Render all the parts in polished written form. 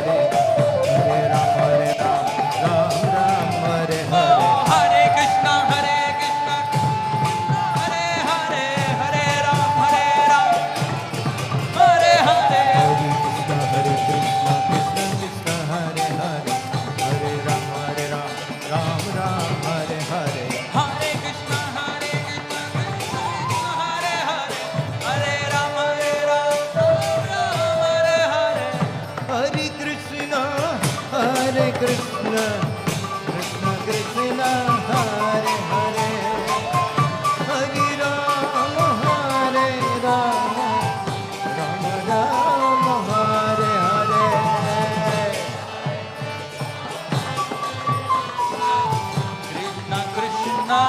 Hare, Hare Ram, Ram Ram, Hare Hare. Hare Krishna, Hare Hare, Hare Ram, Hare Hare. Hare Krishna, Krishna Krishna, Hare Hare, Hare Ram, Ram Ram, Hare Hare. Hare Krishna, Krishna Krishna, Hare Hare, Hare Ram, Ram Hare Hare. Hare Krishna, Krishna Krishna, Hare Hare, Hare Ram, Ram Ram, Hare Hare. Krishna Krishna,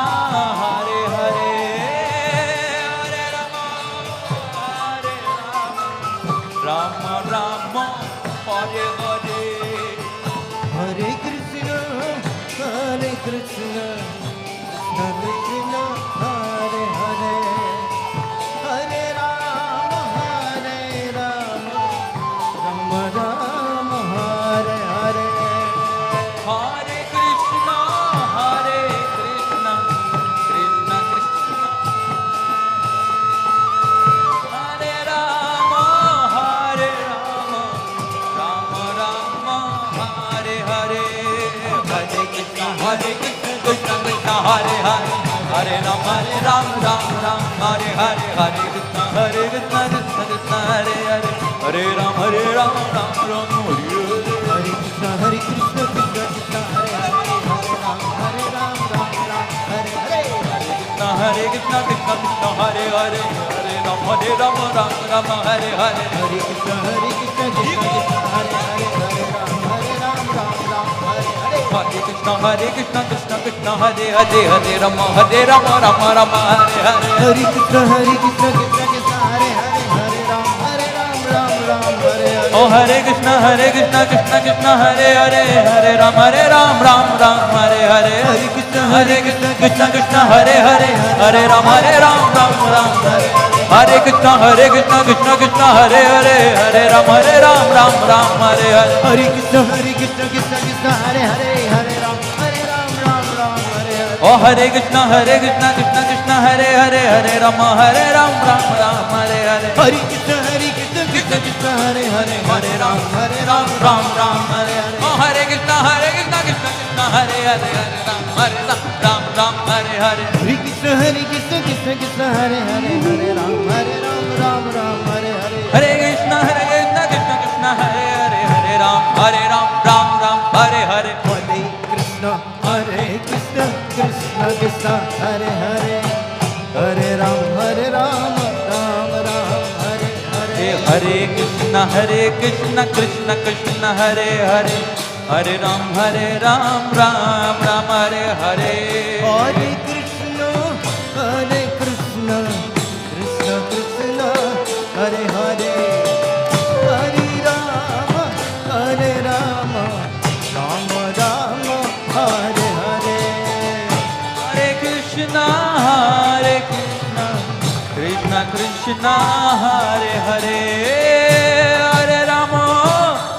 Hare Hare, Hare Rama, Rama Rama, Hare Hare. Hare Krishna, Krishna Krishna, Hare Hare, Hare Ram, Ram Ram, Hare Hare. Hare Krishna, Krishna Krishna, Hare Rama, Rama Rama, Hare Hare. Hare Krishna, Krishna Krishna, Hare Hare, Hare Rama, Ram Hare Hare. Hare Krishna, Krishna Krishna, Hare Hare, Hare Ram, Ram Hare Hare. Hare Krishna, Krishna Krishna, Hare Hare, Hare Ram, Ram Hare Hare. Hare Krishna, Krishna Krishna, Hare Hare, Hare Ram, Ram Hare Hare. Hare Krishna, Krishna Krishna, Hare Hare, Hare Ram, Ram Hare Hare. Hare Krishna, Krishna Krishna, Hare Hare, Hare Ram, Ram Hare Hare. Hare Krishna, Krishna Krishna, Hare Hare, Hare Ram, Ram Hare Hare. Oh Hare Krishna, Krishna Krishna, Hare Hare, Hare Ram, Ram Hare Hare. Hare Krishna, Krishna Krishna, Hare Hare, Hare Ram, Ram Hare. Hare Krishna, Krishna Hare Hare, Hare Ram, Ram Hare Hare. Hare Krishna, Krishna Hare Hare, Hare Ram, Ram Hare Hare. Oh Hare Krishna, Krishna Hare Hare, Hare Ram, Ram Hare Hare. Hare Krishna, Krishna Hare Hare, Hare Ram, Ram Hare Hare. Oh Hare Krishna, Krishna Hare Hare, Hare Ram, Hare Hare. Hare Krishna, Krishna Hare Hare, Hare Ram, Ram Hare Hare. Hare Krishna, Krishna Hare Hare, Hare Ram, Ram Hare Hare. Hare Krishna, Krishna Krishna, Hare Hare, Hare Ram, Ram Hare Hare. Hare Krishna, Krishna Krishna, Hare Hare, Hare Ram, Ram Hare Hare. Hare Krishna, Krishna Krishna, Hare Hare, Hare Ram, Ram Hare Hare. Hare Krishna, Krishna Krishna, Hare Hare,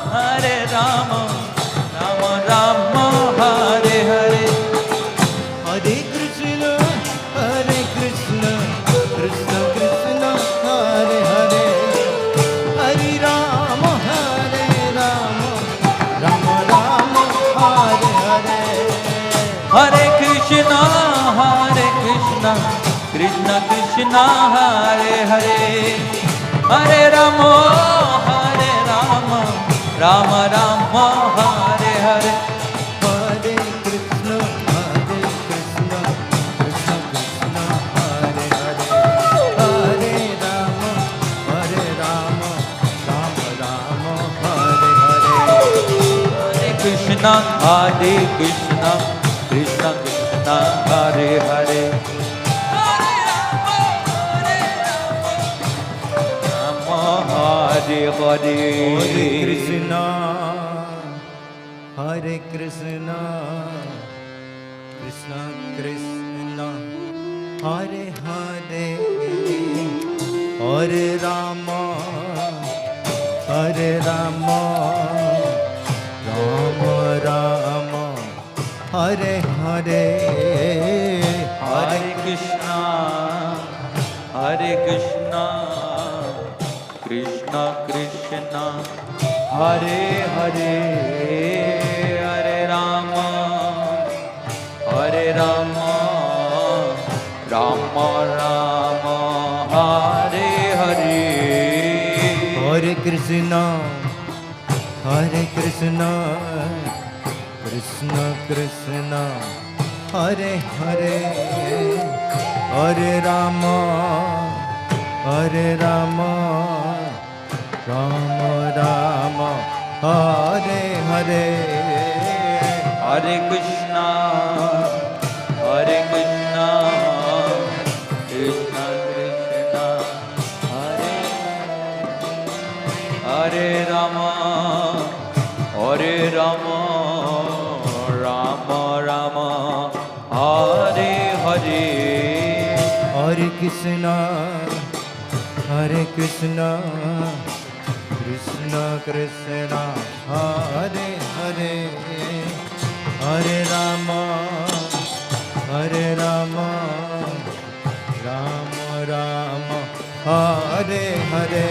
Hare Rama, Rama Hare Hare. Hare Krishna, Krishna Krishna, Hare Hare, Hare Ram, Rama Hare Hare. Hare Krishna, Krishna Krishna, Hare Hare, Hare Rama, Rama Hare Hare. Hare Krishna, Krishna Krishna, Hare Hare, Hare Rama, Rama Hare Hare. Hare Krishna, Krishna Krishna, Hare Hare, Hare Hare. Hare Krishna, Krishna Krishna, Hare Hare, Hare Rama, Hare Hare, Hare Krishna, Hare Krishna, Krishna Krishna, Hare Hare, Hare Rama, Hare Rama, Rama Rama, Hare Hare. Hare Krishna, Hare Krishna, Krishna Krishna, Hare Hare, Hare Rama, Hare Rama, Rama Rama, Hare Hare. Hare Krishna, Hare Krishna, Krishna Krishna, Hare Hare Rama, Hare Rama, Rama Rama, Hare Hare. Hare Krishna, Hare Krishna, Krishna Krishna, Hare Hare, Hare Rama, Hare Rama, Rama Rama, Hare Hare.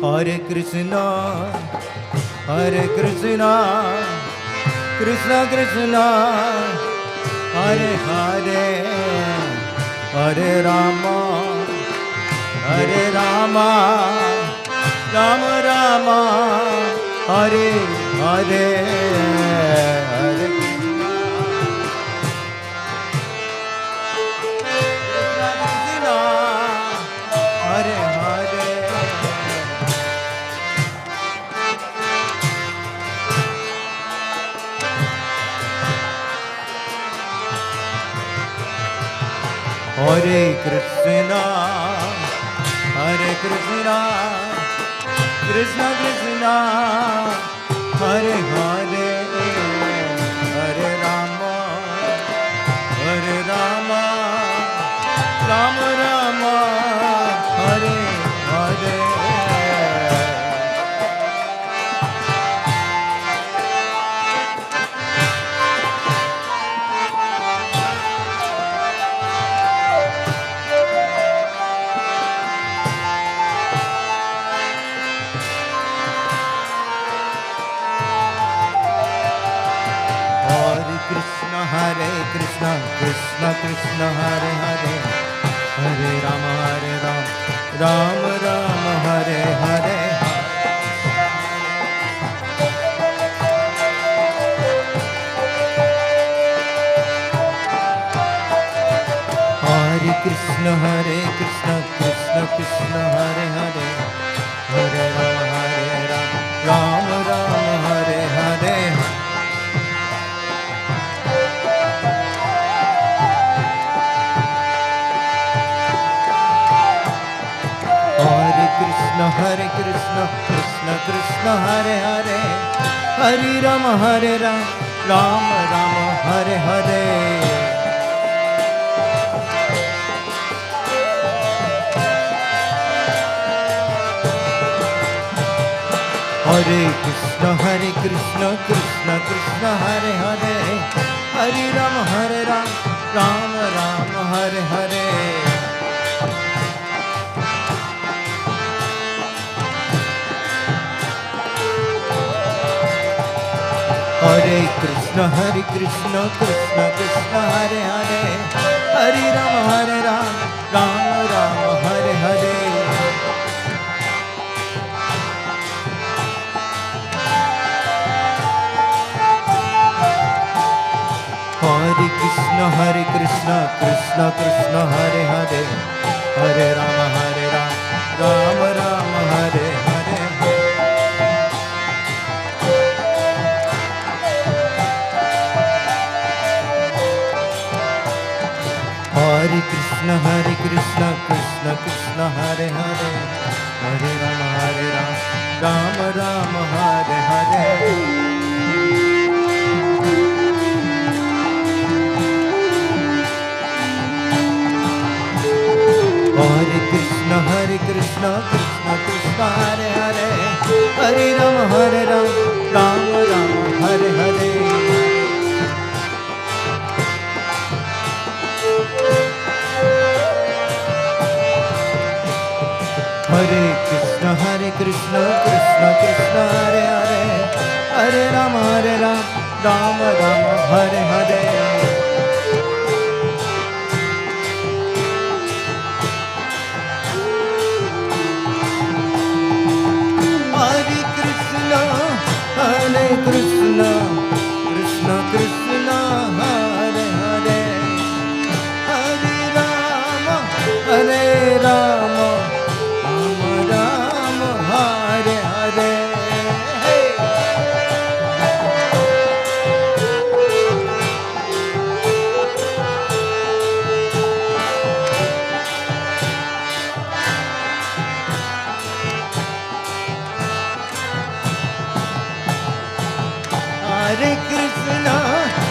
Hare Krishna, Hare Krishna, Krishna Krishna, Hare Hare, Hare Rama, Hare Rama, Rama Rama, Hare Hare, Hare Krishna, Krishna Krishna, Hare Hare. Hare Krishna, Hare Krishna, Krishna Krishna, Hare Hare, Hare Rama, Hare Rama, Rama Rama, Hare Hare. Hare Krishna, Krishna Krishna, Hare Hare, Hare Rama, Hare Rama, Rama Rama, Hare Hare. Hare Krishna, Hare Krishna, Krishna Krishna, Hare Hare, Hare Rama, Hare Rama, Rama Rama, Hare Hare. Hare Krishna, Hare Krishna, Krishna Krishna, Hare Hare, Hare Rama, Hare Rama, Rama Rama, Hare Hare. Hare Krishna, Hare Krishna, Krishna Krishna, Hare Hare, Hare Rama, Hare Rama, Rama Rama, Hare Hare. Hare Krishna, Hare Krishna, Krishna Krishna, Hare Hare, Hare Rama, Hare Rama, Rama Rama, Hare Hare. Hare Krishna, Hare Krishna, Krishna Krishna, Hare Hare, Hare Rama, Hare Rama, Rama Rama, Hare Hare. Hare Krishna, Krishna Krishna Krishna Hare Hare Hare Ram Ram Ram Hare Hare Hare Krishna Krishna Krishna Hare Hare Hare Ram Ram Ram Hare Hare Hare Krishna Krishna Krishna Hare Hare Hare Ram Ram Ram Hare Hare Hare Krishna Krishna Krishna Hare Hare Hare Rama Rama Hare Hare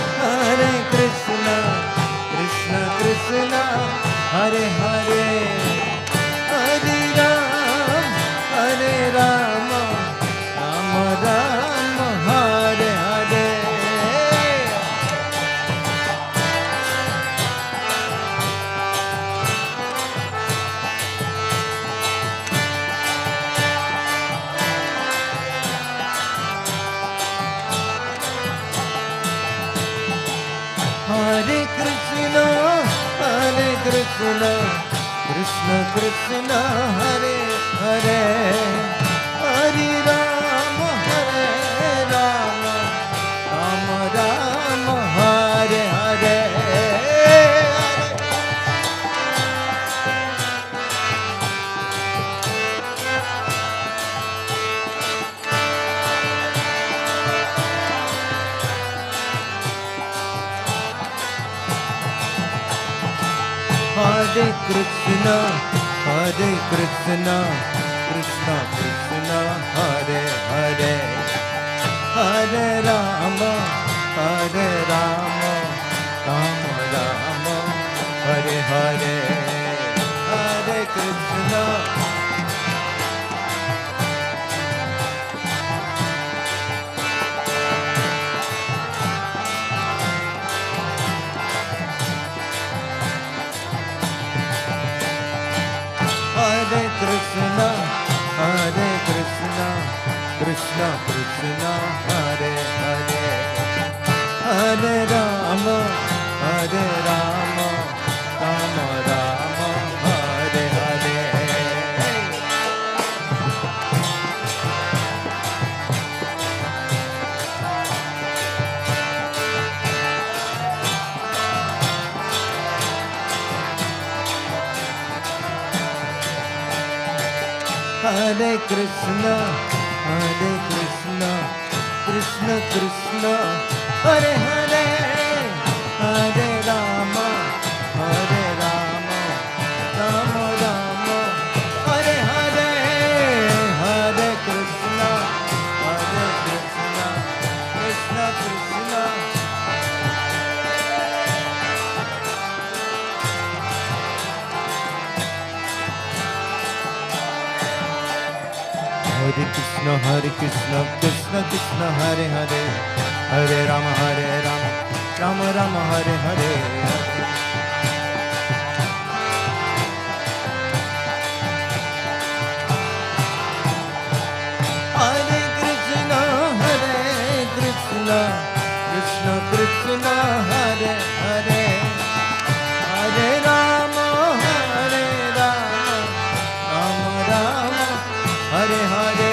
Hare Krishna Krishna Krishna Hare Hare Hare Rama Rama Hare Hare Hare Krishna Krishna Krishna Hare Hare Hare Rama Rama Hare Hare Hare Krishna Krishna Krishna Hare Hare Hare Rama Rama Hare Hare Hare Krishna Hare Krishna Krishna Krishna Hare Hare Hare Rama Rama Hare Hare Hare Krishna Krishna Krishna Hare Hare Hare Rama Rama Hare Hare Hare Krishna Krishna Krishna Hare Krishna Krishna Krishna Hare Hare Hare Rama Rama Hare Hare Hare Krishna Krishna Krishna Hare Hare Hare Rama Rama Hare Hare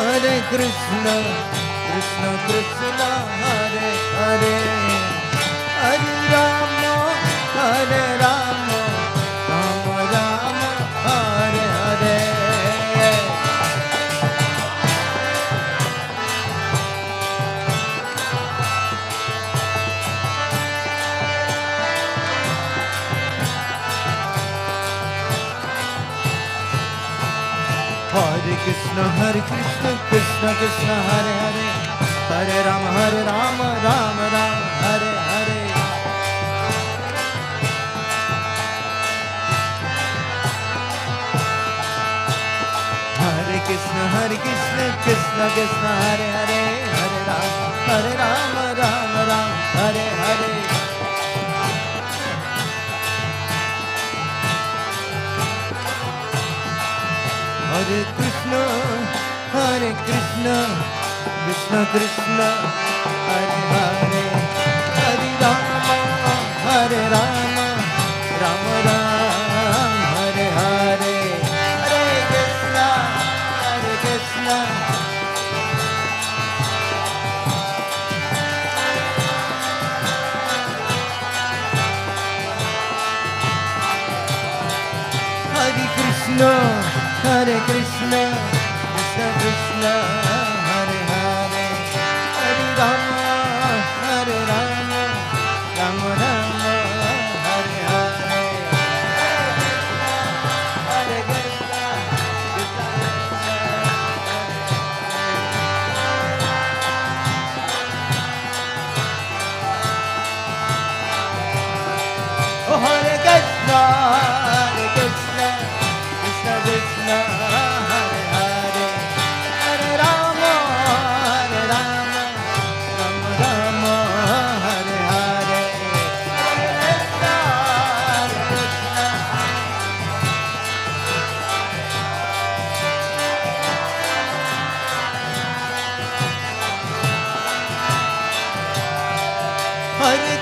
Hare Krishna Krishna Krishna Hare Hare Hare Rama Hare Rama, Rama Rama, Hare Hare. Hare Krishna, Krishna Krishna, Hare Hare, Hare Rama, Rama Rama, Hare Hare. Hare Krishna, Krishna Krishna, Hare Hare, Hare Rama, Rama Rama, Hare Hare. Hare Krishna, Krishna Krishna, Hare Hare, Hare Rama, Rama Rama, Hare Hare. Hare Krishna, Krishna. Hare Krishna, Krishna Krishna, Hare Hare, Hare Rama, Rama Rama, Hare Hare. Hare Krishna, Krishna Oh, Hare Krishna, Krishna Krishna, Hare Hare, Hare Rama, Rama Rama, Hare Hare. Hare Krishna, Krishna. Hare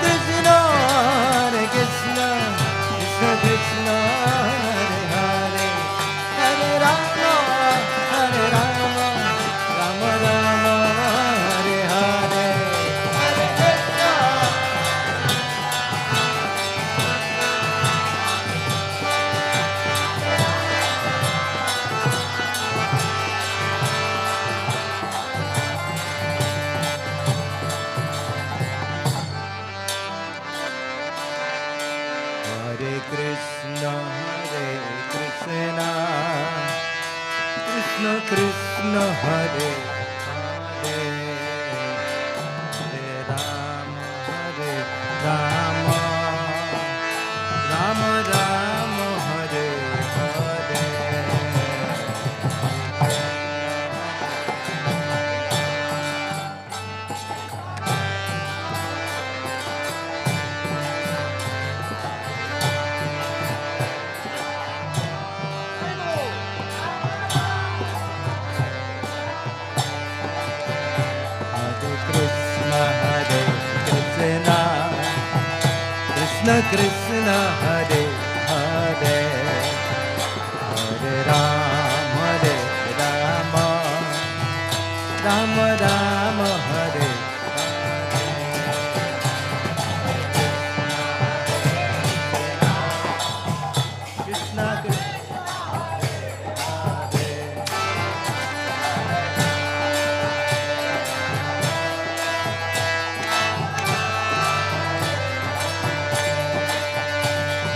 Krishna, Krishna Krishna, Hare Hare, Hare Rama, Rama Rama, Hare Hare. Hare Krishna. Hare Krishna, Krishna Krishna, Hare Hare, Hare Rama, Rama Rama, Hare Hare. Krishna Krishna, Hare Hare, Hare Rama, Rama Rama, Hare Krishna Krishna.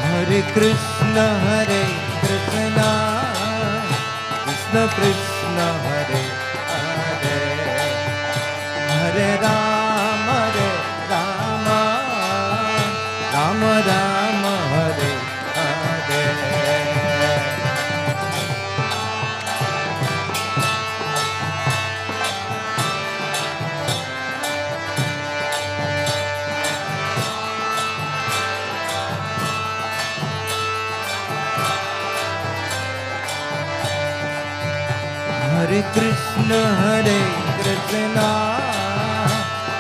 Hare Krishna, Krishna Krishna, Hare Hare, Hare Rama, Rama Rama, Hare Hare. Hare Krishna,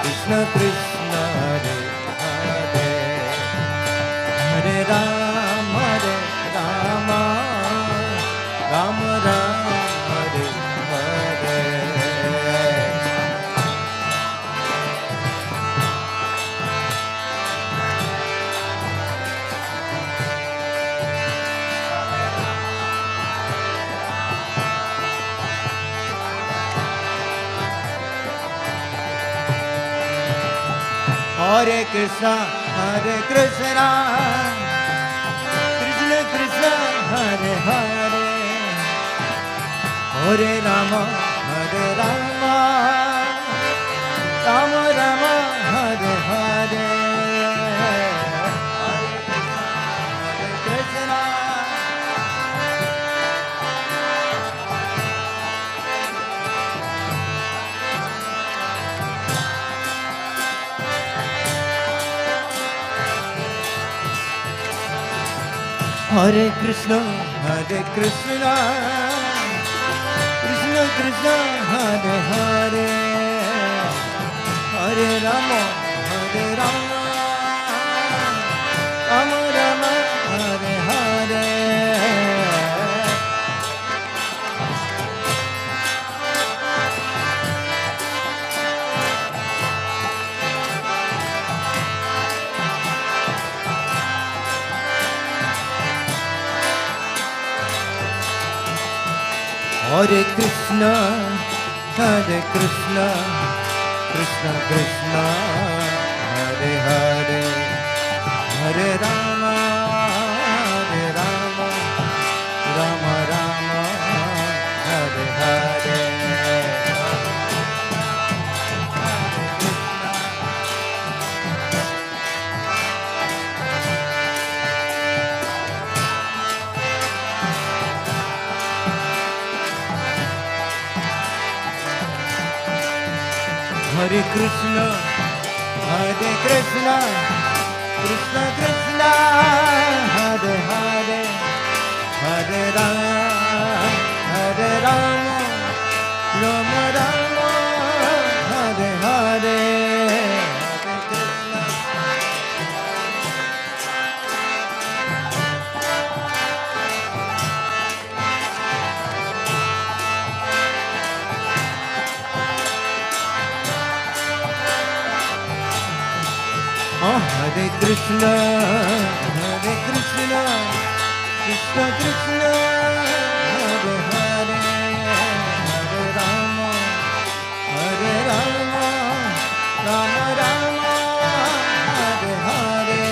Krishna Krishna, Hare Hare, Hare Rama, Rama Rama, Hare Hare. Hare Krishna, Hare Krishna, Krishna Krishna, Hare Hare, Hare Rama, Hare Rama, Rama Rama, Hare Hare, Hare Krishna, Hare Krishna. Hare Krishna, Hare Krishna, Krishna Krishna, Hare Hare, Hare Rama, Hare Rama, Rama Rama, Hare Hare. Hare Krishna, Hare Krishna, Krishna Krishna, Hare Hare, Hare Rama, Hare Rama, Rama Rama, Hare Hare. Hare Krishna, Hare Krishna, Krishna Krishna, Hare Hare, Hare Rama, Hare Rama, Rama Rama, Hare Hare. Hare Krishna, Hare Krishna, Krishna Krishna, Hare Hare, Hare Rama, Hare Rama, Rama Rama, Hare Hare.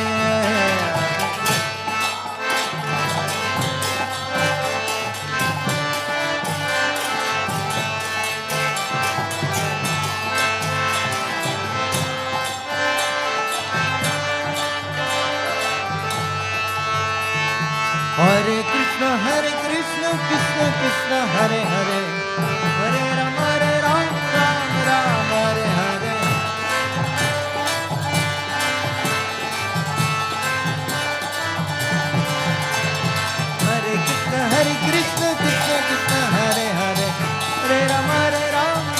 Hare Krishna, Krishna Krishna, Hare Hare, Hare Rama, Rama Rama, Hare Hare. Hare Krishna, Krishna Krishna, Hare Hare, Hare Rama, Rama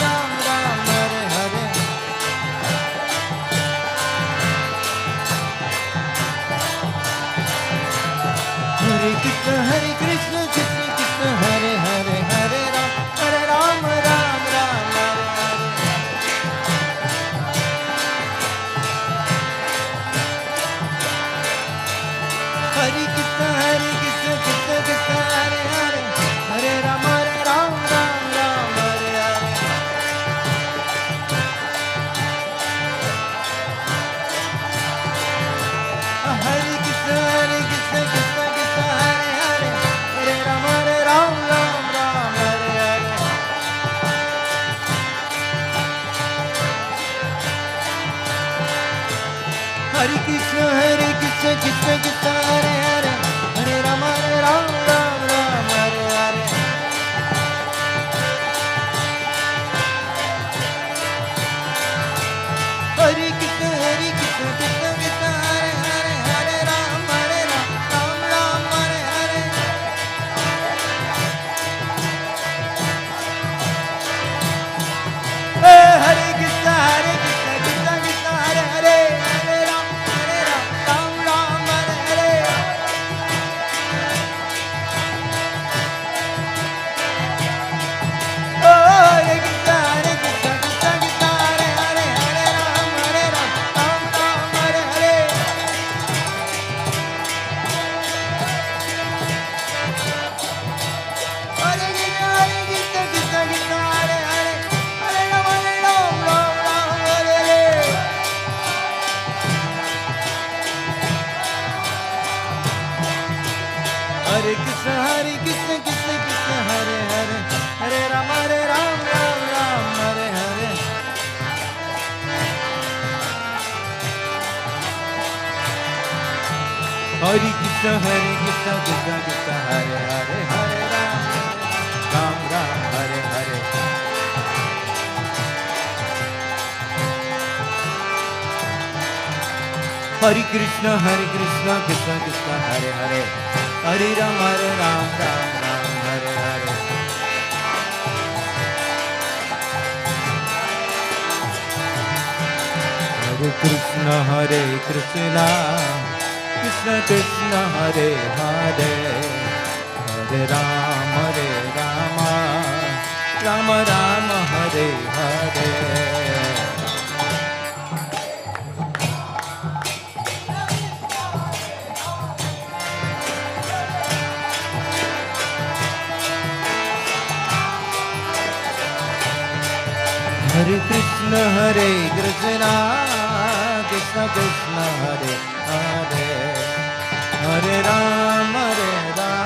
Rama, Hare Hare. Hare Krishna, Krishna Krishna, Hare Hare, Hare Rama, Rama Rama, Hare Hare. Hare Krishna, Krishna Krishna, Hare Hare, Hare Rama, Rama Rama, Hare Hare. Hare Krishna, Krishna Krishna, Hare Hare, Hare Krishna Krishna Krishna Hare Hare Hare Ram Ram Ram Hare Hare Hare Krishna Krishna Krishna Hare Hare Hare Ram Ram Hare Hare Hare Krishna Krishna Krishna Hare Hare Hare Ram Ram Hare Hare Hare Krishna Krishna Krishna Hare Hare Hare Ram Ram Hare Hare Hare Krishna Krishna Krishna Hare Hare Hare Ram Ram Hare Hare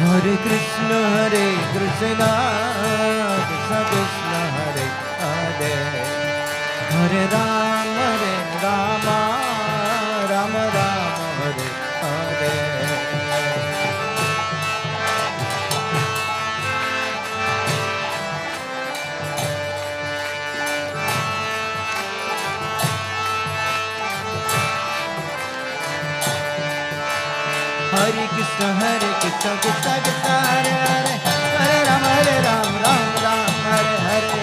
Hare Krishna Krishna Krishna Hare Hare Hare Ram Ram Hare Hare Hare Krishna Krishna Krishna Hare Hare Hare Ram Ram Hare Hare Hare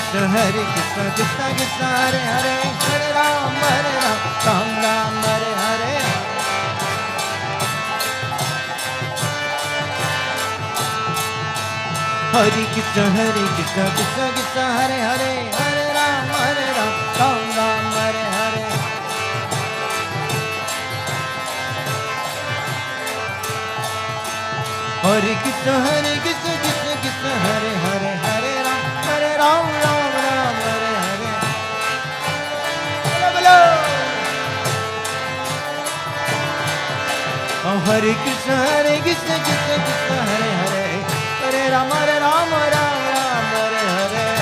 Ram Hare Krishna Krishna Hare Hare Hare Ram Ram Hare Hare Hare Krishna Krishna Hare Hare Hare Ram Ram Hare Hare Hare Krishna Krishna Hare Hare Hare Ram Ram Hare Hare Bolo Hare Krishna Krishna Hare Hare Hare Ram Ram Hare Hare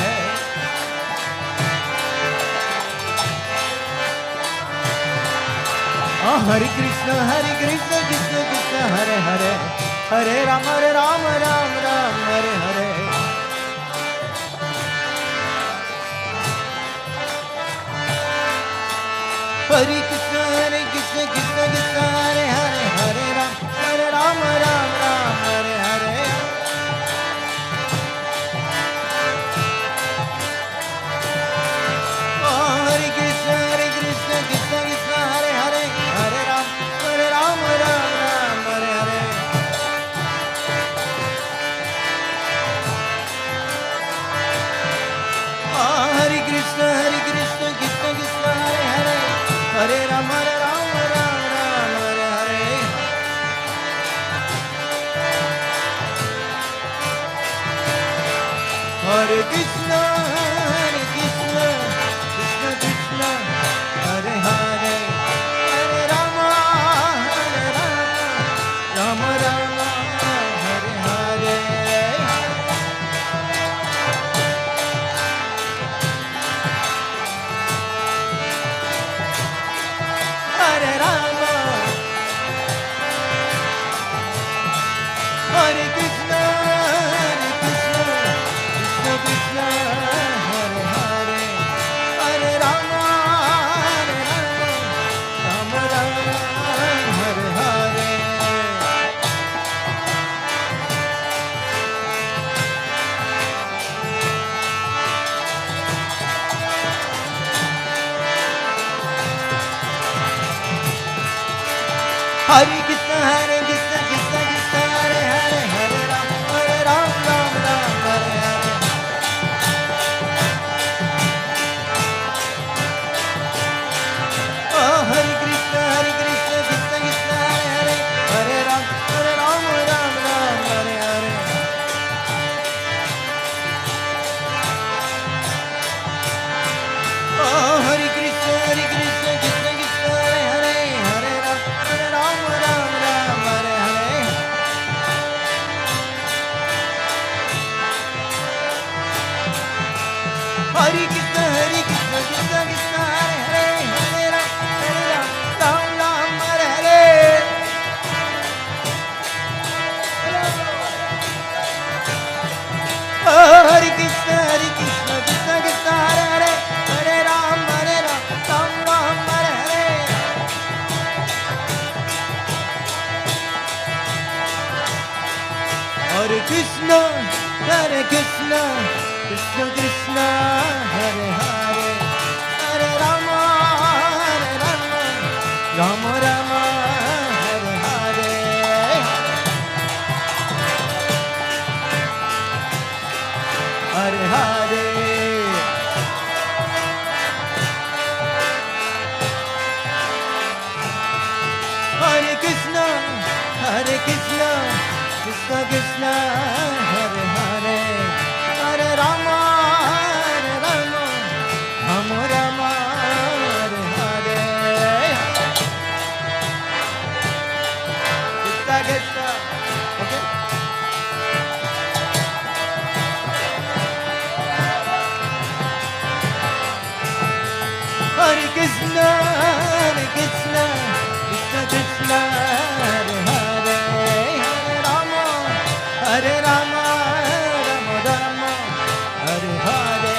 Hare Krishna Krishna Hare Hare Hare Ram Ram Hare Hare Hare Krishna Krishna Hare Hare Hare Ram Hare Hare Hare Krishna Krishna Hare Hare Hare Ram Hare Hare Hare Krishna Krishna Hare Hare Hare Ram Hare Hare Hare Krishna Krishna Krishna Hare Hare Hare Rama Rama Hare Hare Hare Rama Hare Krishna Krishna Hare Hare Hare Rama Rama Hare Hare Hare Krishna Krishna Hare Hare Hare Ram Ram Hare Hare Hare Krishna, Krishna Krishna, Hare Hare, Hare Ram, Ram Ram, Hare Hare. Hare Krishna, Krishna Krishna, Hare Hare, Hare Ram, Ram Ram, Hare Hare. Hare Krishna, Krishna Krishna, Hare Hare, Hare Rama, Rama Rama, Hare Hare. Hare Hare. Hare Krishna, Krishna Krishna, Hare Hare, Hare Rama, Rama Rama, Hare Hare. Krishna Krishna. Okay. Hare Krishna, Krishna Krishna, Hare Hare, Hare Rama, Rama Rama, Hare Hare.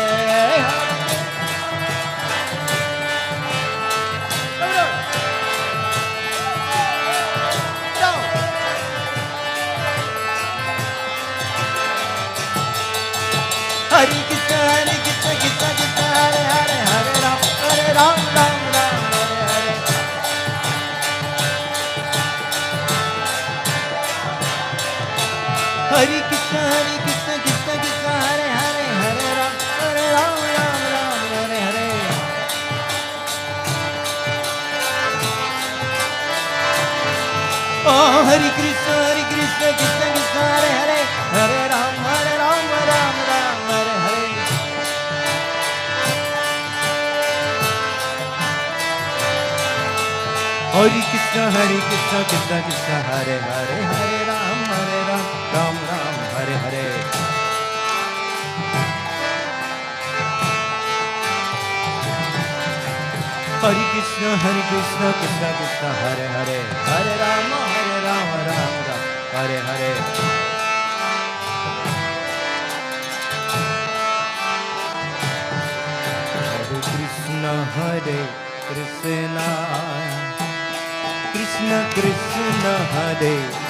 Hare Krishna, Krishna Krishna, Hare Hare, Hare Ram, Ram Ram, Hare Hare. Hare Krishna, Krishna Krishna, Hare Hare, Hare Ram, Ram Ram, Hare Hare. Oh, Hare Krishna, Krishna Krishna, Hare Hare, Hare Ram, Ram Ram, Hare Hare. Hare Krishna, Krishna Krishna, Hare Hare, Hare Ram, Ram Ram, Hare Hare. Hare Krishna, Krishna Krishna, Hare Hare, Hare Ram, Ram Ram, Hare Hare. Hare Krishna, Krishna Krishna Krishna, Hare Hare,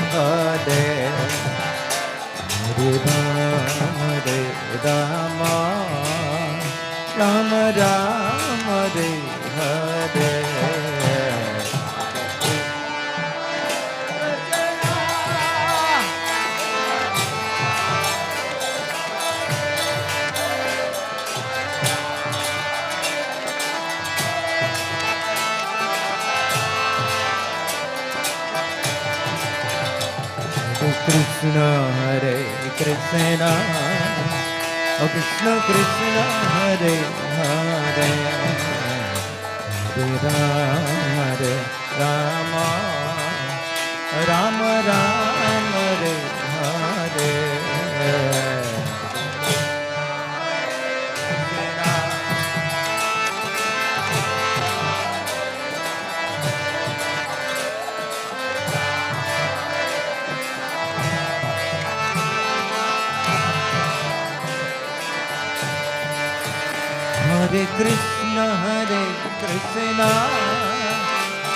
Hare Rama, Rama Rama, Hare Hare. Krishna, Hare Krishna, oh Krishna Krishna, Hare Hare, Hare Rama, Rama Rama, Hare Hare. Hare Krishna,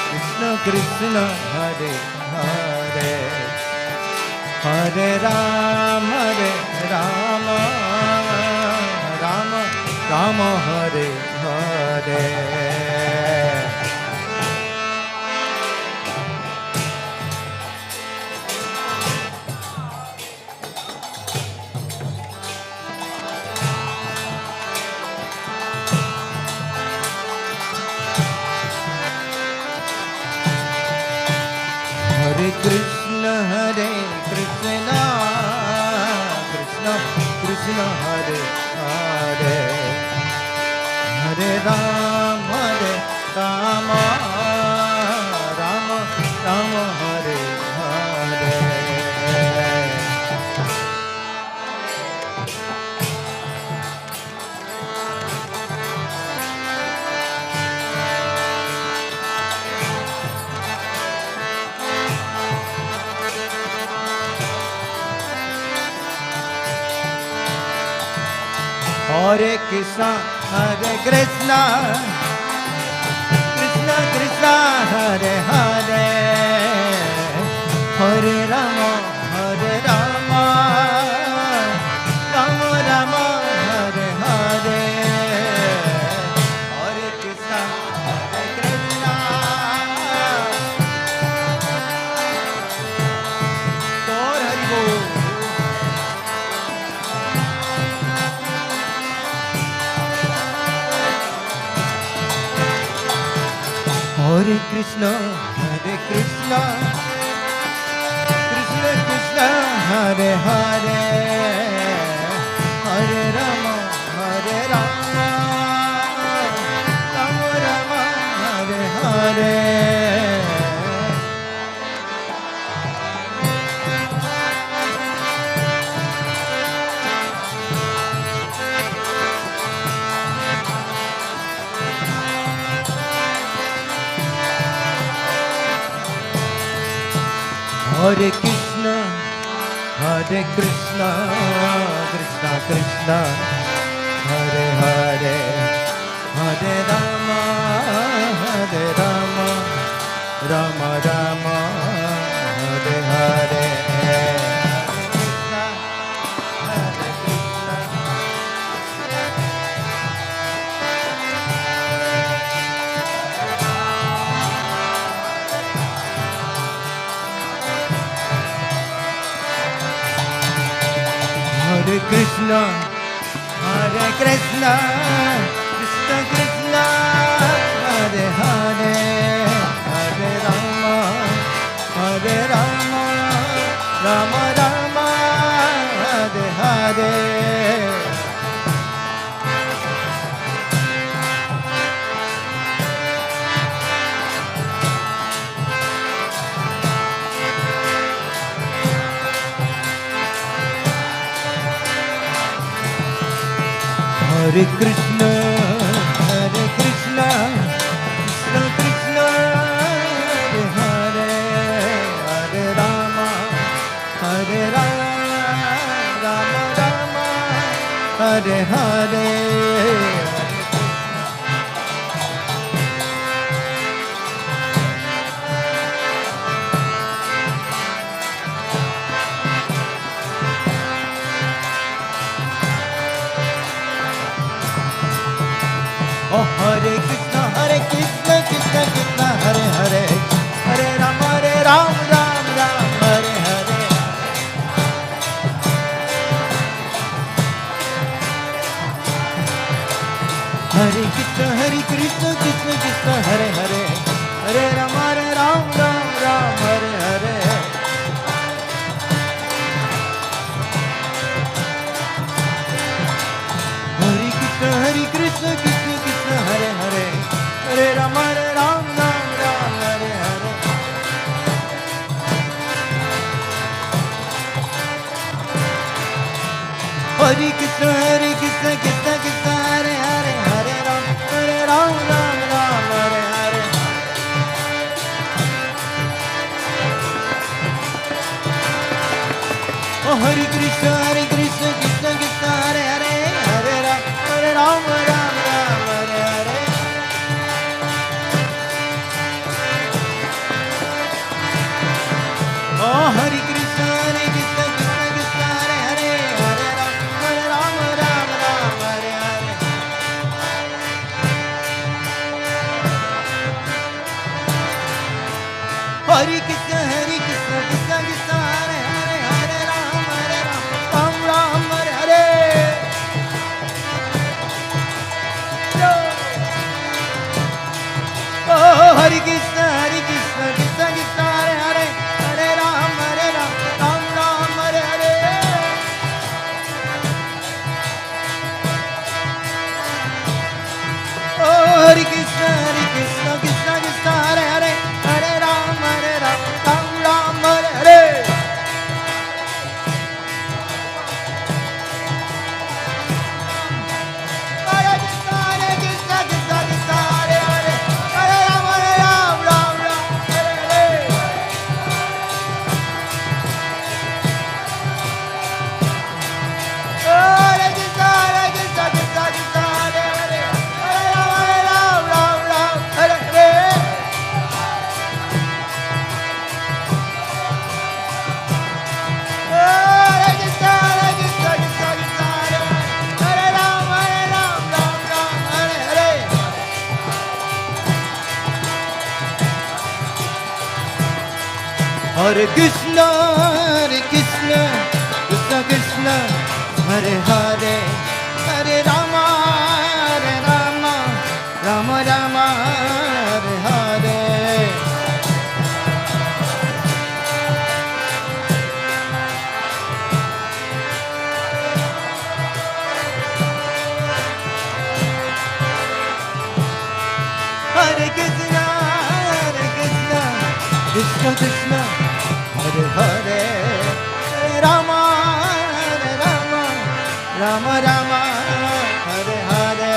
Krishna Krishna, Hare Hare, Hare Rama, Rama Rama, Hare Hare. Hare Krishna, Krishna Krishna, Hare Hare, Hare Rama, Rama Rama, Hare Hare. Hare Krishna, Hare Krishna, Krishna Krishna, Hare Hare, Hare Rama, Hare Rama, Rama Rama, Hare Hare, Hare Krishna, Hare Krishna. Gaur Hari Bol. Hare Krishna, Hare Krishna, Krishna Krishna, Hare Hare, Hare Rama, Hare Rama, Rama Rama, Hare Hare. Hare Krishna, Hare Krishna, Krishna Krishna, Hare Hare, Hare Rama, Hare Rama, Rama Rama, Hare Hare. Hare Krishna, Hare Krishna, Hare Krishna, Krishna Krishna, Hare Hare, Hare Rama, Hare Rama, Rama Rama, Hare Hare. Hare Krishna, Hare Krishna, Krishna Krishna, Hare Hare, Hare Rama, Hare Rama, Rama Rama, Hare Hare. Oh Hare Krishna, Hare Krishna, Krishna Krishna, Hare Hare, Hare Rama, Ram Ram, Hare Hare. Hare Krishna, Krishna Krishna, Hare Hare, Hare Rama, Ram Ram, Hare Hare. Hare Krishna, Krishna Krishna, Hare Hare, Hare Rama, Ram Ram, Hare Hare. Hare Krishna, Krishna Krishna, Hare Hare, Hare Ram, Ram Hare Hare. Oh Hare Krishna, Krishna Krishna, Hare Hare, Hare Ram, Ram Hare Hare. Oh Hare Krishna, Krishna Krishna, Hare Hare, Hare Ram, Ram Hare Hare. Hare Krishna, Krishna Krishna, Hare Hare, Hare Ram, Ram Hare Hare. Hare Krishna, Krishna Krishna, Hare Hare, Hare Rama, Rama Rama, Hare Hare. Hare Krishna, Krishna Krishna, Hare Hare, Hare Rama, Rama Rama, Hare Hare.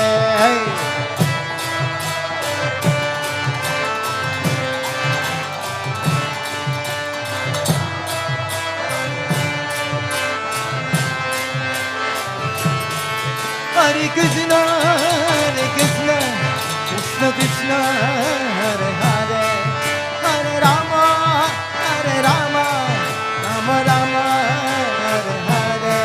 Hare Krishna, Krishna Krishna, Hare Hare, Hare Rama, Rama Rama, Hare Hare.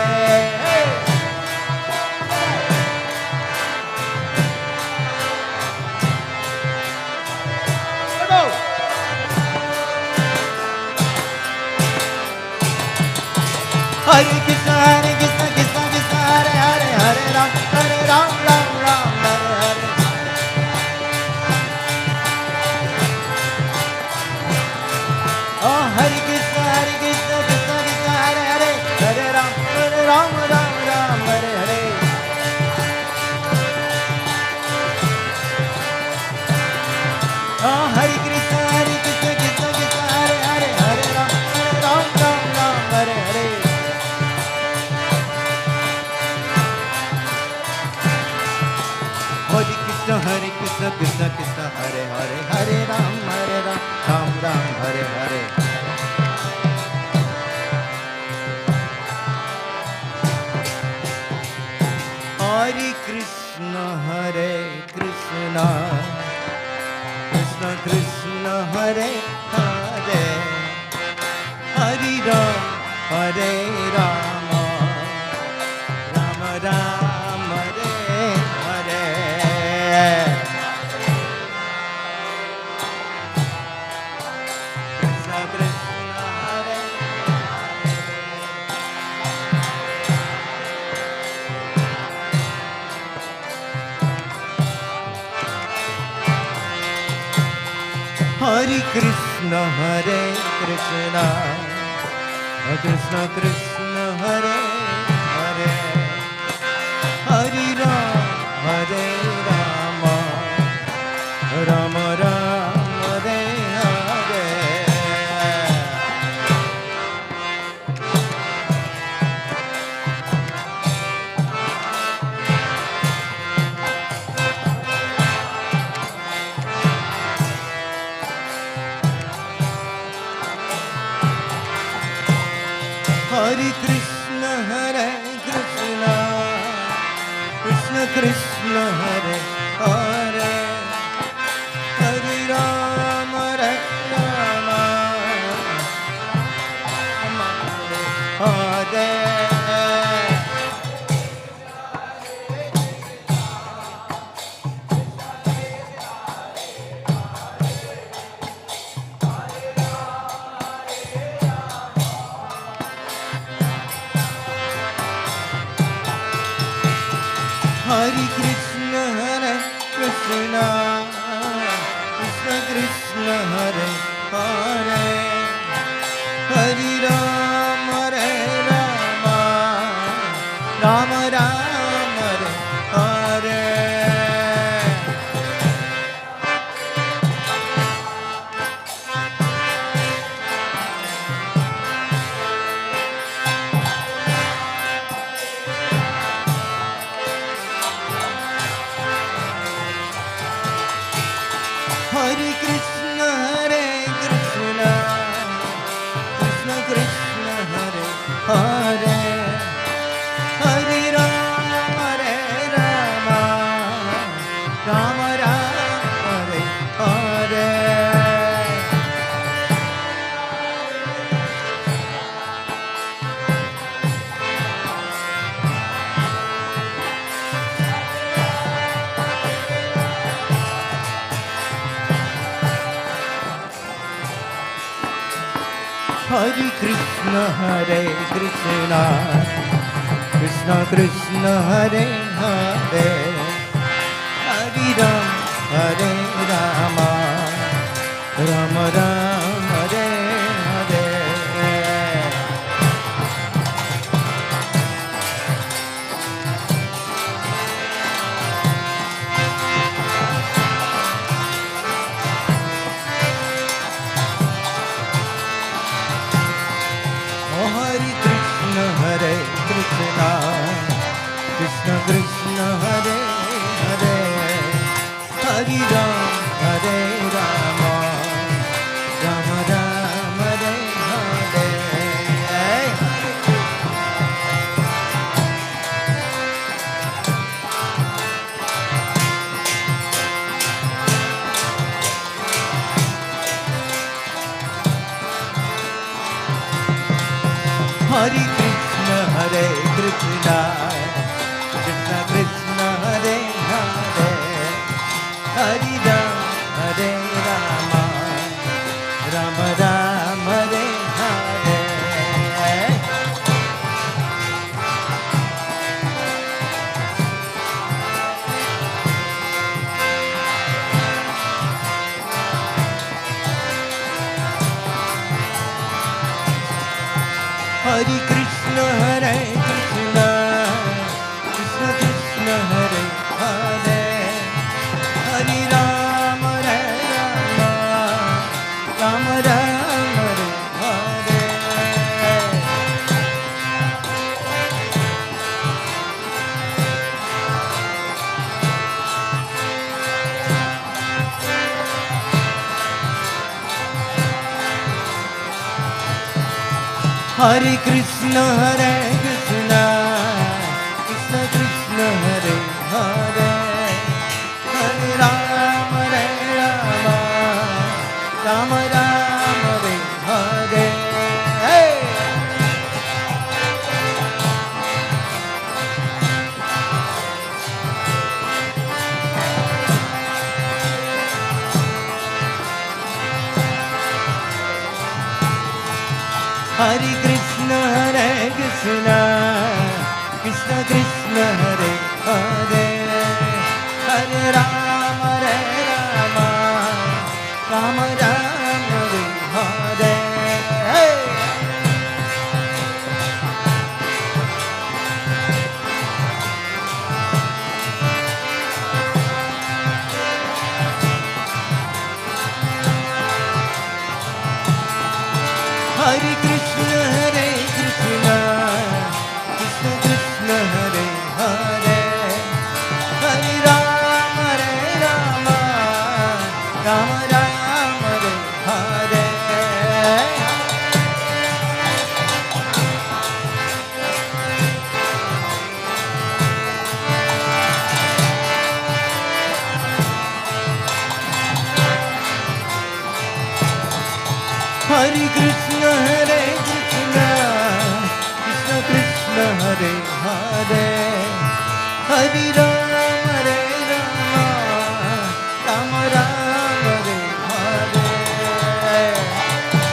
Hare Krishna, Krishna Krishna, Hare Hare, Hare Ram, Ram Ram, Hare Hare. Oh, Hare Krishna, Krishna Krishna, Hare Hare, Hare Ram, Ram Ram, Hare Hare. Oh, Hare Krishna, Krishna Krishna, Hare Hare, Hare Ram, Ram Ram, Hare Hare. Hare Krishna, Krishna Krishna, Hare Hare, Hare Ram, Ram Ram, Hare Hare. Hare Krishna, Krishna Krishna, Hare Hare, Hare Ram, Hare Rama, Rama Ram, Hare Hare. Krishna Krishna, Hare Hare Krishna, Krishna Krishna, Hare Hare, Hare Ram, Hare Rama, Rama Ram, Hare Hare. Hare Krishna, Krishna Krishna, Hare Hare, Hare Rama, Rama, Hare. Hare Krishna, Krishna Krishna, Hare Hare, Hare Rama, Rama, Rama Rama, Hare Hare. Hare Krishna, Krishna Krishna, Hare Hare, Hare Rama, Rama, Rama Rama, Hare Hare. Hare Krishna Krishna Krishna Hare Hare Hare Rama Rama Rama Hare Hare Hare Krishna Krishna Krishna Hare Hare Hare Rama Rama Rama Hare Hare Hare Krishna Krishna Krishna Hare Hare Hare Rama Rama Rama Hare Hare Hare Krishna Krishna Krishna Krishna Hare Hare Hare Rama Rama Rama Hare Hare Hare Krishna Krishna Krishna Krishna Hare Hare Hare Rama Rama Rama Hare Hare Hare Krishna Krishna Krishna Krishna Hare Hare Hare Rama Rama Rama Hare Hare Hare Krishna Krishna Krishna Krishna Hare Hare Hare Rama Rama Rama Hare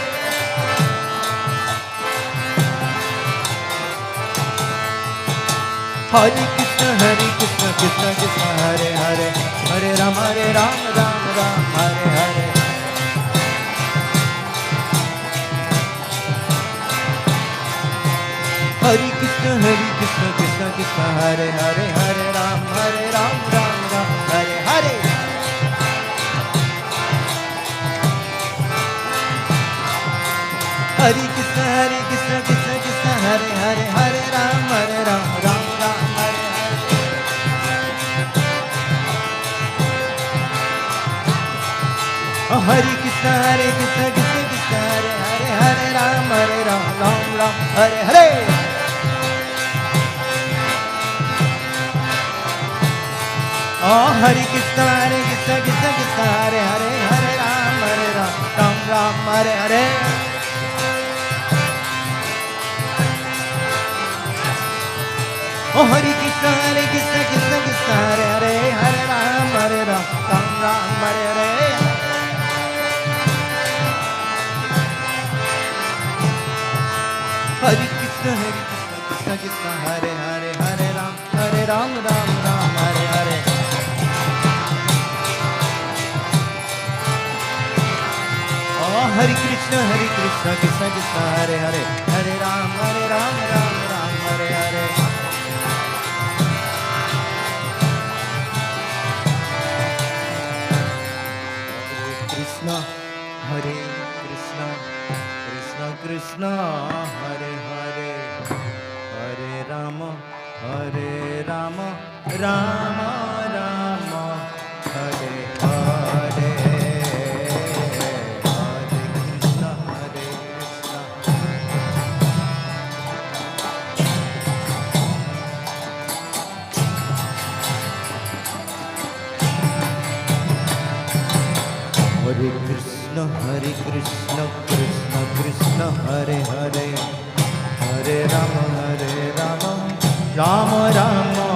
Hare Hare Krishna Krishna Krishna Krishna Hare Hare Hare Rama Rama Rama Hare Hare Hare Krishna Krishna Krishna Hare Hare Hare Rama Rama Hare Hare Hare Krishna Krishna Krishna Hare Hare Hare Rama Rama Hare Hare Hare Krishna Krishna Krishna Hare Hare Hare Rama Rama Hare Hare Hare Krishna Krishna Krishna Hare Hare Rama Rama Hare Hare Hare Krishna Krishna Hare Hare Rama Rama Hare Hare Hare Krishna Krishna Hare Hare Krishna, Krishna Krishna, Hare Hare, Hare Ram, Ram Ram, Hare Hare. Oh, Hare Krishna, Krishna Krishna, Hare Hare, Hare Ram, Ram Ram, Hare Hare. Krishna, Hare Krishna, Krishna Krishna, Hare Hare, Hare Rama, Rama Rama, Hare Hare. Hare Krishna, Hare Krishna, Krishna Krishna, Hare Hare, Hare Rama, Rama Rama,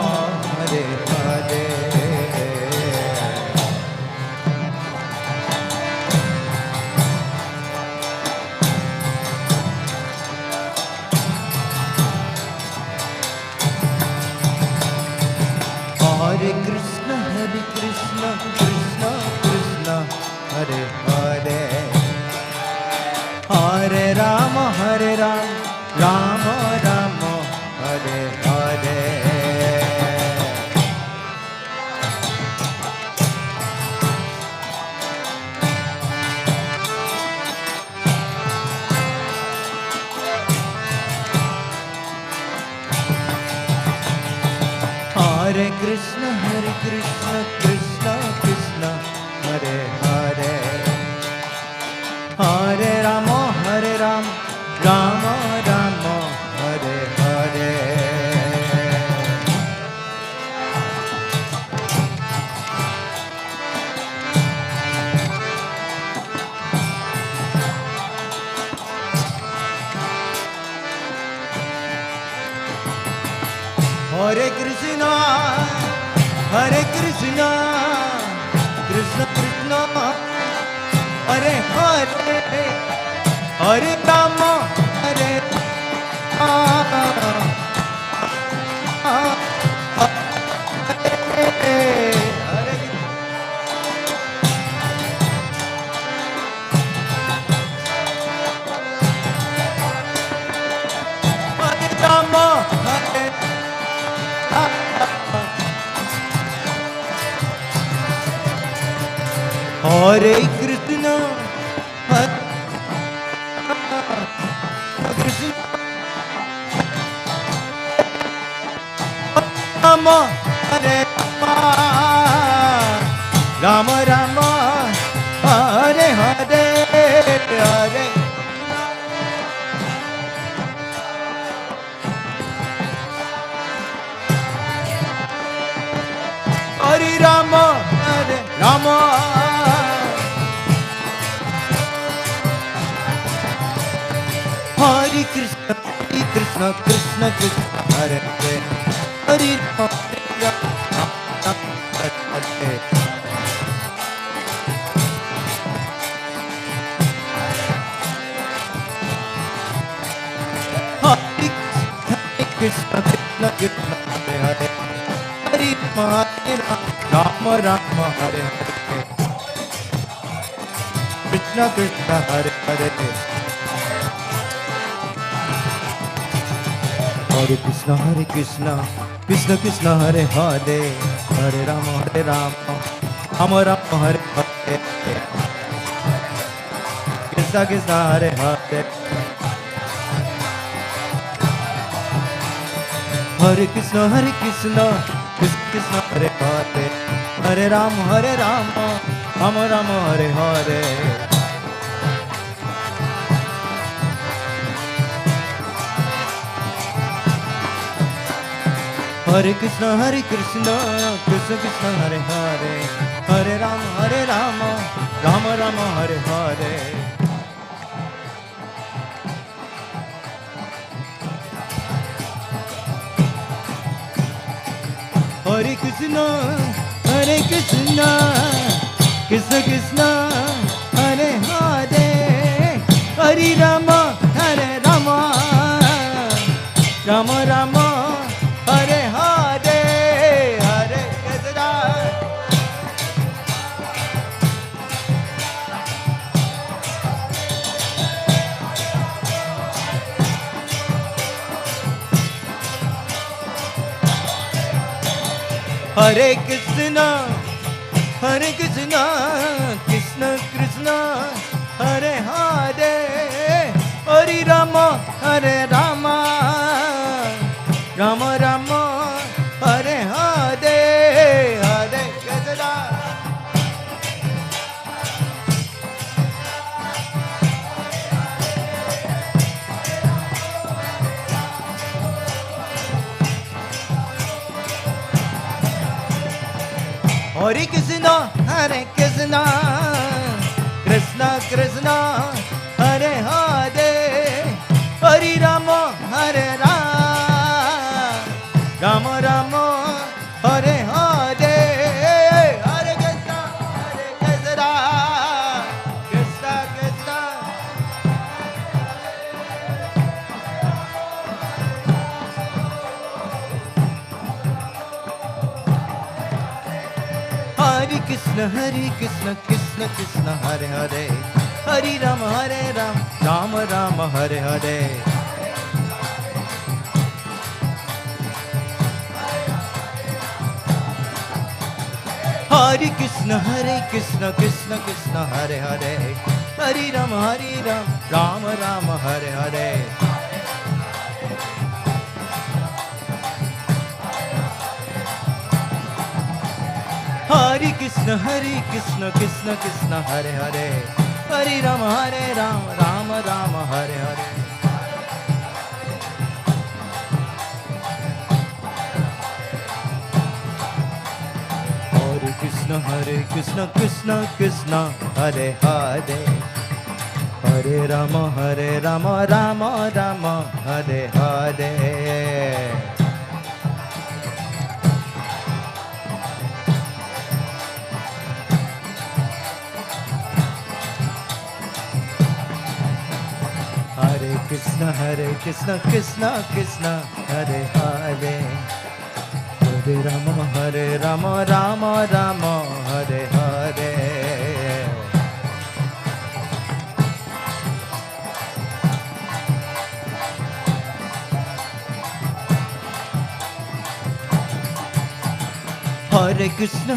Hare Hare. Hare Krishna, Krishna Krishna, Hare Hare, Hare Rama, Rama Rama, Hare Hare. Hare Krishna, Krishna Krishna, Hare Hare, Hare Rama, Rama Rama, Hare Hare. Hare Krishna, Krishna Krishna, Hare Hare, Hare Rama, Hare Krishna, Krishna Rama, Rama Rama, Hare Hare, Hare. Hare Rama, Rama. Hare Krishna, Krishna Krishna, Hare Hare, Hare Rama, Hare. Krishna Krishna, Hare Hare, Hare Rama, Rama Hare Hare, Krishna Krishna, Hare Hare. Hare Krishna, Krishna Krishna, Hare Hare, Hare Rama, Rama Rama, Hare Hare, Krishna Krishna, Hare Hare. Hare Krishna, Krishna Krishna, Hare Hare, Hare Rama, Rama Rama, Hare Hare. Hare Krishna, Krishna Krishna, Hare Hare, Hare Rama, Rama Rama, Hare Hare. Hare Krishna, Krishna Krishna, Hare Hare, Hare Rama, Hare Krishna, Hare Krishna, Krishna Krishna, Hare Hare, Hare Rama, Hare Rama, Rama Rama, Hare Hare, Hare Krishna. Hare Krishna, Hare Krishna, Krishna Krishna, Hare Hare, Hare Rama, Hare Rama, Rama Rama, Hare Hare, Hare Krishna, Krishna Krishna. Hare Krishna, Krishna Krishna, Hare Hare, Hare Rama, Rama Rama, Hare Hare. Hare Krishna, Krishna Krishna, Hare Hare, Hare Rama, Rama Rama, Hare Hare. Hare Krishna, Krishna Krishna, Hare Hare, Hare Rama, Rama Rama, Hare Hare. Hare Krishna, Krishna Krishna, Hare Hare, Hare Rama, Rama Rama, Hare Hare. Hare Krishna, Krishna Krishna, Hare Hare, Hare Rama, Rama Rama, Hare Hare. Hare Krishna,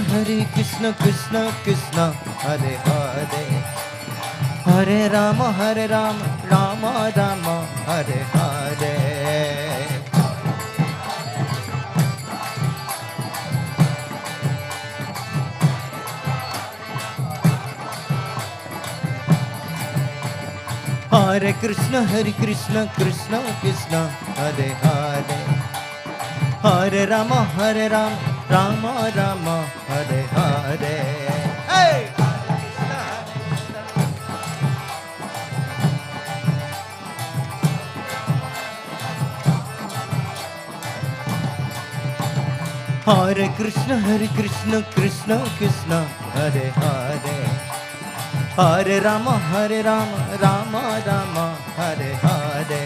Krishna Krishna, Hare Hare, Hare Rama, Rama Rama, Hare Hare. Hare Krishna, Krishna Krishna, Hare Hare, Hare Rama, Rama Rama, Hare Hare. Hey! Hare Krishna, Krishna Krishna, Hare Hare, Hare Rama, Rama Rama, Hare Hare.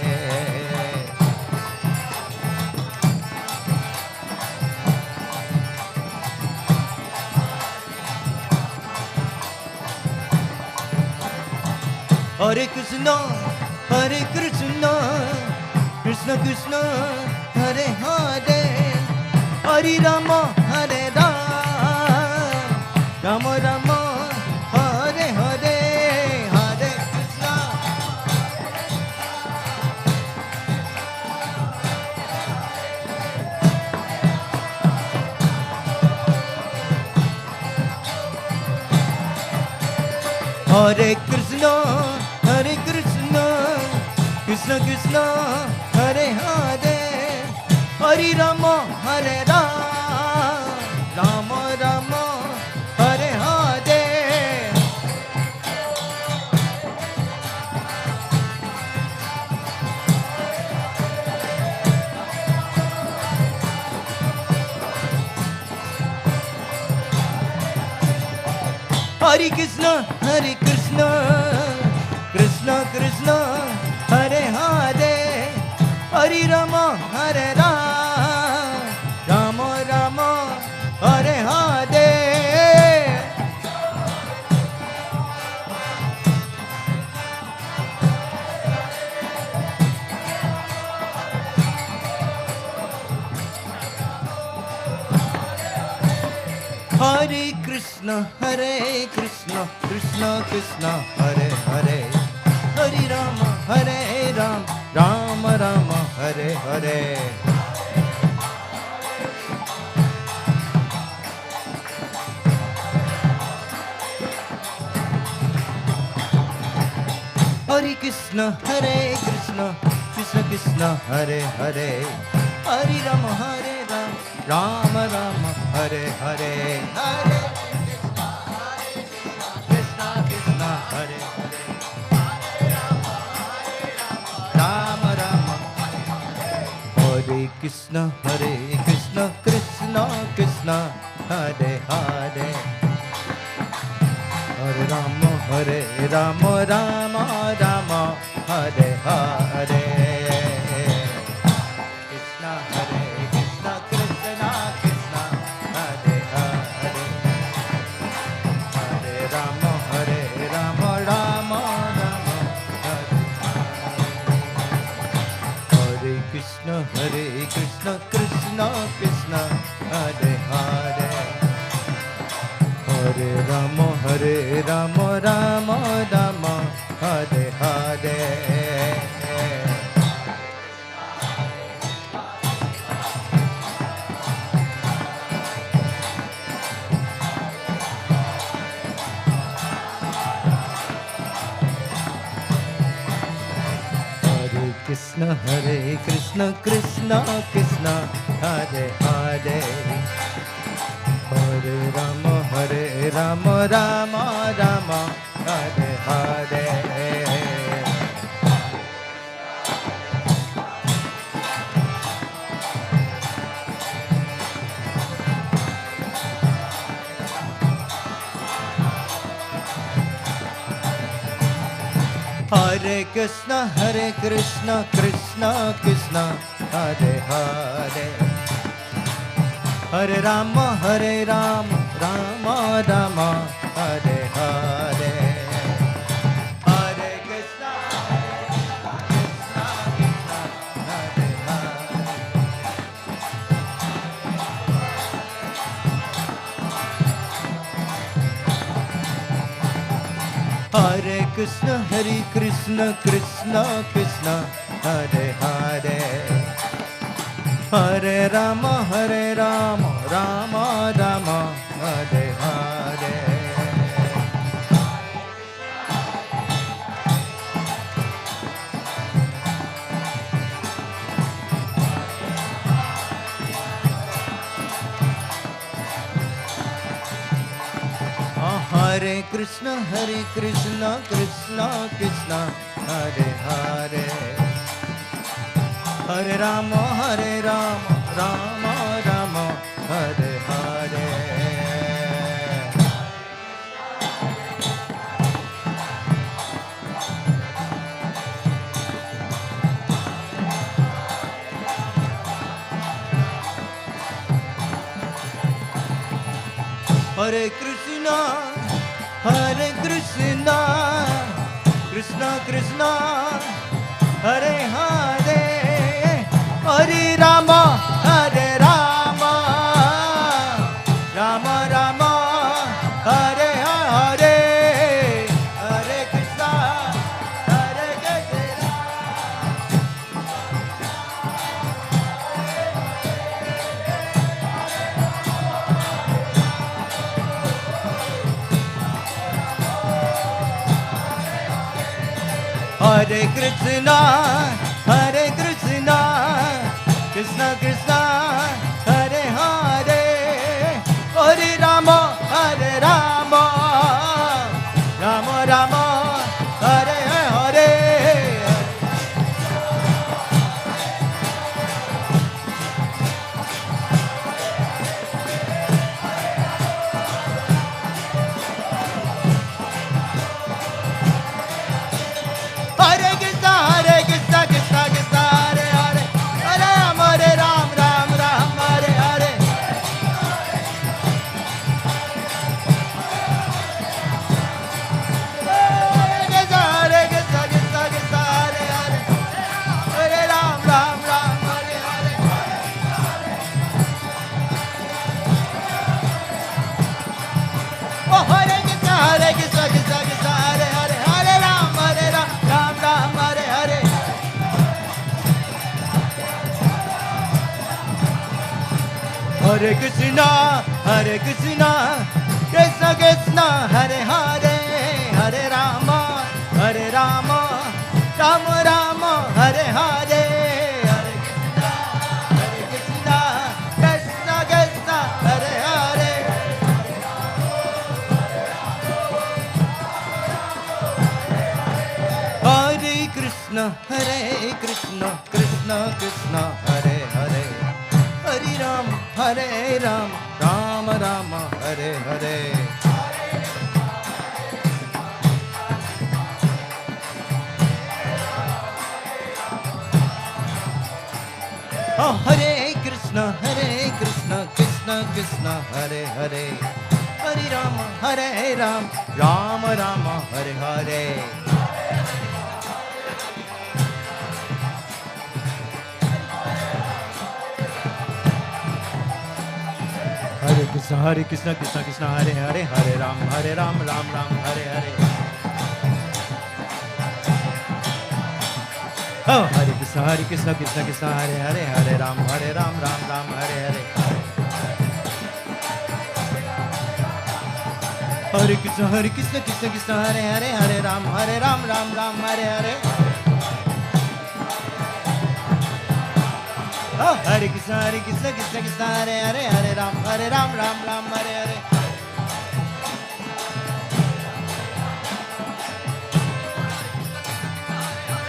Hare Krishna, Krishna Krishna, Hare Hare, Hare Rama, Rama Rama, Hare Hare, Hare Krishna. Hare Krishna, Krishna Krishna, Hare Hare, Hare Rama, Rama Rama, Hare Hare. Hare Krishna, Krishna Krishna, Hare Hare, Hare Rama, Rama Rama, Hare Hare. Hare Krishna, Krishna Krishna, Hare Hare, Hare Rama, Rama Rama, Hare Hare. Hare Krishna, Krishna Krishna, Hare Hare, Hare Rama, Rama Rama, Hare Hare, Hare Krishna, Krishna Hare Hare, Rama Rama, Hare Krishna, Krishna Krishna, Hare Hare, Hare Rama, Rama Rama, Hare Hare. Krishna, Krishna Krishna, Hare Hare, Hare Rama, Rama Rama, Hare Hare. Hare Krishna, Krishna Krishna, Hare Hare, Hare Rama, Rama Rama, Hare Hare. Krishna, Krishna Krishna, Hare Hare, Hare Rama, Rama Rama, Hare Hare. Hare Krishna, Krishna Krishna, Hare Hare, Hare Rama, Rama Rama, Hare Hare. Hare Krishna, Krishna Krishna, Hare Hare. Hare Krishna, Krishna Krishna, Hare Hare, Hare Rama, Rama Rama, Hare Hare. Hare Krishna, Krishna Krishna, Hare Hare, Hare Rama, Rama Rama, Hare Hare. Hare Krishna, Krishna Krishna, Hare Hare, Hare Rama, Rama Rama, Hare Hare, Hare Krishna, Krishna. Hare Krishna, Krishna Krishna, Hare Hare, Hare Rama, Rama Rama, Hare Hare. Hare Krishna, Hare Krishna, Krishna Krishna, Hare Hare, Hare Rama, Rama Rama, Hare Hare, Hare Krishna, Krishna Krishna, Hare Hare. Hare Krishna, Krishna Krishna, Hare Hare, Hare Ram, Rama Rama, Hare Hare. Oh, Hare Krishna, Krishna Krishna, Hare Hare, Hare Ram, Rama Rama, Hare Hare. Hare Krishna, Krishna Krishna, Hare Hare, Hare Ram, Ram Ram, Hare Hare. Oh, Hare Krishna, Krishna Krishna, Hare Hare, Hare Ram, Ram Ram, Hare Hare. Hare Krishna, Krishna Krishna, Hare Hare, Hare Ram, Ram Ram, Hare Hare. Oh, Hare Krishna, Krishna Krishna, Hare Hare, Hare Ram, Ram Ram, Hare Hare.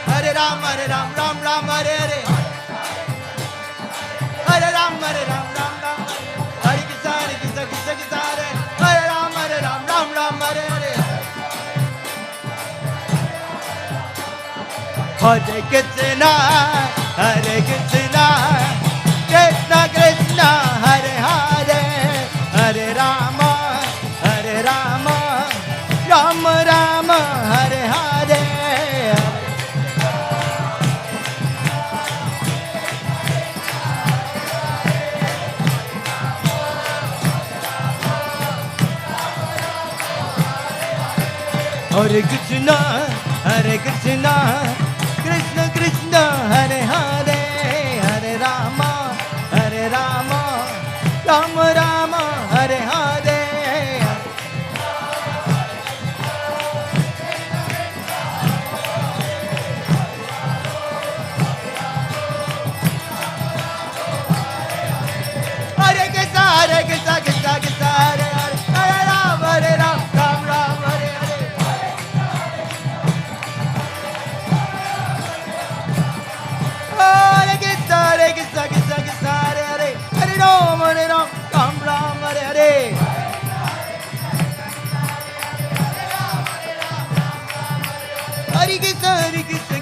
Hare Ram, Ram Ram, Hare Hare. Hare Ram, Ram Ram, Hare Krishna, Krishna Krishna, Hare Ram, Ram Ram, Hare Hare. Hare Krishna, Krishna Krishna, Hare Hare, Hare Rama, Rama Rama, Hare Hare. Hare Krishna, Krishna Krishna, Hare Hare, Hare Rama, Rama Rama, Hare Hare. Hare Krishna, Krishna Krishna, Hare Hare, Hare Ram, Ram Ram, Hare Hare. Hare Krishna, Krishna, Hare Hare, Hare Ram, Ram Ram, Hare Hare. Hare Krishna,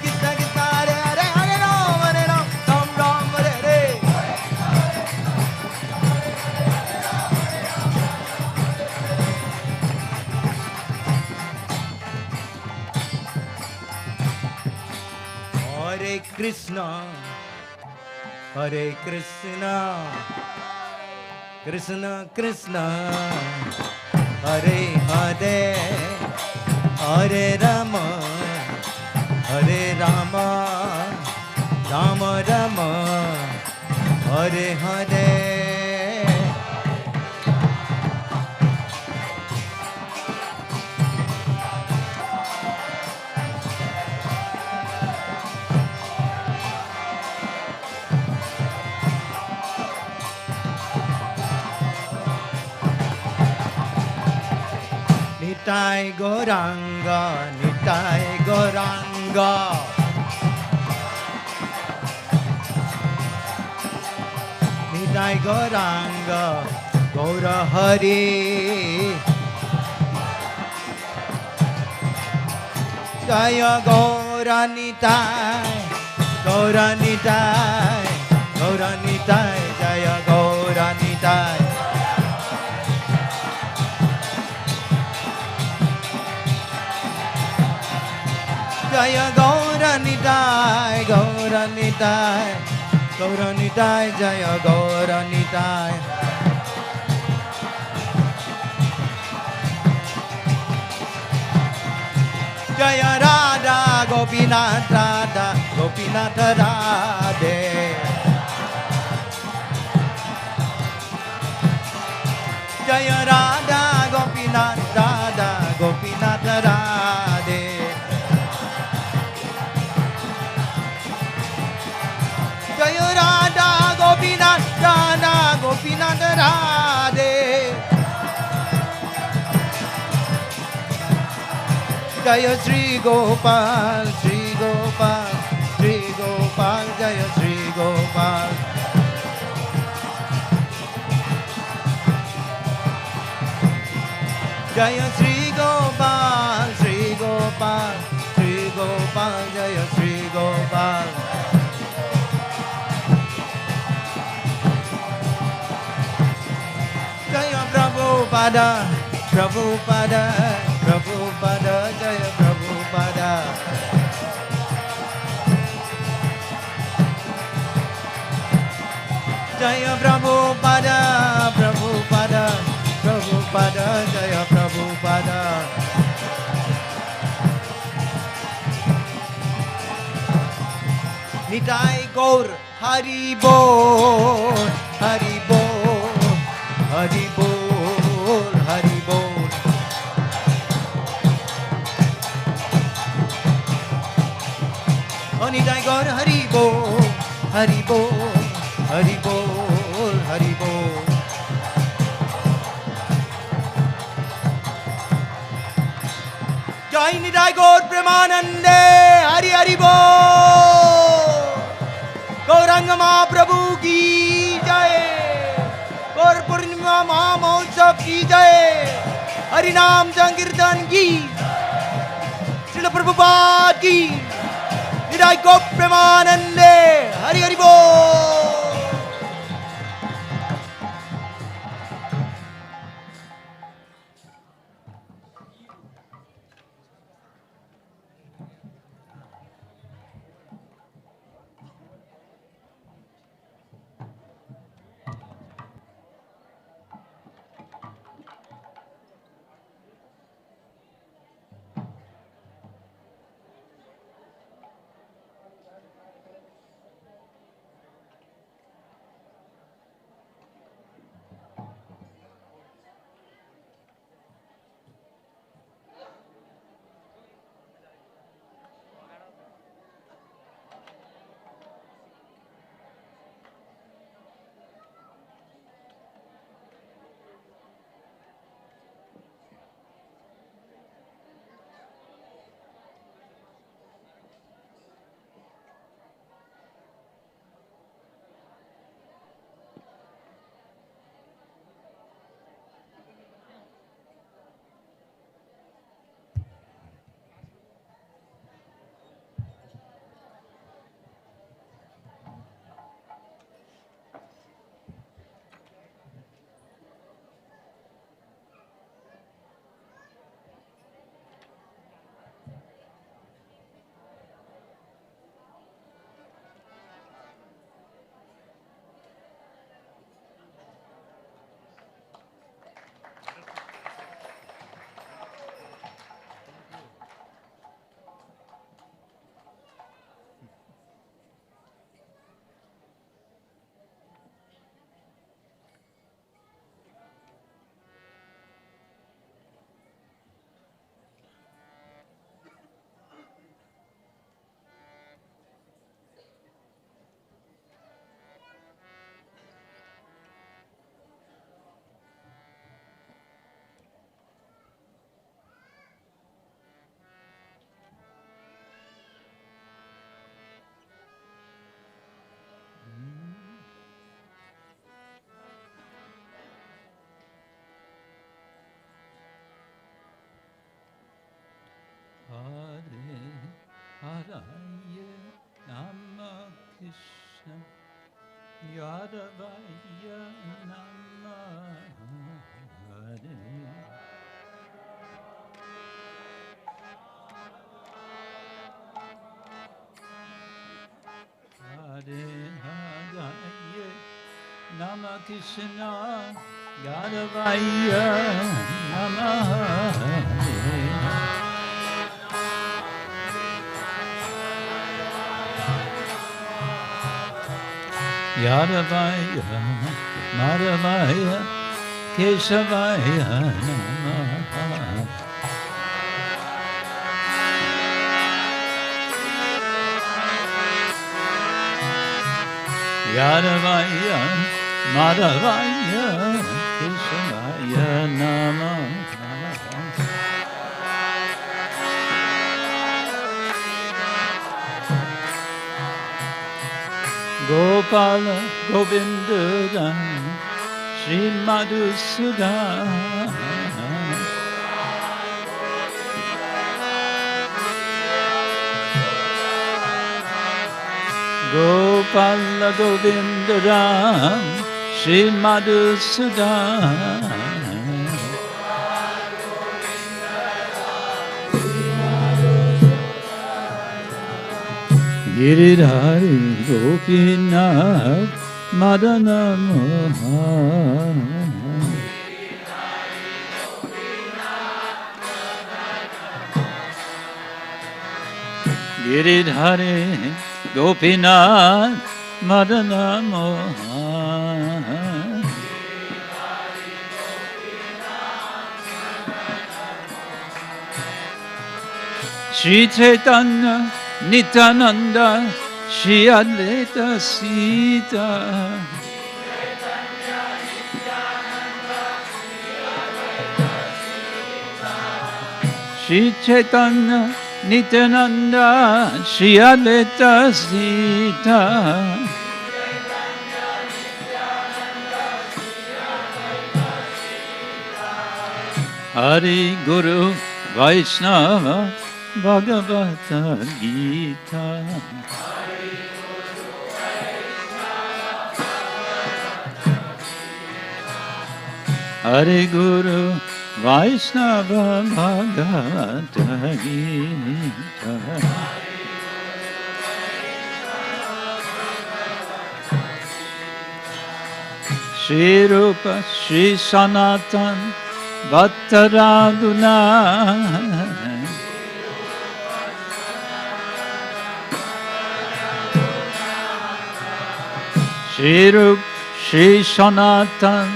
Krishna, Hare Hare, Hare Ram, Ram Ram, Hare Hare. Hare Krishna, Krishna Krishna, Hare Hare, Hare Rama, Rama Rama, Hare Hare. Nitai Gauranga, Nitai Gauranga. Nitai Gauranga, Gaura Hari. Jaya Gaura Nitai, Gaura Nitai, Gaura Nitai, Jaya Gaura Nitai. Jaya Gaura Nitai, Gaura Nitai, Gaura Nitai, Jaya Gaura Nitai. Jaya Radha Gopinath, Radha Gopinath, Radhe. Radha Gopinath, Radha Gopinath Radhe. Jaya Radha Gopinath, Radha Gopinath Radhe. Jaya Sri Gopal, Sri Gopal, Sri Gopal, Jaya Sri Gopal. Jaya Sri Gopal, Sri Gopal, Sri Gopal, Jaya Sri Gopal. Jaya Prabhupada, Prabhupada, Prabhupada, Jaya Prabhupada. Jaya Prabhupada, Prabhupada, Prabhupada, Jaya Prabhupada. Nitai Gaur, Hari Bol, Hari Bol, Hari Bol, Hari Bol. Oh, Nitai Gaur, Hari Bol, Hari Bol, Hari Bol, Hari Bol. Jai Nitai Gaur Premanande, Hari Hari Bol. Gauranga Mahaprabhu ki jai. Gaura Purnima Mahotsav ki jai. Hari Naam Sankirtan ki. Srila Prabhupada ki. Nitai Gaur Premanande, Hari Hari Bol. Hare Nama Krishna Yadavaya Nama Hare Hare Hare Nama Krishna Yadavaya Nama Hare Yadavaya, Madhavaya, Keshavaya Namaha. Yadavaya Madhavaya Keshavaya Namaha. Gopala Govinda Shri Madhusudan Gopala Govinda Shri Madhusudan Giridhari Gopinath Madana Moha Giridhari Gopinath Madana Moha Shri Chaitanya Nityananda Shri Advaita Sita Shri Chaitanya Nityananda Shri Advaita Sita Hari Guru Vaishnava Bhagavata Gita Hare Guru Vaishnava Bhagavata Gita Shri Rupa Shri Sanatan Bhattaraguna Shri Rup Shri Sanatan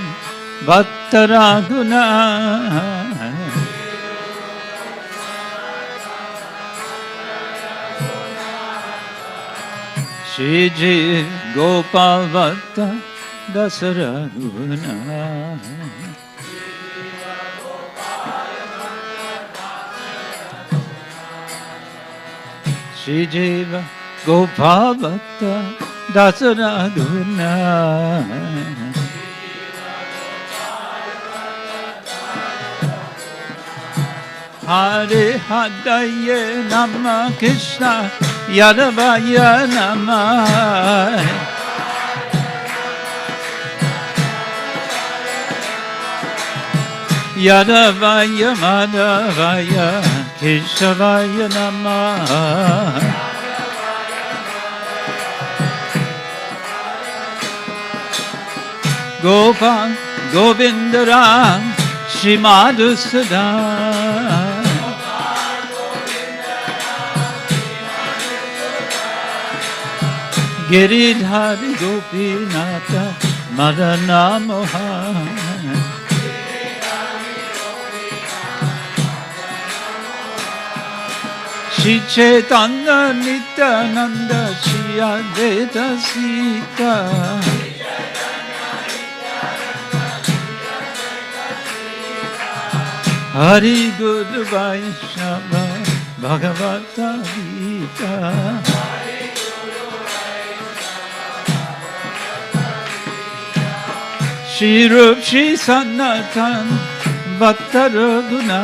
Bhattaraguna Shri Jiv Gopal Bhatta Dasaraguna Shri Jiva Gopal Bhatta Dasaraguna Hare Hadaye Nama Krishna Yadavaya Nama Yadavaya Madhavaya Keshavaya Nama Gopal Govindaram Shri Madhusudan Giridhari Gopinatha Madana Moha Shri Chaitanya Nityananda Shri Advaita Sita Hari Guru Vaishnava Bhagavata Gita Shri Rup Shri Sanatan Bhattaraguna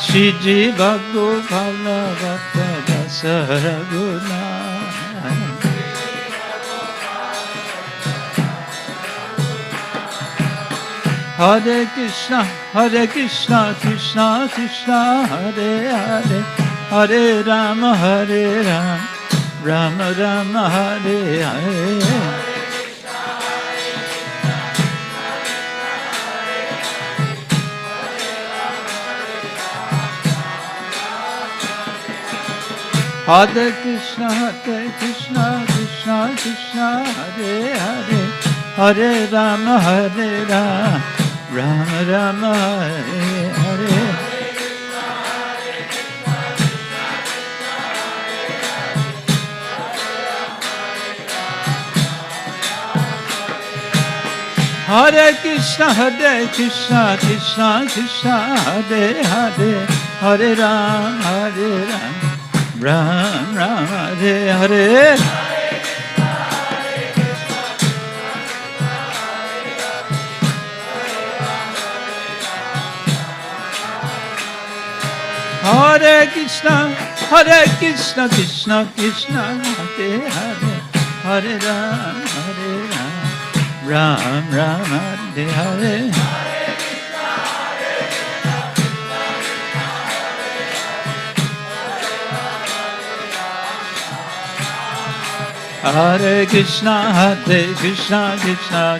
Shri Jiva Gopala Bhatta Dasaraguna Hare Krishna, Krishna Krishna, Hare Hare, Hare Rama, Rama Rama, Hare Hare. Hare Krishna, Krishna Krishna Krishna Hare Hare Hare Rama Hare Rama Rama Rama Hare Hare Hare Krishna Krishna Krishna Hare Hare Hare Ram Ram Ram Hare Hare Hare Krishna Krishna Krishna Hare Hare Hare Ram Ram Ram Hare Hare Hare Krishna Krishna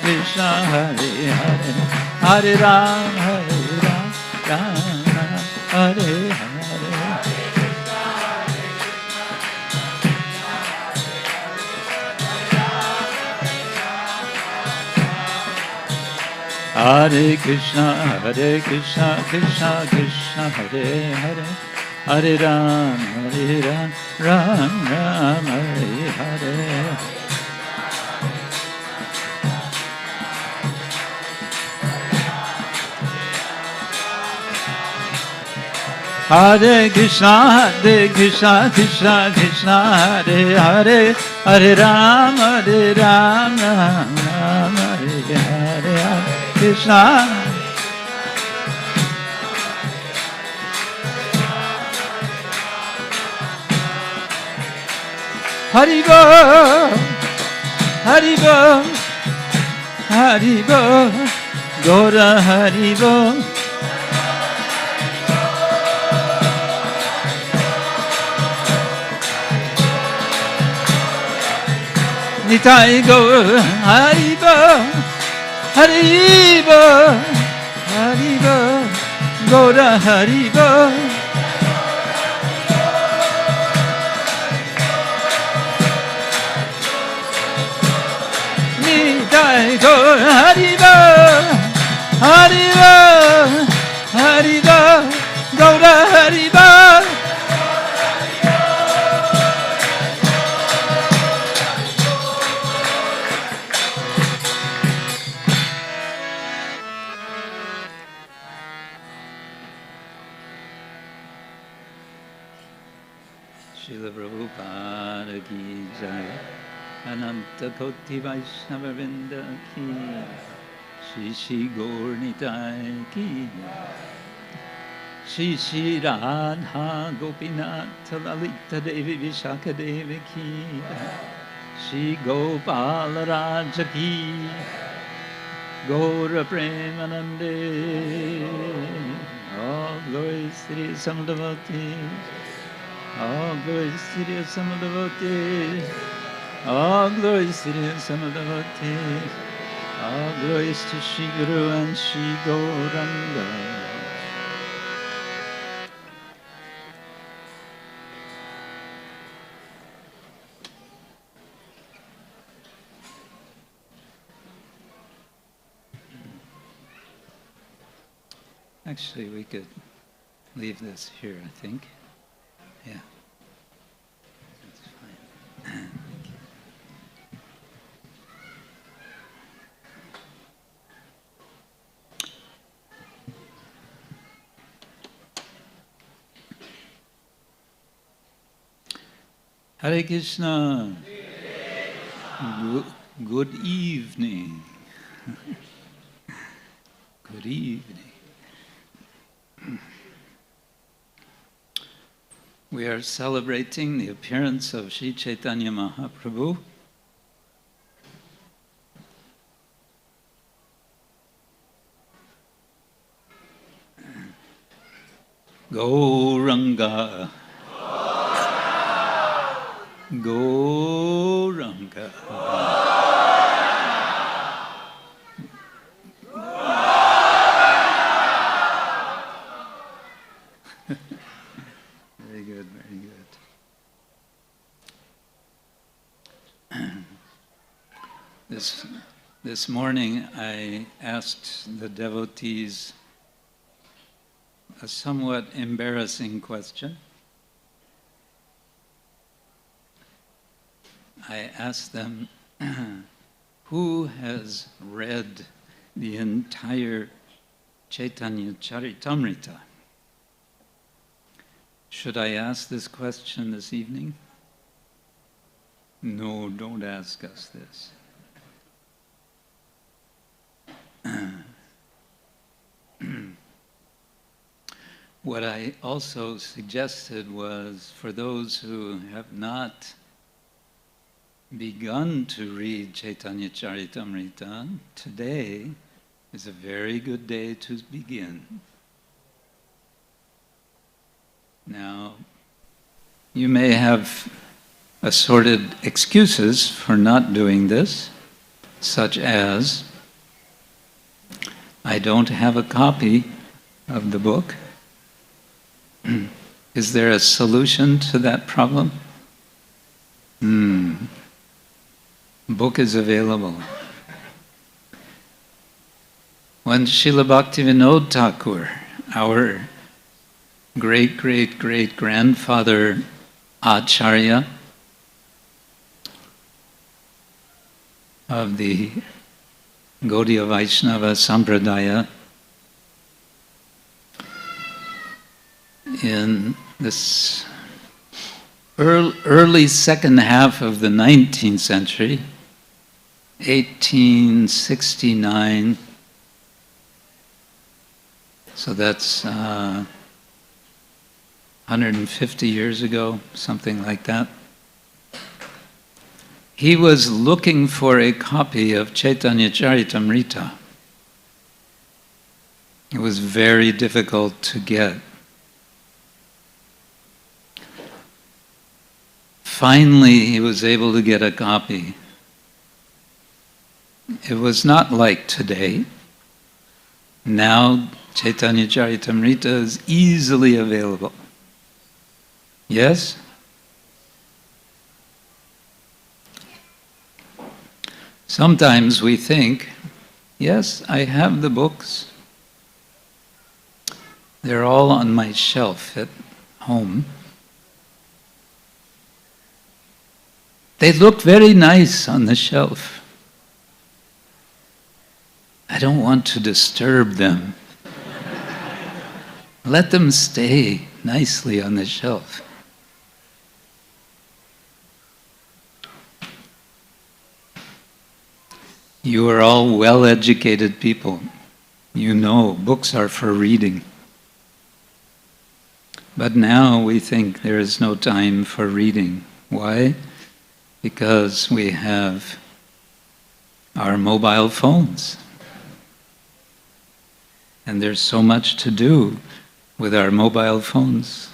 Krishna Hare Hare Hare Ram Ram Ram Hare Hare Hare Krishna Krishna Krishna Hare Hare Hare Ram Ram Ram Hare Hare Hare Krishna Krishna Krishna Hare Hare Hare Ram Ram Ram Hare Hare Krishna Haribo Haribo Haribo Gaura Haribo Nitai Gaura Haribo Haribo Haribo Gaura Haribo Nitai Gaura Haribo Haribo Haribo Gaura Haribo Srila Prabhupada ki jai, Ananta Koti Vaishnava Vrinda ki, Shri Shri Gaur Nitai ki, Shri Shri Radha Gopinath Lalita Devi Vishaka Devi ki, Shri Gopala Raja ki, Gaura Premanande, all glories to the Son of Devotee. All glories to the Son of Devotees. All glories to the Son of Devotees. All glories to Shri Guru and Shri Gauranga. Actually, we could leave this here, I think. Yeah. That's fine. Thank you. Hare Krishna. Good evening. Good evening. We are celebrating the appearance of Sri Chaitanya Mahaprabhu. Gauranga. Gauranga. Very good, very good. This morning I asked the devotees a somewhat embarrassing question. I asked them, who has read the entire Chaitanya Charitamrita? Should I ask this question this evening? No, don't ask us this. What I also suggested was, for those who have not begun to read Chaitanya Charitamrita, today is a very good day to begin. Now, you may have assorted excuses for not doing this, such as, I don't have a copy of the book. Is there a solution to that problem? Book is available. When Srila Bhaktivinoda Thakur, our great-great-great-grandfather Acharya of the Gaudiya Vaishnava Sampradaya, in this early second half of the 19th century, 1869, so that's 150 years ago, something like that. He was looking for a copy of Chaitanya Charitamrita. It was very difficult to get. Finally, he was able to get a copy. It was not like today. Now, Chaitanya Charitamrita is easily available. Yes? Sometimes we think, yes, I have the books. They're all on my shelf at home. They look very nice on the shelf. I don't want to disturb them. Let them stay nicely on the shelf. You are all well-educated people. You know books are for reading. But now we think there is no time for reading. Why? Because we have our mobile phones. And there's so much to do with our mobile phones.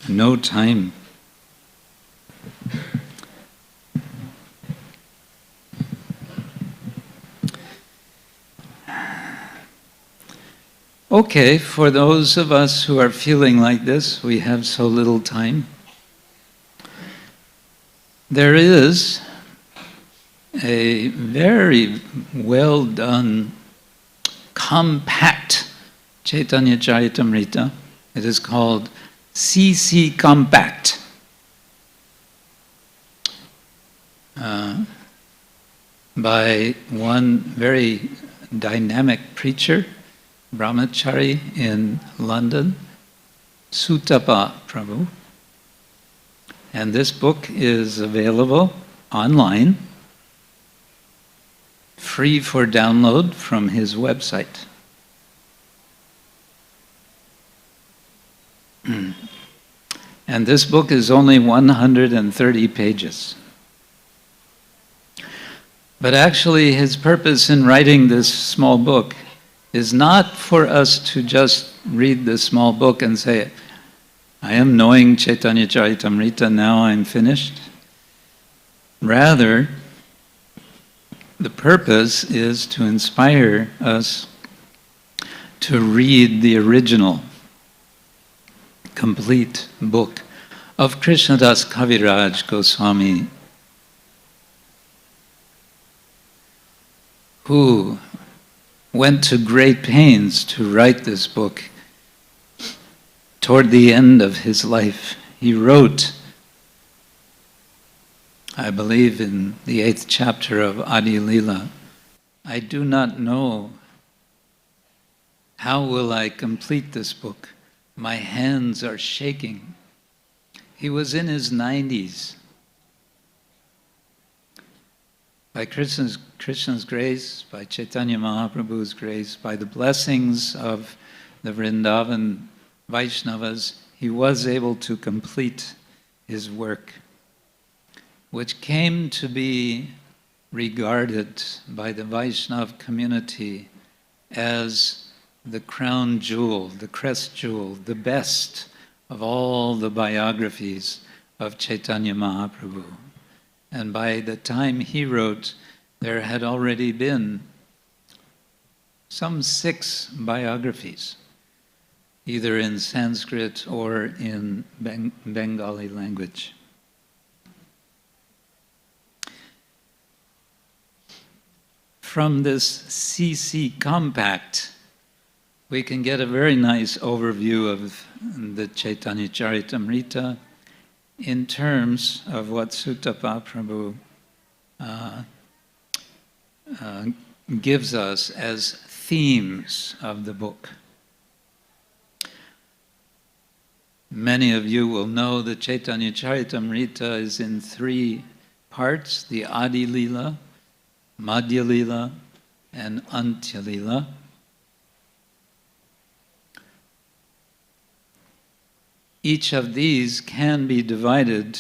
No time. Okay, for those of us who are feeling like this, we have so little time. There is a very well done, compact Chaitanya Charitamrita. It is called CC Compact. By one very dynamic preacher, Brahmachari in London, Sutapa Prabhu. And this book is available online, free for download from his website. And this book is only 130 pages. But actually his purpose in writing this small book is not for us to just read this small book and say, I am knowing Chaitanya Charitamrita, now I'm finished. Rather, the purpose is to inspire us to read the original, complete book of Krishnadas Kaviraj Goswami, who went to great pains to write this book. Toward the end of his life, he wrote, I believe in the 8th chapter of Adi Lila, I do not know how will I complete this book. My hands are shaking. He was in his 90s. By Krishna's grace, by Chaitanya Mahaprabhu's grace, by the blessings of the Vrindavan Vaishnavas, he was able to complete his work, which came to be regarded by the Vaishnava community as the crown jewel, the crest jewel, the best of all the biographies of Chaitanya Mahaprabhu. And by the time he wrote, there had already been some 6 biographies, either in Sanskrit or in Bengali language. From this CC Compact, we can get a very nice overview of the Chaitanya Charitamrita in terms of what Sutta Prabhu gives us as themes of the book. Many of you will know that Chaitanya Charitamrita is in 3 parts, the Adi Lila, Madhya Lila, and Antya Lila. Each of these can be divided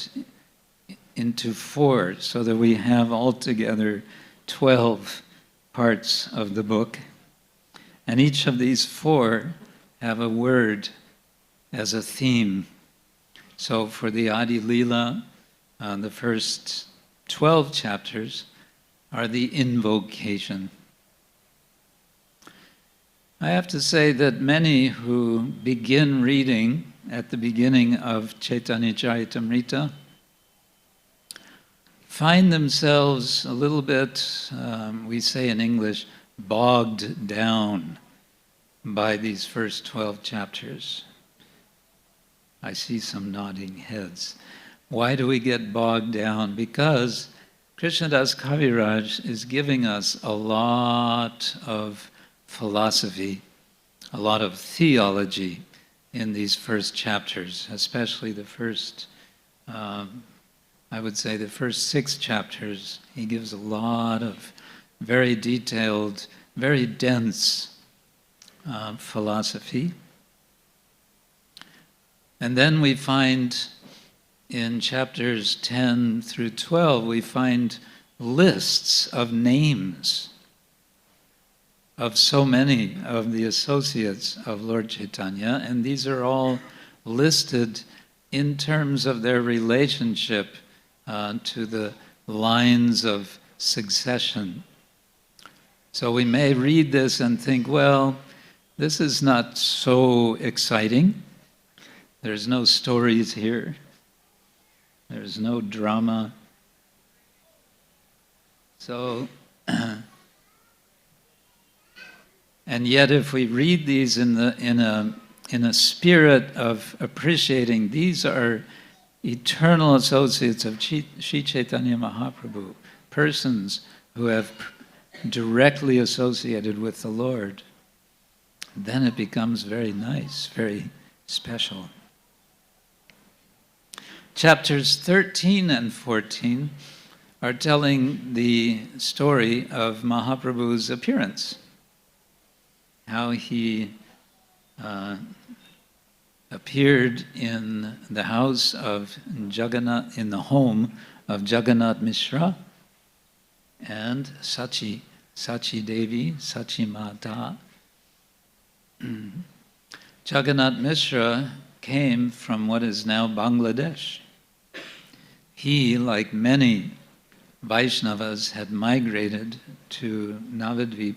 into 4, so that we have altogether 12 parts of the book. And each of these 4 have a word as a theme. So for the Adi Lila, the first 12 chapters are the invocation. I have to say that many who begin reading at the beginning of Chaitanya Charitamrita find themselves a little bit, we say in English, bogged down by these first 12 chapters. I see some nodding heads. Why do we get bogged down? Because Krishnadas Kaviraj is giving us a lot of philosophy, a lot of theology in these first chapters, especially the first, I would say the first 6 chapters. He gives a lot of very detailed, very dense philosophy. And then we find in chapters 10 through 12, we find lists of names of so many of the associates of Lord Chaitanya, and these are all listed in terms of their relationship to the lines of succession. So we may read this and think, well, this is not so exciting. There's no stories here. There's no drama. So, and yet if we read these in a spirit of appreciating, these are eternal associates of Sri Chaitanya Mahaprabhu, persons who have directly associated with the Lord, then it becomes very nice, very special. Chapters 13 and 14 are telling the story of Mahaprabhu's appearance, how he appeared in the house of Jagannath, in the home of Jagannath Mishra and Sachi Devi, Sachi Mata. Jagannath Mishra came from what is now Bangladesh. He, like many Vaishnavas, had migrated to Navadvip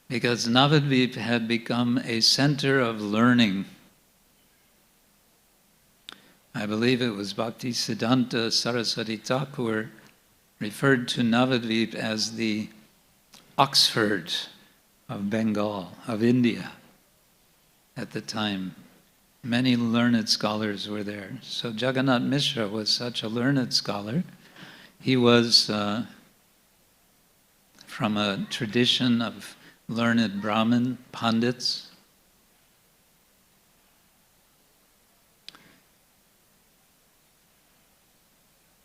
because Navadvip had become a center of learning. I believe it was Bhaktisiddhanta Saraswati Thakur referred to Navadvip as the Oxford of Bengal, of India, at the time. Many learned scholars were there. So Jagannath Mishra was such a learned scholar. He was from a tradition of learned Brahmin Pandits.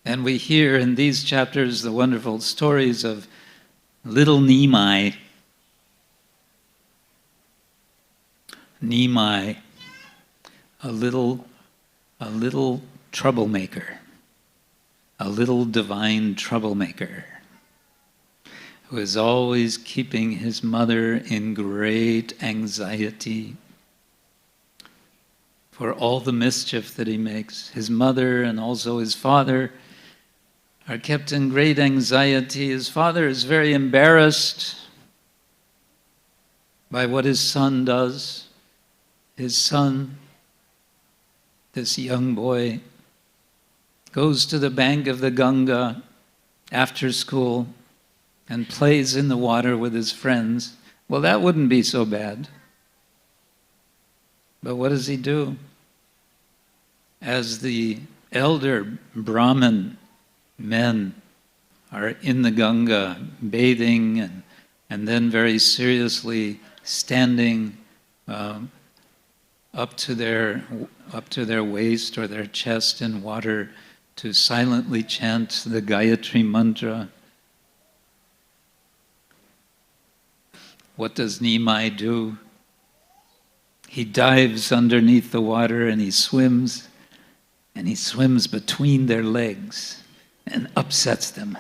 And we hear in these chapters the wonderful stories of little Nimai. Nimai, a little troublemaker, a little divine troublemaker, who is always keeping his mother in great anxiety for all the mischief that he makes. His mother and also his father are kept in great anxiety. His father is very embarrassed by what his son does. His son, this young boy, goes to the bank of the Ganga after school and plays in the water with his friends. Well, that wouldn't be so bad. But what does he do? As the elder Brahmin men are in the Ganga bathing and then very seriously standing up to their waist or their chest in water to silently chant the Gayatri mantra. What does Nimai do? He dives underneath the water and he swims between their legs and upsets them.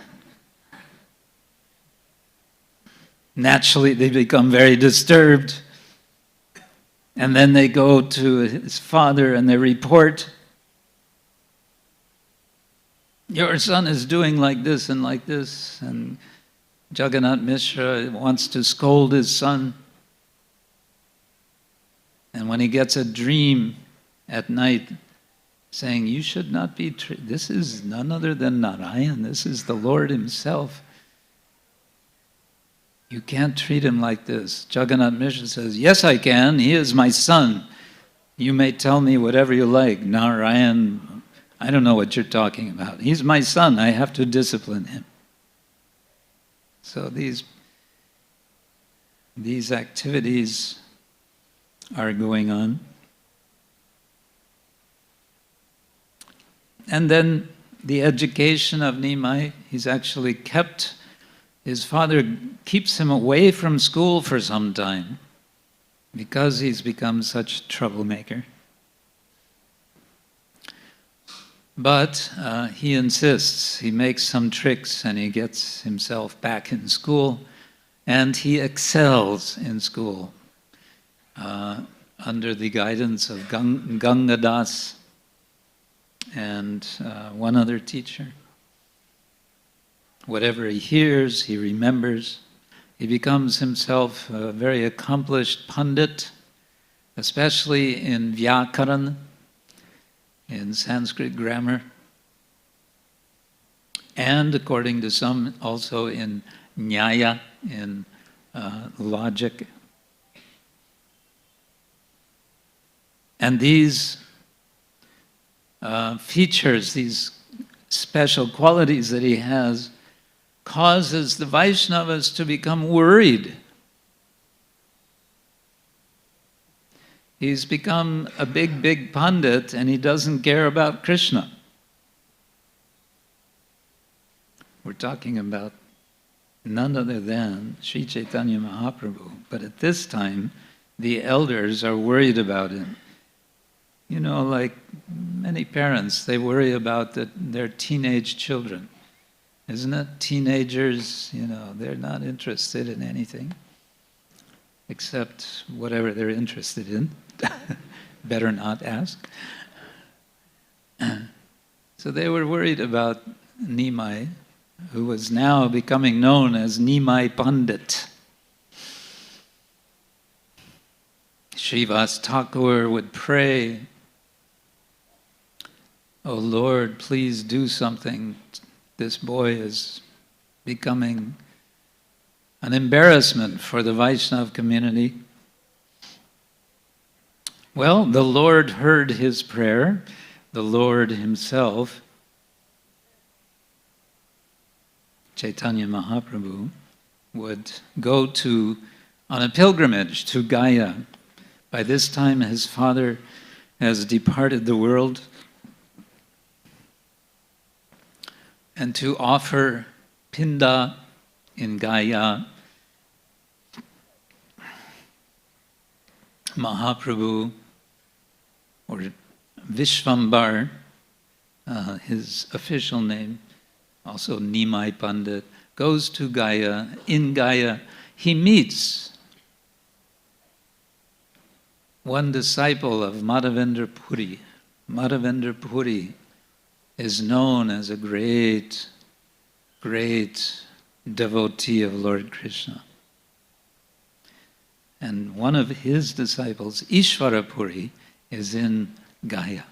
Naturally, they become very disturbed. And then they go to his father and they report, your son is doing like this and like this. And Jagannath Mishra wants to scold his son. And when he gets a dream at night saying, you should not be, this is none other than Narayan, this is the Lord himself. You can't treat him like this. Jagannath Mishra says, yes, I can. He is my son. You may tell me whatever you like. Narayan, I don't know what you're talking about. He's my son. I have to discipline him. So these activities are going on. And then the education of Nimai, he's actually kept. His father keeps him away from school for some time because he's become such a troublemaker. But he insists, he makes some tricks and he gets himself back in school and he excels in school under the guidance of Gangadas and one other teacher. Whatever he hears, he remembers. He becomes himself a very accomplished pandit, especially in Vyakaran, in Sanskrit grammar, and according to some, also in Nyaya, in logic. And these features, these special qualities that he has, causes the Vaishnavas to become worried. He's become a big pandit and he doesn't care about Krishna. We're talking about none other than Sri Chaitanya Mahaprabhu. But at this time, the elders are worried about him. You know, like many parents, they worry about their teenage children. Isn't it? Teenagers, you know, they're not interested in anything except whatever they're interested in. Better not ask. So they were worried about Nimai, who was now becoming known as Nimai Pandit. Srivas Thakur would pray, "Oh Lord, please do something this boy is becoming an embarrassment for the Vaishnava community. Well, the Lord heard his prayer. The Lord himself, Chaitanya Mahaprabhu, would go on a pilgrimage to Gaya. By this time, his father has departed the world, and to offer Pinda in Gaya, Mahaprabhu, or Vishvambar, his official name, also Nimai Pandit, goes to Gaya. In Gaya, he meets one disciple of Madhavendra Puri. Madhavendra Puri is known as a great, great devotee of Lord Krishna. And one of his disciples, Ishvara Puri, is in Gaya.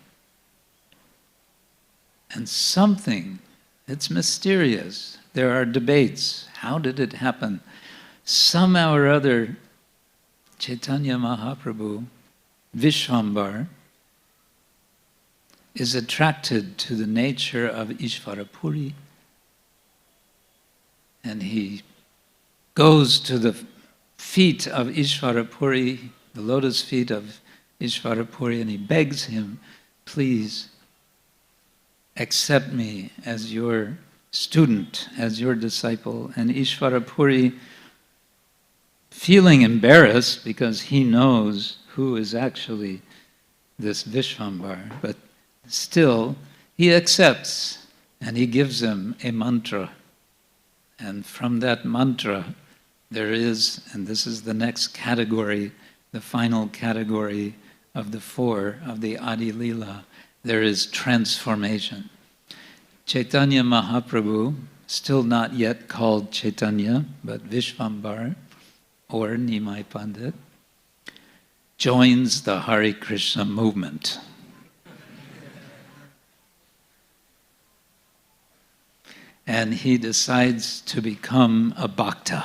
And something, it's mysterious. There are debates. How did it happen? Somehow or other, Chaitanya Mahaprabhu, Vishvambar, is attracted to the nature of Ishvara Puri, and he goes to the feet of Ishvara Puri, the lotus feet of Ishvara Puri, and he begs him, please accept me as your student, as your disciple. And Ishvara Puri, feeling embarrassed because he knows who is actually this Vishvambar, but still he accepts, and he gives him a mantra. And from that mantra there is, and this is the next category, the final category of the four of the Adi Lila, there is transformation. Chaitanya Mahaprabhu, still not yet called Chaitanya, but Vishvambar, or Nimai Pandit, joins the Hare Krishna movement. And he decides to become a bhakta.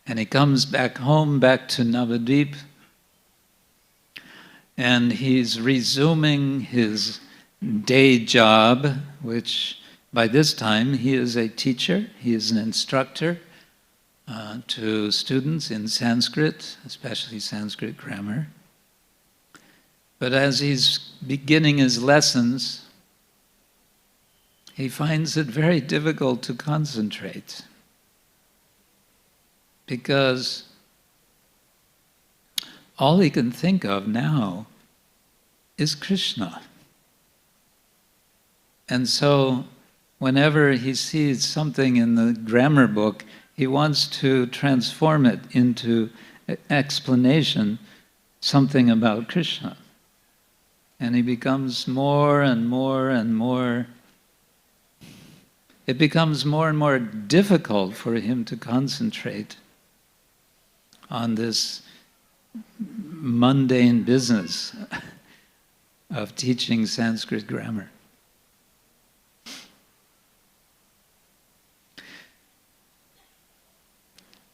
And he comes back home, back to Navadvip, and he's resuming his day job, which by this time he is a teacher, he is an instructor to students in Sanskrit, especially Sanskrit grammar. But as he's beginning his lessons, he finds it very difficult to concentrate, because all he can think of now is Krishna. And so whenever he sees something in the grammar book, he wants to transform it into explanation, something about Krishna. And he becomes more and more and more, it becomes more and more difficult for him to concentrate on this mundane business of teaching Sanskrit grammar.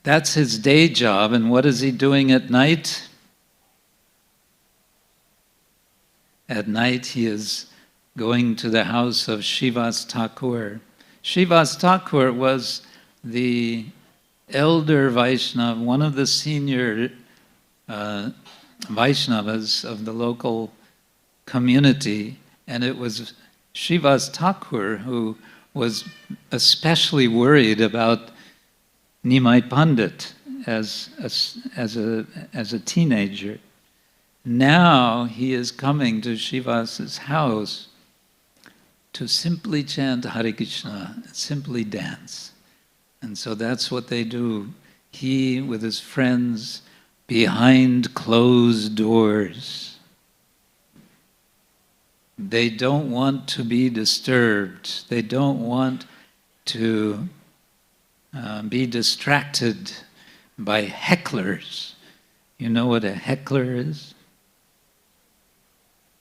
That's his day job, and what is he doing at night? At night he is going to the house of Srivas Thakur. Srivas Thakur was the elder Vaishnava, one of the senior Vaishnavas of the local community, and it was Srivas Thakur who was especially worried about Nimai Pandit as a teenager. Now he is coming to Srivas's house to simply chant Hare Krishna, simply dance. And so that's what they do. He, with his friends, behind closed doors. They don't want to be disturbed. They don't want to be distracted by hecklers. You know what a heckler is?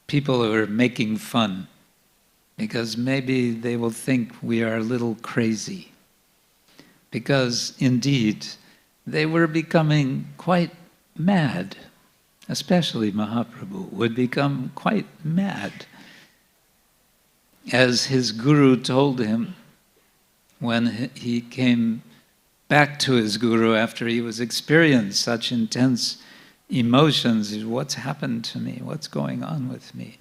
People who are making fun. because maybe they will think we are a little crazy. Because indeed, they were becoming quite mad. Especially Mahaprabhu would become quite mad. As his guru told him when he came back to his guru after he was experienced such intense emotions, what's happened to me? What's going on with me?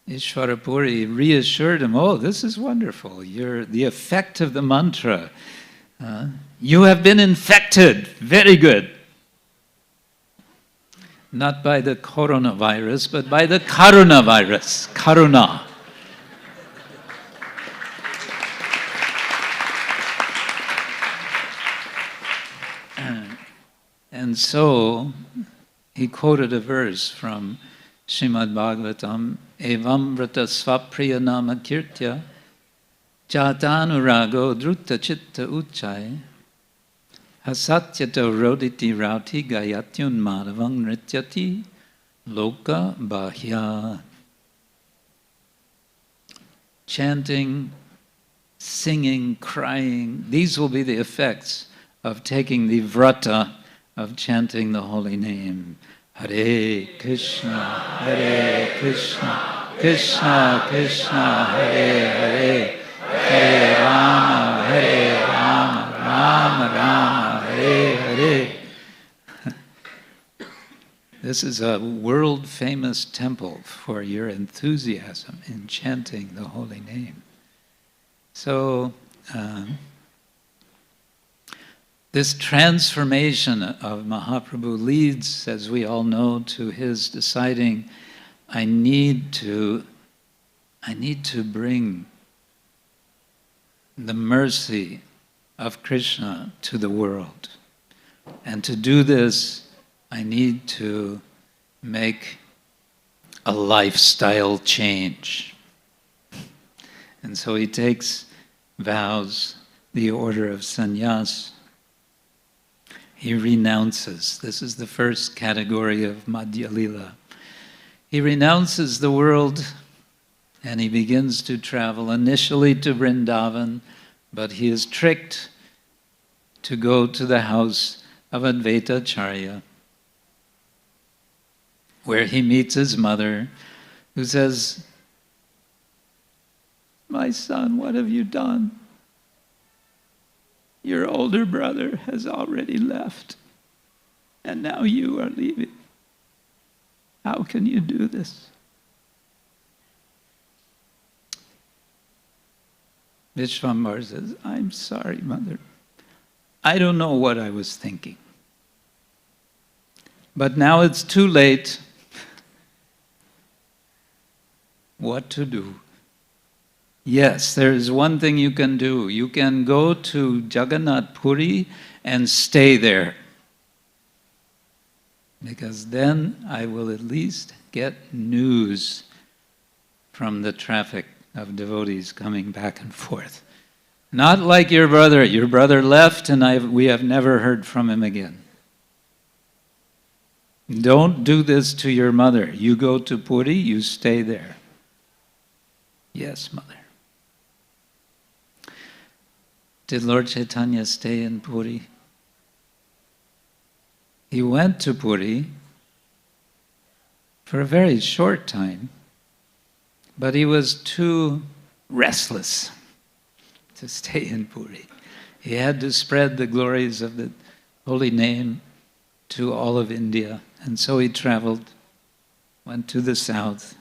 Ishwarapuri reassured him, oh, this is wonderful. You're the effect of the mantra. You have been infected. Very good. Not by the coronavirus, but by the karuna virus. Karuna. And so he quoted a verse from Srimad Bhagavatam, Evam vrata svapriya nama kirtya jatanurago druta chitta uchai hasatyata roditi rauti gayatyun madhavang nrityati loka bahya. Chanting, singing, crying, these will be the effects of taking the vrata of chanting the holy name. Hare Krishna, Krishna Krishna, Hare Hare, Hare Rama, Rama Rama, Hare Hare. This is a world-famous temple for your enthusiasm in chanting the holy name. So, this transformation of Mahaprabhu leads, as we all know, to his deciding, I need to bring the mercy of Krishna to the world. And to do this, I need to make a lifestyle change. And so he takes vows, the order of sannyas. He renounces. This is the first category of Madhya Lila. He renounces the world and he begins to travel initially to Vrindavan, but he is tricked to go to the house of Advaita Acharya, where he meets his mother, who says, my son, what have you done? Your older brother has already left, and now you are leaving. How can you do this? Vishwambar says, I'm sorry, mother. I don't know what I was thinking. But now it's too late. What to do? Yes, there is one thing you can do. You can go to Jagannath Puri and stay there. Because then I will at least get news from the traffic of devotees coming back and forth. Not like your brother. Your brother left and we have never heard from him again. Don't do this to your mother. You go to Puri, you stay there. Yes, mother. Did Lord Chaitanya stay in Puri? He went to Puri for a very short time, but he was too restless to stay in Puri. He had to spread the glories of the holy name to all of India, and so he traveled, went to the south,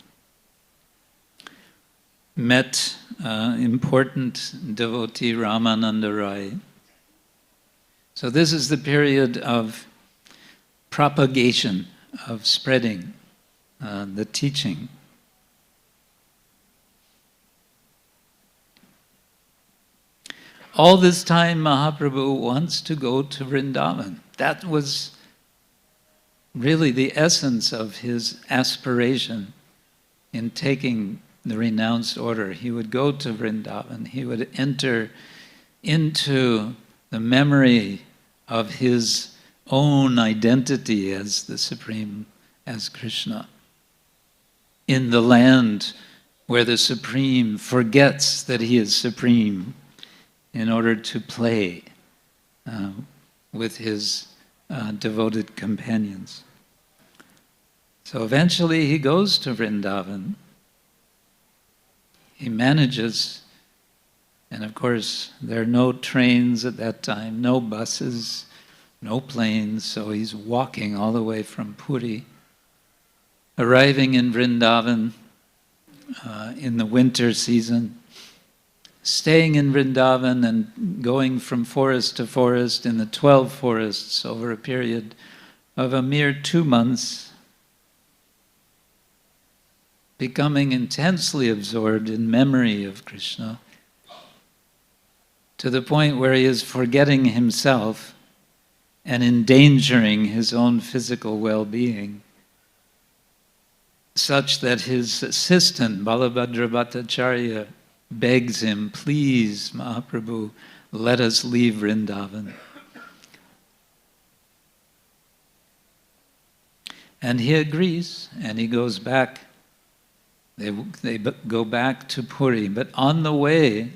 met important devotee Ramananda Rai. So this is the period of propagation, of spreading the teaching. All this time Mahaprabhu wants to go to Vrindavan. That was really the essence of his aspiration in taking the renounced order. He would go to Vrindavan. He would enter into the memory of his own identity as the Supreme, as Krishna, in the land where the Supreme forgets that he is Supreme in order to play with his devoted companions. So eventually he goes to Vrindavan. He manages, and of course there are no trains at that time, no buses, no planes, so he's walking all the way from Puri, arriving in Vrindavan in the winter season, staying in Vrindavan and going from forest to forest in the 12 forests over a period of a mere 2 months, becoming intensely absorbed in memory of Krishna, to the point where he is forgetting himself and endangering his own physical well-being, such that his assistant, Balabhadra Bhattacharya, begs him, "Please, Mahaprabhu, let us leave Vrindavan." And he agrees, and he goes back. They go back to Puri, but on the way,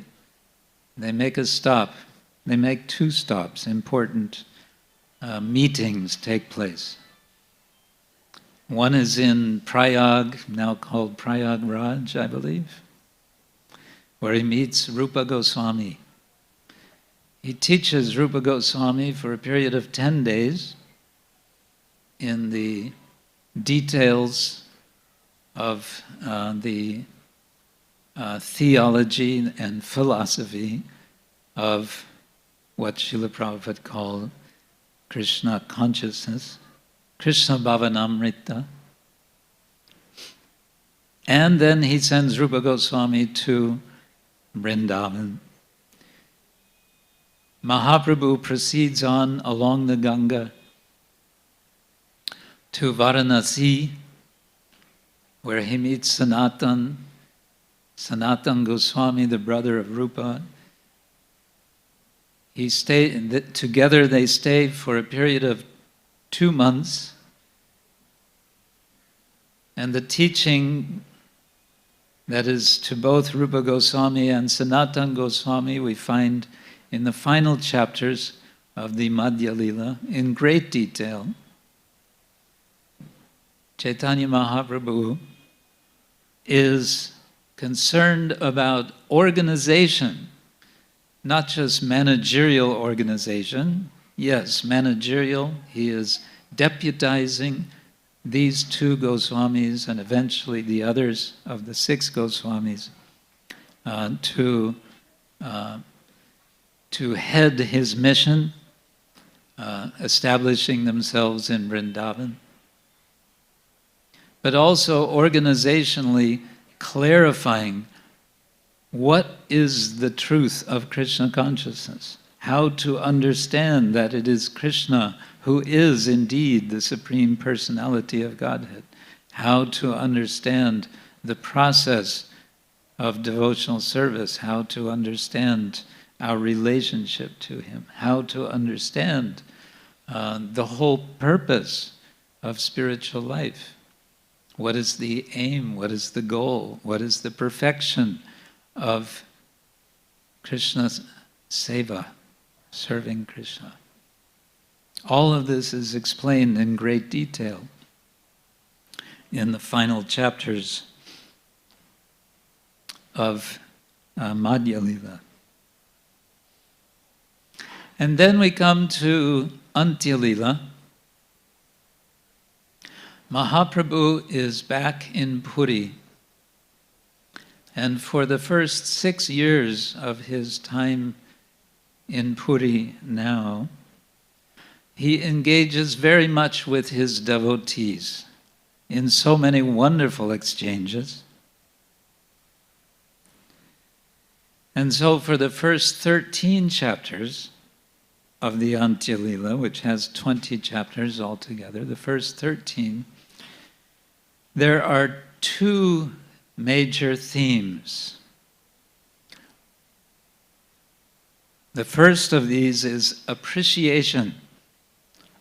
they make a stop. They make 2 stops, important meetings take place. One is in Prayag, now called Prayagraj, I believe, where he meets Rupa Goswami. He teaches Rupa Goswami for a period of 10 days in the details of the theology and philosophy of what Srila Prabhupada called Krishna consciousness, Krishna Bhavanamrita. And then he sends Rupa Goswami to Vrindavan. Mahaprabhu proceeds on along the Ganga to Varanasi, where he meets Sanatan Goswami, the brother of Rupa. Together they stay for a period of 2 months, and the teaching that is to both Rupa Goswami and Sanatan Goswami we find in the final chapters of the Madhya Lila in great detail. Chaitanya Mahaprabhu is concerned about organization, not just managerial organization. Yes, managerial. He is deputizing these 2 Goswamis and eventually the others of the 6 Goswamis to head his mission, establishing themselves in Vrindavan, but also organizationally clarifying what is the truth of Krishna consciousness, how to understand that it is Krishna who is indeed the Supreme Personality of Godhead, how to understand the process of devotional service, how to understand our relationship to Him, how to understand the whole purpose of spiritual life. What is the aim? What is the goal? What is the perfection of Krishna's seva, serving Krishna? All of this is explained in great detail in the final chapters of Madhya Lila. And then we come to Antya Lila. Mahaprabhu is back in Puri, and for the first 6 years of his time in Puri now, he engages very much with his devotees in so many wonderful exchanges. And so for the first 13 chapters of the Antya Lila, which has 20 chapters altogether, the first 13, there are 2 major themes. The first of these is appreciation.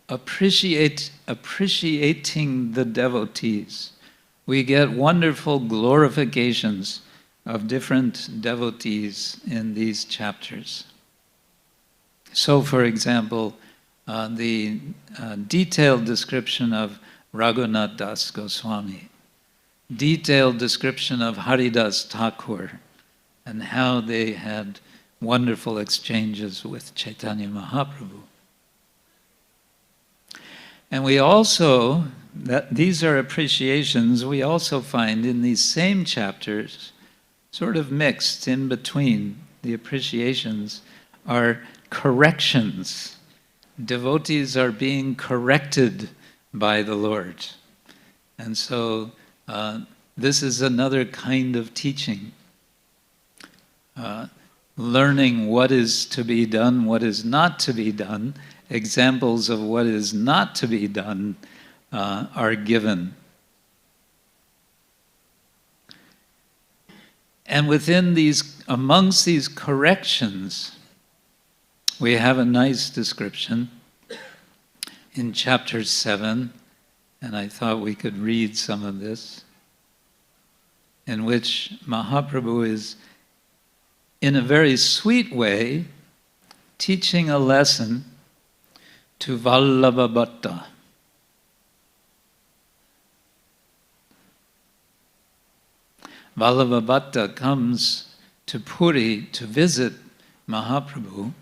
Appreciating the devotees, we get wonderful glorifications of different devotees in these chapters. So, for example, the detailed description of Raghunath Das Goswami, detailed description of Haridas Thakur, and how they had wonderful exchanges with Chaitanya Mahaprabhu. And we also, these are appreciations we also find in these same chapters, sort of mixed in between the appreciations, are corrections. Devotees are being corrected by the Lord. And so this is another kind of teaching. Learning what is to be done, what is not to be done, examples of what is not to be done are given. And within these, amongst these corrections, we have a nice description in chapter 7, and I thought we could read some of this, in which Mahaprabhu is, in a very sweet way, teaching a lesson to Vallabha Bhatta. Vallabha Bhatta comes to Puri to visit Mahaprabhu,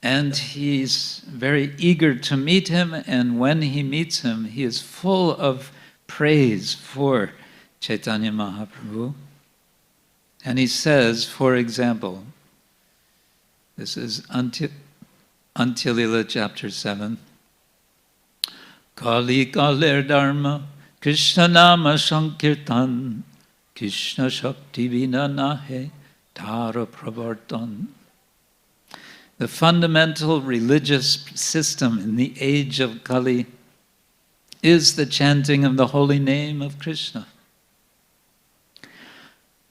and he's very eager to meet him, and when he meets him, he is full of praise for Chaitanya Mahaprabhu. And he says, for example, this is Untitled Chapter 7, Kali Kaler Dharma Krishna Nama Sankirtan Krishna Shakti Vina Nahe Tara Pravartan. The fundamental religious system in the age of Kali is the chanting of the holy name of Krishna.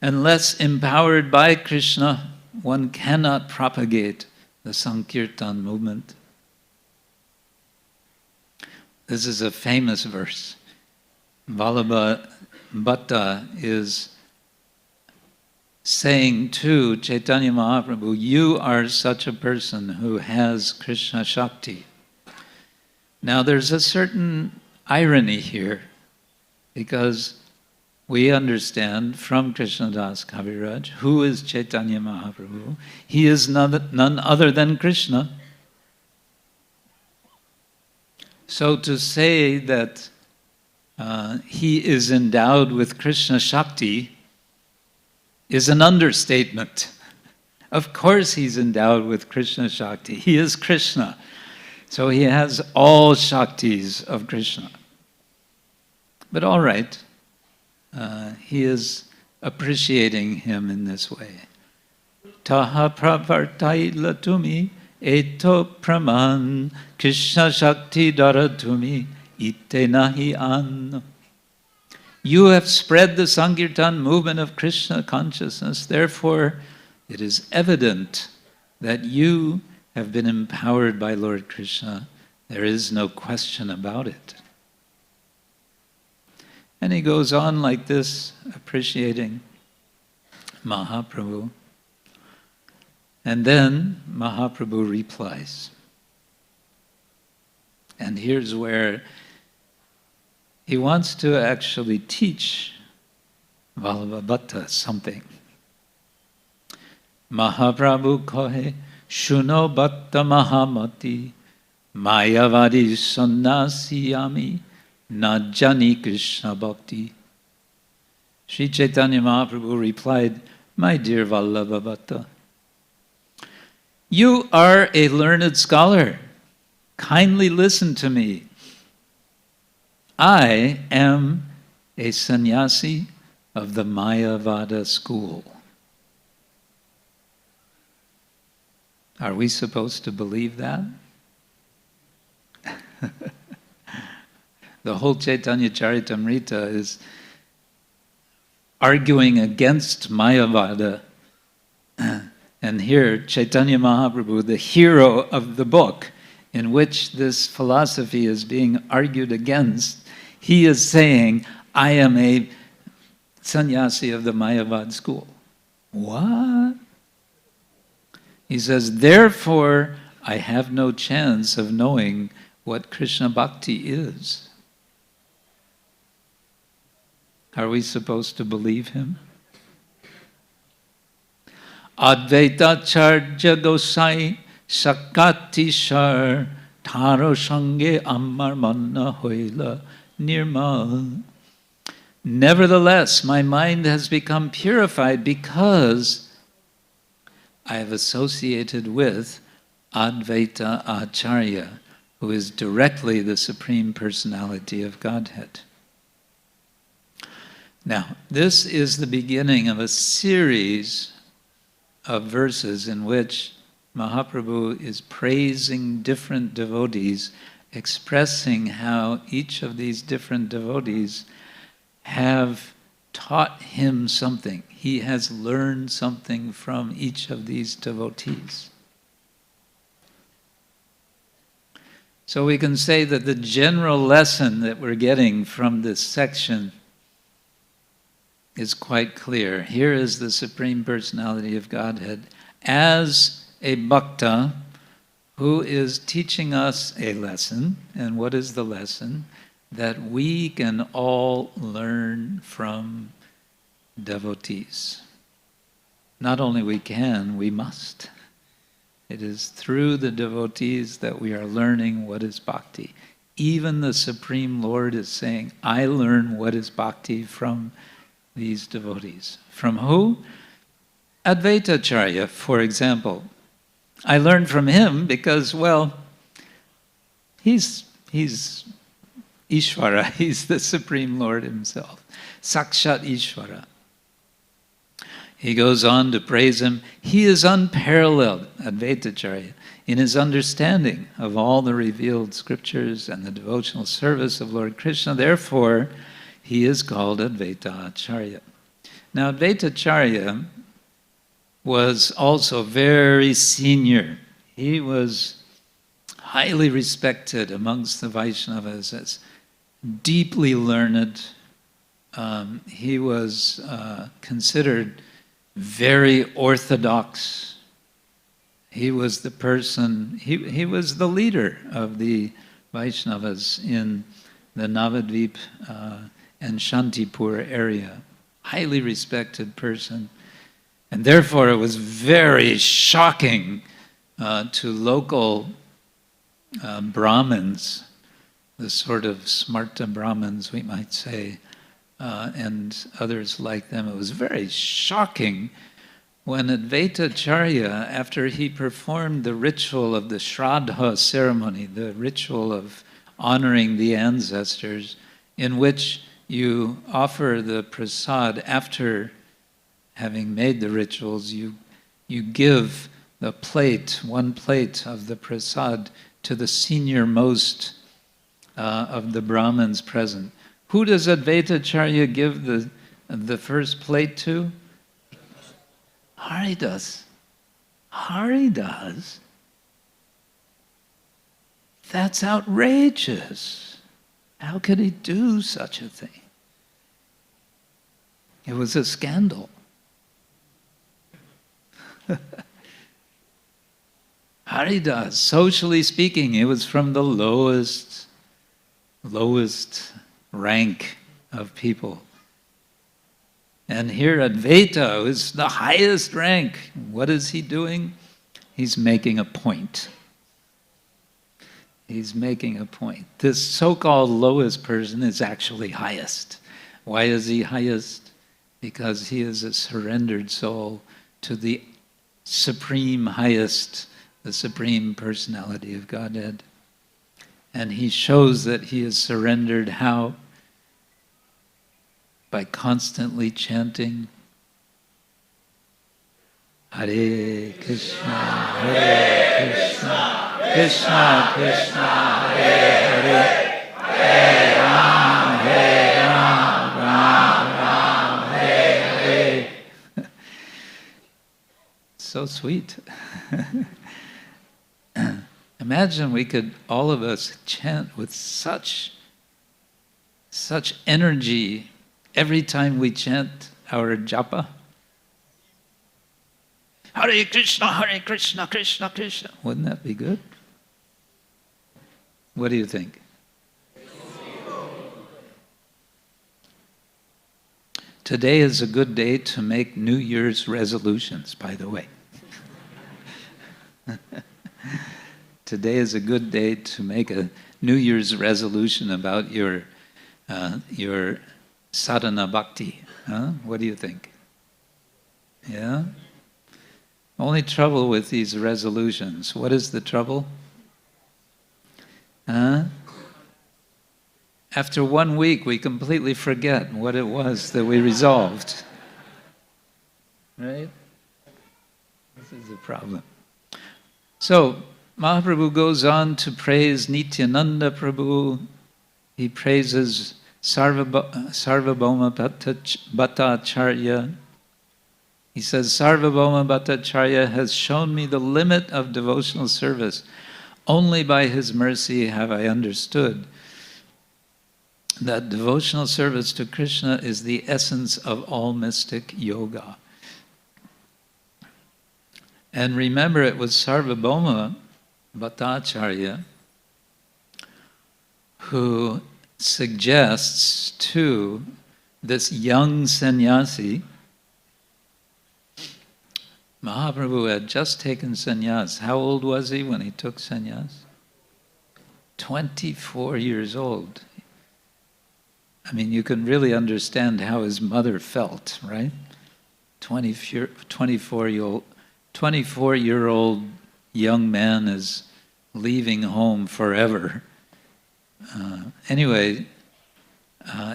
Unless empowered by Krishna, one cannot propagate the Sankirtan movement. This is a famous verse. Vallabha Bhatta is saying to Chaitanya Mahaprabhu, you are such a person who has Krishna Shakti. Now there's a certain irony here, because we understand from Krishnadas Kaviraj, who is Chaitanya Mahaprabhu? He is none other than Krishna. So to say that he is endowed with Krishna Shakti is an understatement. Of course he's endowed with Krishna Shakti. He is Krishna. So he has all Shaktis of Krishna. But all right, he is appreciating him in this way. Taha pravartai latumi eto praman Krishna Shakti daratumi ite nahi an. You have spread the Sankirtan movement of Krishna consciousness. Therefore, it is evident that you have been empowered by Lord Krishna. There is no question about it. And he goes on like this, appreciating Mahaprabhu. And then Mahaprabhu replies. And here's where he wants to actually teach Vallabha Bhatta something. Mahaprabhu kohe shuno bhatta mahamati mayavadi sannasiyami najani Krishna bhakti. Sri Chaitanya Mahaprabhu replied, my dear Vallabha Bhatta, you are a learned scholar. Kindly listen to me. I am a sannyasi of the Mayavada school. Are we supposed to believe that? The whole Chaitanya Charitamrita is arguing against Mayavada. And here, Chaitanya Mahaprabhu, the hero of the book in which this philosophy is being argued against, He is saying, I am a sannyasi of the Mayavad school. What? He says, therefore, I have no chance of knowing what Krishna Bhakti is. Are we supposed to believe him? Advaita Charja Gosai Sakati Shar Tharo Sange Ammar Manna Hoila Nirmal. Nevertheless, my mind has become purified because I have associated with Advaita Acharya, who is directly the Supreme Personality of Godhead. Now, this is the beginning of a series of verses in which Mahaprabhu is praising different devotees, expressing how each of these different devotees have taught him something. He has learned something from each of these devotees. So we can say that the general lesson that we're getting from this section is quite clear. Here is the Supreme Personality of Godhead as a bhakta who is teaching us a lesson. And what is the lesson? That we can all learn from devotees. Not only we can, we must. It is through the devotees that we are learning what is bhakti. Even the Supreme Lord is saying, I learn what is bhakti from these devotees. From who? Advaita Acharya, for example. I learned from him because, well, he's Ishvara, he's the Supreme Lord himself. Sakshat Ishvara. He goes on to praise him. He is unparalleled, Advaita Acharya, in his understanding of all the revealed scriptures and the devotional service of Lord Krishna. Therefore, he is called Advaita Acharya. Now, Advaita Acharya was also very senior. He was highly respected amongst the Vaishnavas as deeply learned. He was considered very orthodox. He was the person, he was the leader of the Vaishnavas in the Navadvip and Shantipur area. Highly respected person. And therefore it was very shocking to local Brahmins, the sort of smarta Brahmins, we might say, and others like them. It was very shocking when Advaita Acharya, after he performed the ritual of the Shraddha ceremony, the ritual of honoring the ancestors, in which you offer the prasad after having made the rituals, you give the plate, one plate of the prasad, to the senior most of the Brahmins present. Who does Advaita Acharya give the first plate to? Haridas. Haridas? That's outrageous. How could he do such a thing? It was a scandal. Haridas, socially speaking, it was from the lowest rank of people. And here Advaita is the highest rank. What is he doing? He's making a point. He's making a point. This so-called lowest person is actually highest. Why is he highest? Because he is a surrendered soul to the supreme highest, the Supreme Personality of Godhead. And he shows that he is surrendered how? By constantly chanting Hare Krishna, Hare Krishna, Krishna Krishna, Hare Hare, Hare Ram, Ram Ram, Hare Hare. So sweet. Imagine we could, all of us, chant with such such energy every time we chant our japa. Hare Krishna, Krishna Krishna. Wouldn't that be good? What do you think? Today is a good day to make New Year's resolutions, by the way. Today is a good day to make a New Year's resolution about your sadhana bhakti. Huh? What do you think? Yeah? Only trouble with these resolutions. What is the trouble? Huh? After 1 week, we completely forget what it was that we resolved. Right? This is the problem. So, Mahaprabhu goes on to praise Nityananda Prabhu. He praises Sarvabhauma Bhattacharya. He says, Sarvabhauma Bhattacharya has shown me the limit of devotional service. Only by his mercy have I understood that devotional service to Krishna is the essence of all mystic yoga. And remember, it was Sarvabhauma Bhattacharya who suggests to this young sannyasi. Mahaprabhu had just taken sannyas. How old was he when he took sannyas? 24 years old. I mean, you can really understand how his mother felt, right? 24-year-old young man is leaving home forever. Anyway,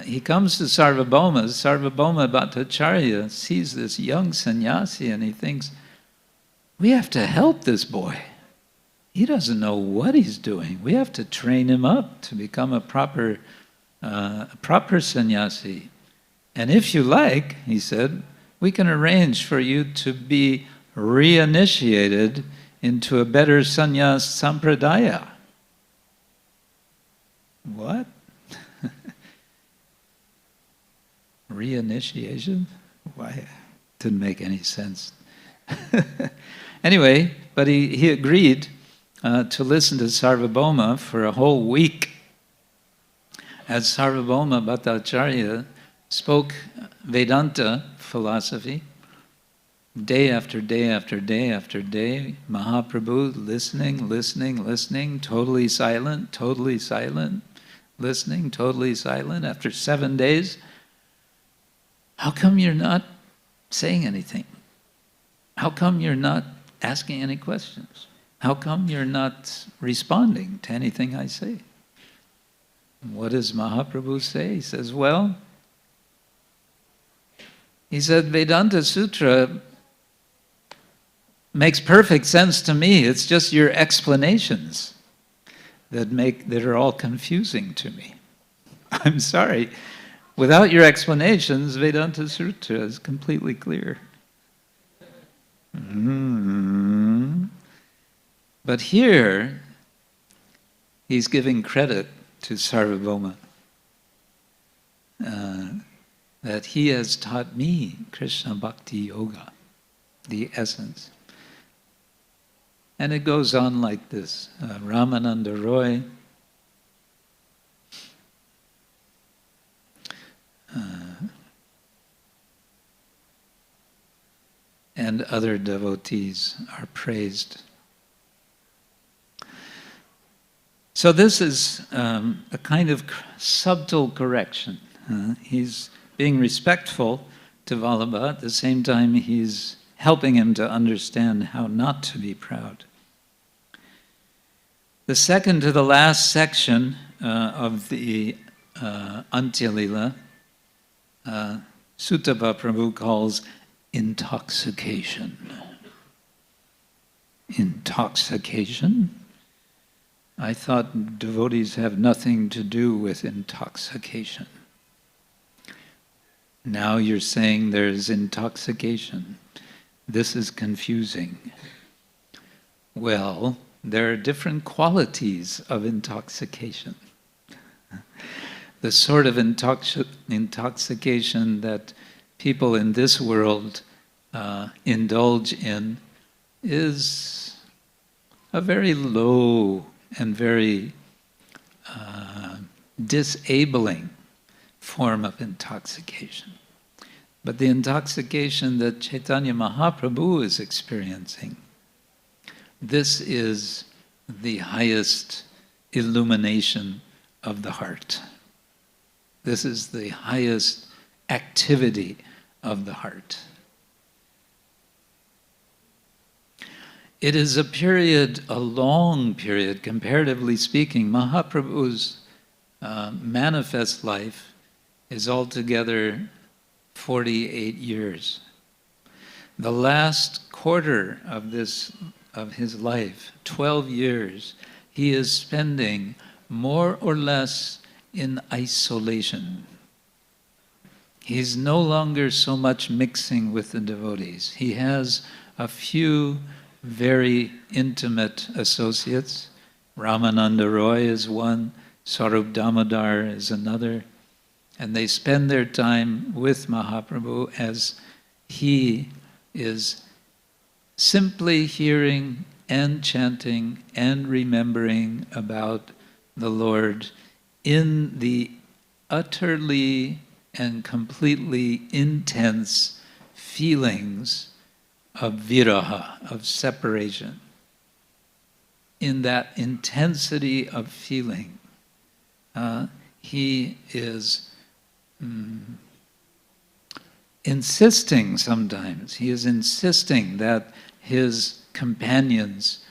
he comes to Sarvabhauma. Sarvabhauma Bhattacharya sees this young sannyasi and he thinks, we have to help this boy. He doesn't know what he's doing. We have to train him up to become a proper sannyasi. And if you like, he said, we can arrange for you to be reinitiated into a better sannyas sampradaya. What? Reinitiation? Why? Didn't make any sense. Anyway, but he agreed to listen to Sarvabhauma for a whole week. As Sarvabhauma Bhattacharya spoke Vedanta philosophy, day after day after day after day, Mahaprabhu listening, totally silent, listening, totally silent. After 7 days, how come you're not saying anything? How come you're not asking any questions? How come you're not responding to anything I say? What does Mahaprabhu say? He says, well, he said, Vedanta Sutra makes perfect sense to me. It's just your explanations that are all confusing to me. I'm sorry. Without your explanations, Vedanta Sutra is completely clear. But here, he's giving credit to Sarvabhauma, that he has taught me Krishna Bhakti Yoga, the essence. And it goes on like this. Ramananda Roy, and other devotees are praised. So this is a kind of subtle correction. He's being respectful to Vallabha, at the same time he's helping him to understand how not to be proud. The second to the last section of the Antya-lila, Suttapa Prabhu calls intoxication. Intoxication? I thought devotees have nothing to do with intoxication. Now you're saying there's intoxication. This is confusing. Well, there are different qualities of intoxication. the sort of intoxication that people in this world indulge in is a very low and very disabling form of intoxication. But the intoxication that Chaitanya Mahaprabhu is experiencing, this is the highest illumination of the heart. This is the highest activity of the heart. It is a period, a long period, comparatively speaking. Mahaprabhu's manifest life is altogether 48 years. The last quarter of his life, 12 years, he is spending more or less in isolation. He's no longer so much mixing with the devotees. He has a few very intimate associates. Ramananda Roy is one, Sarup Damodar is another, and they spend their time with Mahaprabhu as he is simply hearing and chanting and remembering about the Lord in the utterly and completely intense feelings of viraha, of separation. In that intensity of feeling, he is insisting sometimes, he is insisting that his companions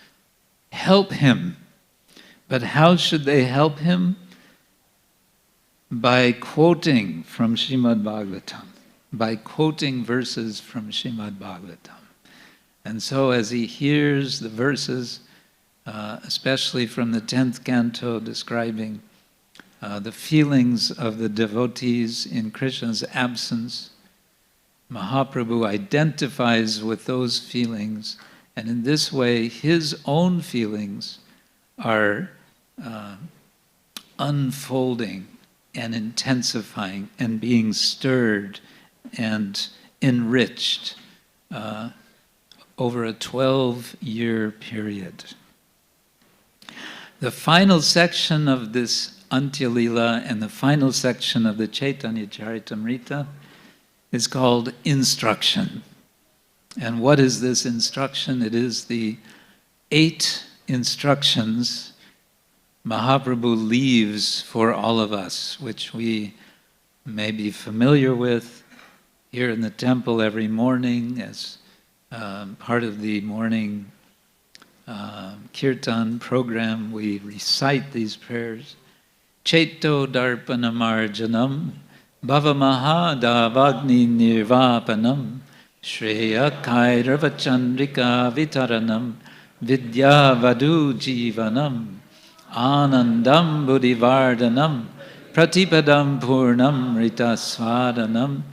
help him. But how should they help him? By quoting from Srimad Bhagavatam, by quoting verses from Srimad Bhagavatam. And so as he hears the verses, especially from the 10th canto describing the feelings of the devotees in Krishna's absence, Mahaprabhu identifies with those feelings, and in this way his own feelings are unfolding and intensifying and being stirred and enriched over a 12-year period. The final section of this Antya-lila and the final section of the Chaitanya Charitamrita is called instruction. And what is this instruction? It is the 8 instructions Mahaprabhu leaves for all of us, which we may be familiar with here in the temple every morning as part of the morning kirtan program. We recite these prayers. Cheto darpanamarjanam bhavamaha davagni nirvapanam shreya kairavachandrika vitaranam vidya vadu jivanam anandam buddhivardhanam pratipadam purnam ritasvadanam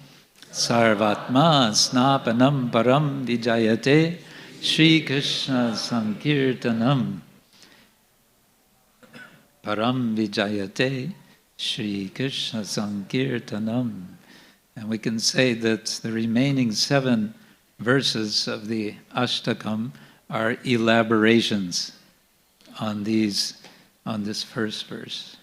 sarvatma snapanam param vijayate Shri Krishna Sankirtanam Param Vijayate Shri Krishna Sankirtanam. And we can say that the remaining 7 verses of the Ashtakam are elaborations on this first verse.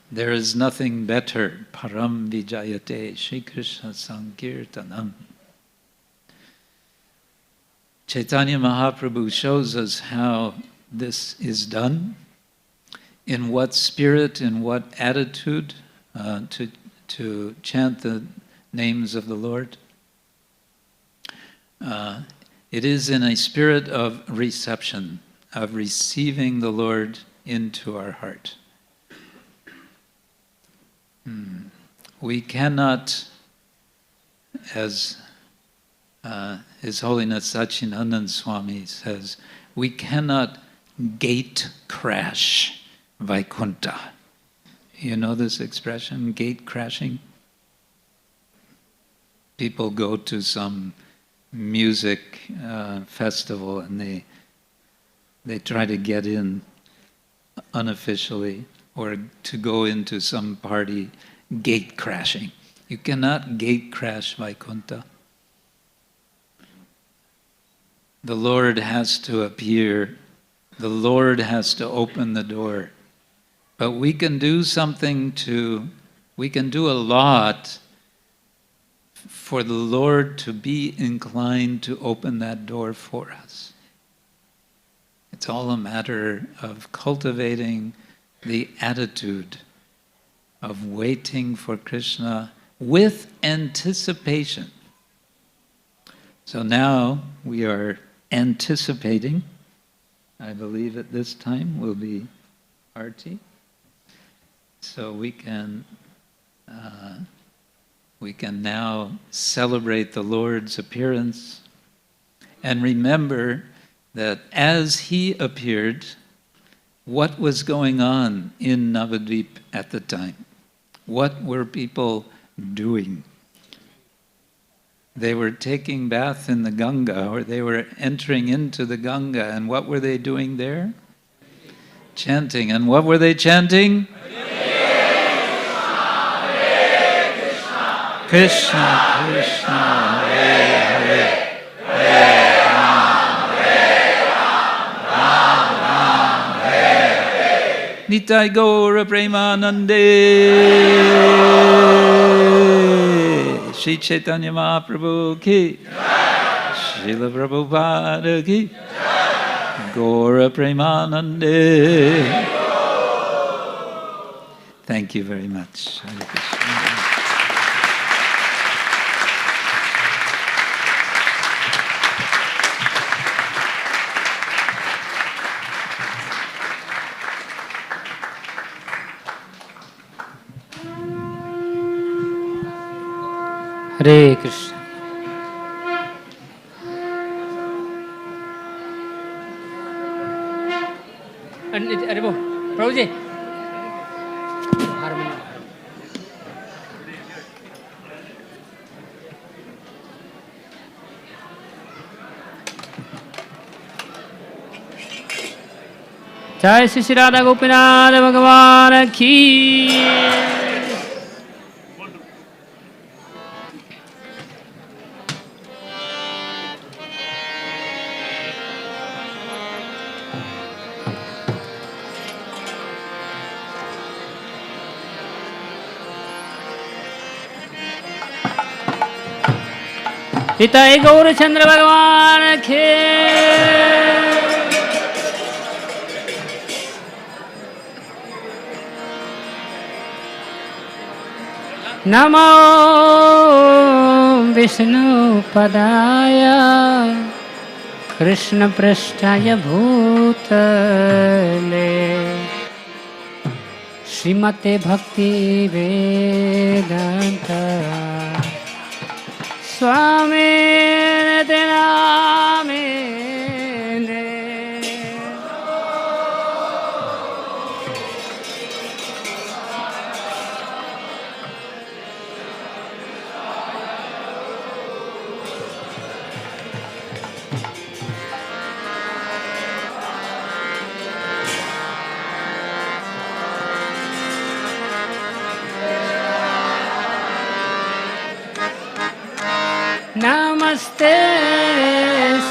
There is nothing better, Param Vijayate Shri Krishna Sankirtanam. Chaitanya Mahaprabhu shows us how this is done, in what spirit, in what attitude to chant the names of the Lord. It is in a spirit of reception, of receiving the Lord into our heart. We cannot, as His Holiness Sachinandan Swami says, we cannot gate crash Vaikuntha. You know this expression, gate crashing? People go to some music festival and they try to get in unofficially, or to go into some party gate crashing. You cannot gate crash Vaikuntha. The Lord has to appear. The Lord has to open the door. But we can do we can do a lot for the Lord to be inclined to open that door for us. It's all a matter of cultivating the attitude of waiting for Krishna with anticipation. So now we are anticipating. I believe at this time will be Arti. So we can now celebrate the Lord's appearance and remember that as He appeared, what was going on in Navadvip at the time? What were people doing? They were taking bath in the Ganga, or they were entering into the Ganga, and what were they doing there? Chanting. And what were they chanting? Krishna, Krishna, Hare Hare, Hare Ram, Ram Ram, Hare Hare. Nitai Gaura Premanande, Shri Chaitanya Mahaprabhu ki, Srila Prabhupada ki, Gaura Premanande. Thank you very much. Hare Krishna. Hare Krishna. अरे वो प्रभु जी जय श्री राधा गोपीनाथ भगवान की हिताय गौरचंद्र भगवान के नमो विष्णुपदाय कृष्ण पृष्ठाय भूतले श्रीमते भक्ति वेदांत स्वामी नामेने नमस्ते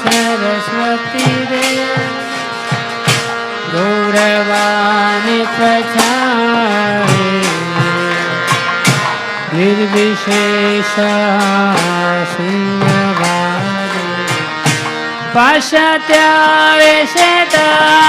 सरस्वती देवी गौरवाणी प्रचारिणी निर्विशेष शून्यवादी पाश्चात्य वेशधारिणी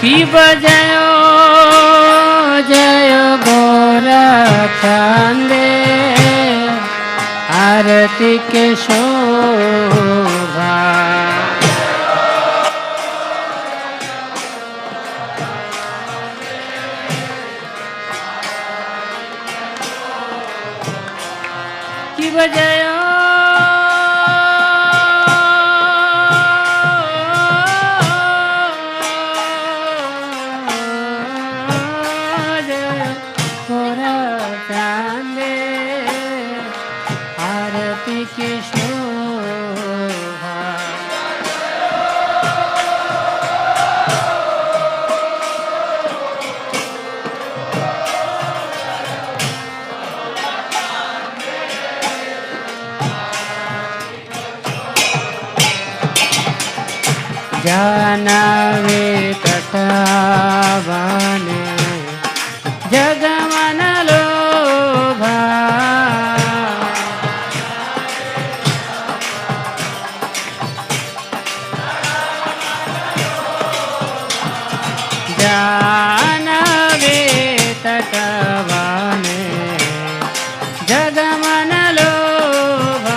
की बजायो जय गोरखंदे आरती के शोभा की बजायो के शोभा जानवे तटवाने जगमन लोभा जानवे तटवाने जगमन लोभा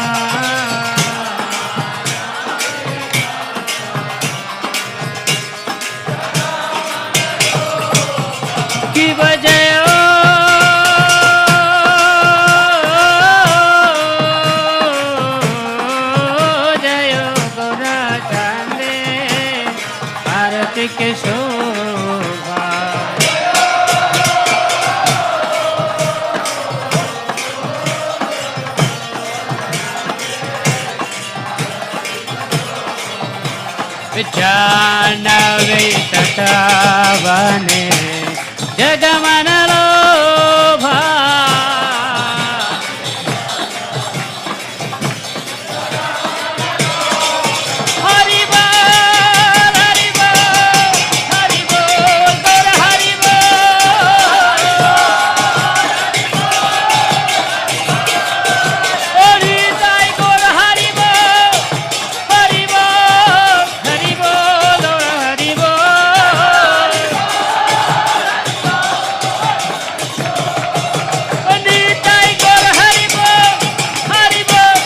की बजयो जयो गौरा चांदे आरती के शोभा जानवे तटवने जगमन लोभा हरि बोल हरि बोल हरि बोल गौर हरि बोल हरि साई गौर हरि बोल हरि बोल हरि बोल गौर हरि बोल निताई गौर हरि बोल हरि बोल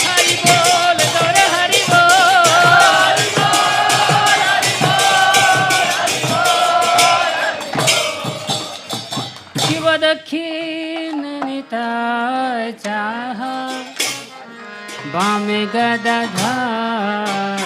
हरि बोल गौर हरि बोल शिव दक्षिण निताय चाह बामे गदाधार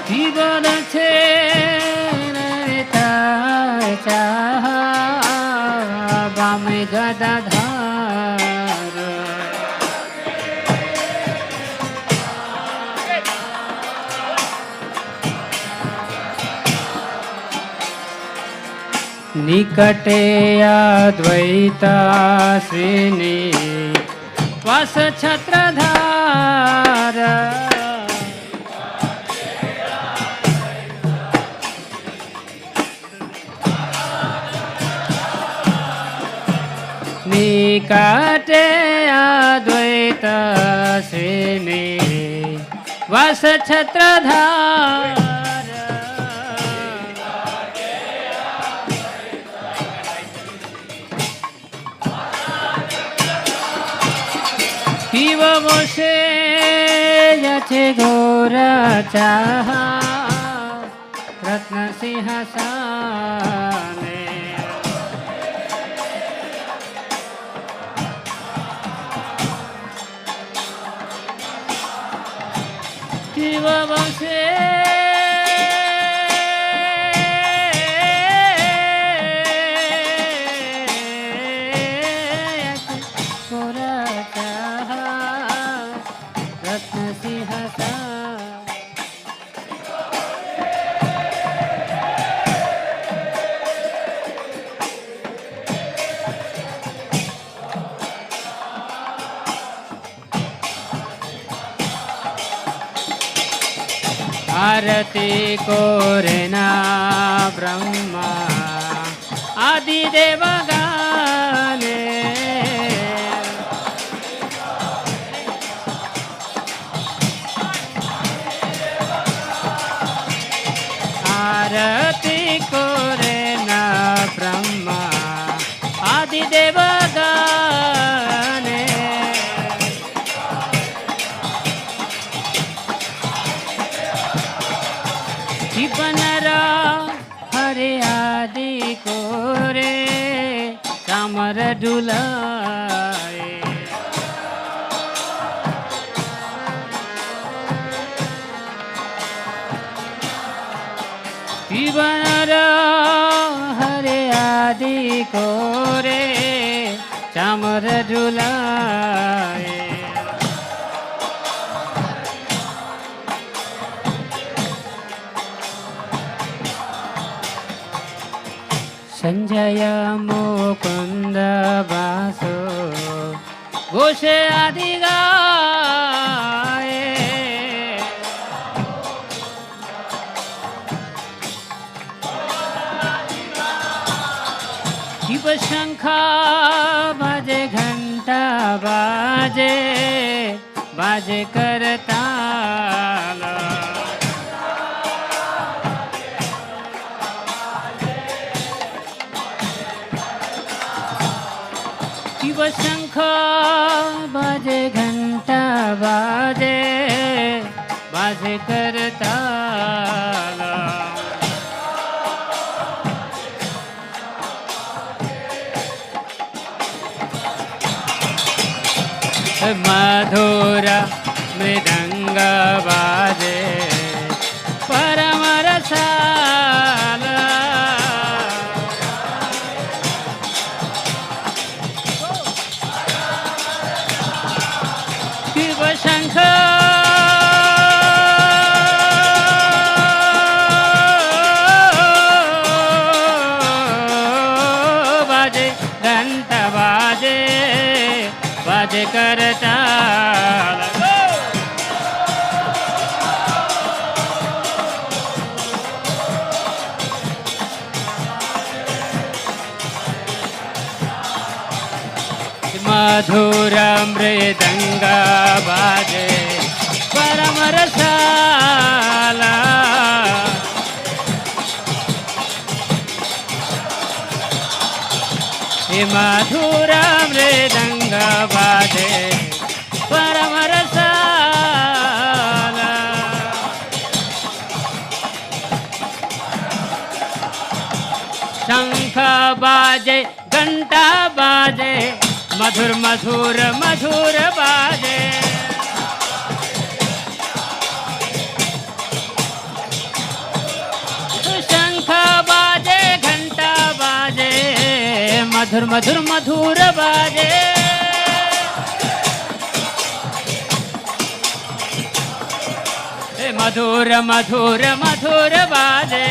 शिव दक्षिण निताय चाह बामे गदाधार निकटे अद्वैता श्रीनि वास छत्रधार निकटे अद्वैता श्रीनि वास छत्रधार शिव बसे যাচ্ছে গৌরা চাহা রত্ন সিংহাসনে শিব বসে গৌরা চাহা रत्न सिंहासन आरती कोरेना ब्रह्मा आदि देवगाने आरती कोरेना ब्रह्मा आदि देवगाने बनरा हरे आदि कोरे कमर डुलाए शिवनरा हरे आदि को रे चामर डुलाए संजय मुकुंद बासो घोषे आदि गाए शिव शंखा बाजे घंटा बाजे बाजे करताल शिव शंख बाजे घंटा बाजे बाजे करताल मधुर मृदंग बाजे परम रसाल शिव शंख बाजे घंटा बाजे बाजे करताल मधुर मृदंग बाजे परम रसाला मधुर मृदंग बाजे परम रसाला शंख बाजे घंटा बाजे मधुर मधुर मधुर बाजे शंख बाजे घंटा बाजे मधुर मधुर मधुर बाजे मधुर मधुर मधुर बाजे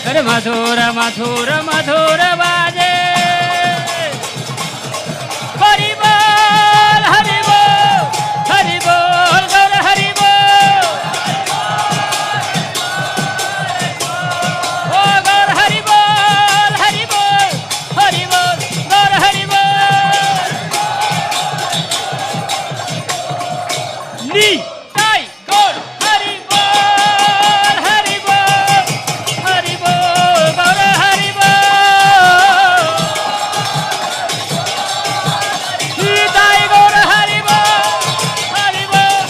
अरे मधुर मधुर मधुर बाजे हरि बोल हरि बोल हरि बोल गौर हरि बोल ओ गौर हरि बोल हरि बोल हरि बोल गौर हरि बोल नी ताई गौर हरि बोल हरि बोल हरि बोल गौर हरि बोल नी ताई गौर हरि बोल हरि बोल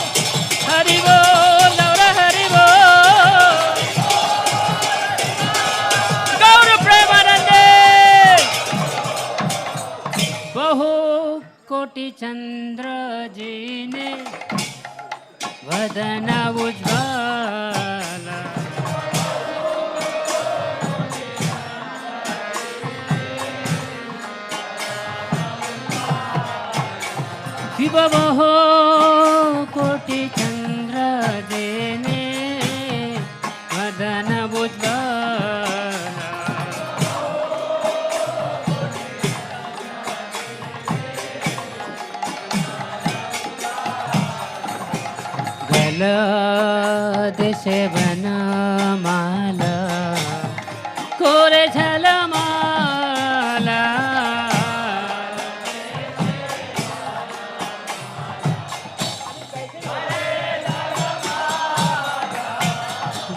हरि बोल गौर हरि बोल गौर प्रेमानंदे बहु कोटि चंद्र जी ने वदन उज्ज्वल शिव बहु कोटि चंद्र देने वदन उज्ज्वल देशे वनमाला कोरे झलमाला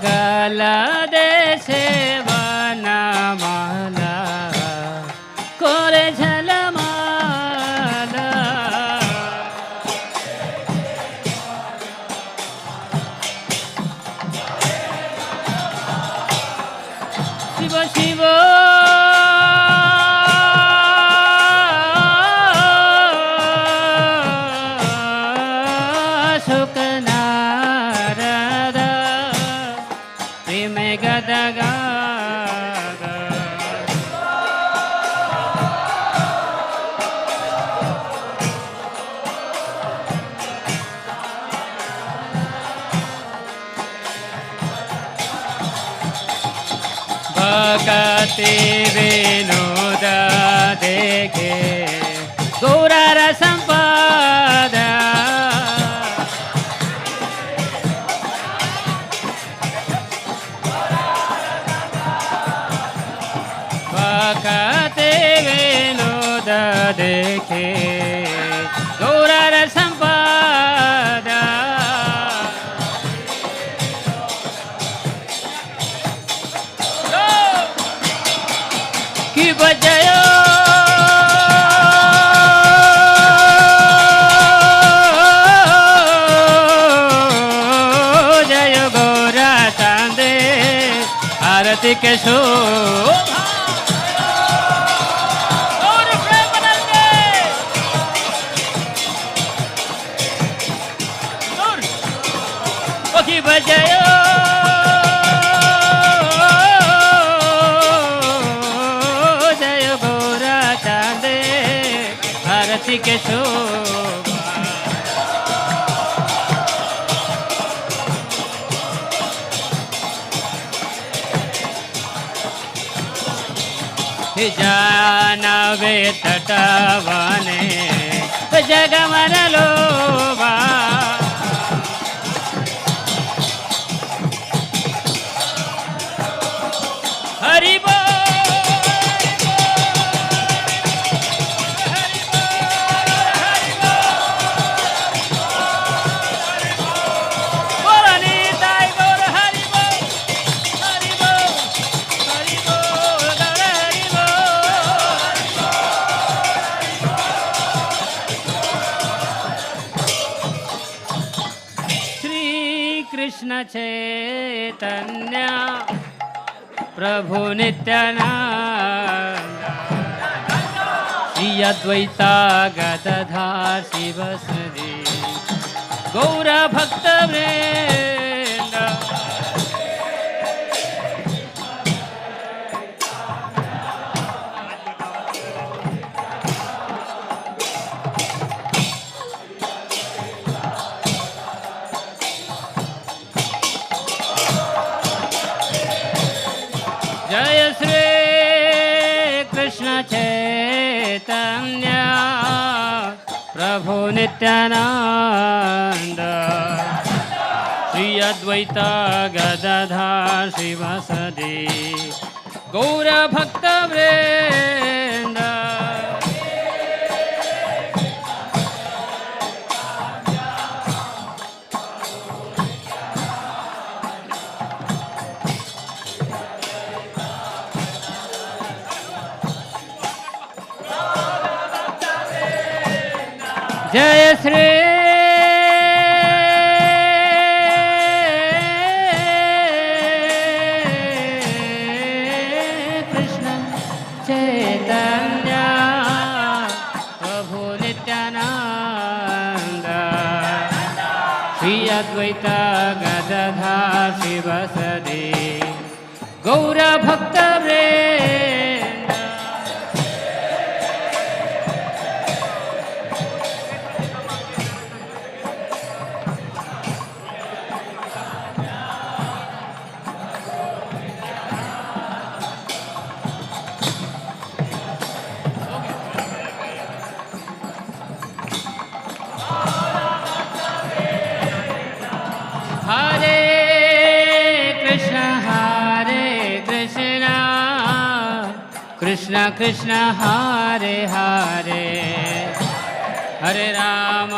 गला देशे वनमाला कोरे झलमाला शिव शिव सुख नारद मैं गदगा भक्ति विनोद देखे गौरार संपदा भक्ति विनोद देखे गौरार संपदा की बजायो जय गौरा चांदे आरती के शोभा और प्रेम बदलते और की बजायो के शोभा जानवे तटवाने जगमन लोभा हरि बोल कृष्ण चैतन्य प्रभु नित्यानंद श्री अद्वैता गदाधर शिवसदि गौर भक्त वृंद जय श्री कृष्ण चैतन्य प्रभु नित्यानंद श्री अद्वैता गदाधर शिवसदि गौर भक्त वृंद जय श्री कृष्ण चैतन्य प्रभु नित्यानंद श्री अद्वैता गदाधर शिवसदि गौर भक्त वृंद हरे Krishna Krishna Krishna Hare Hare Hare Ram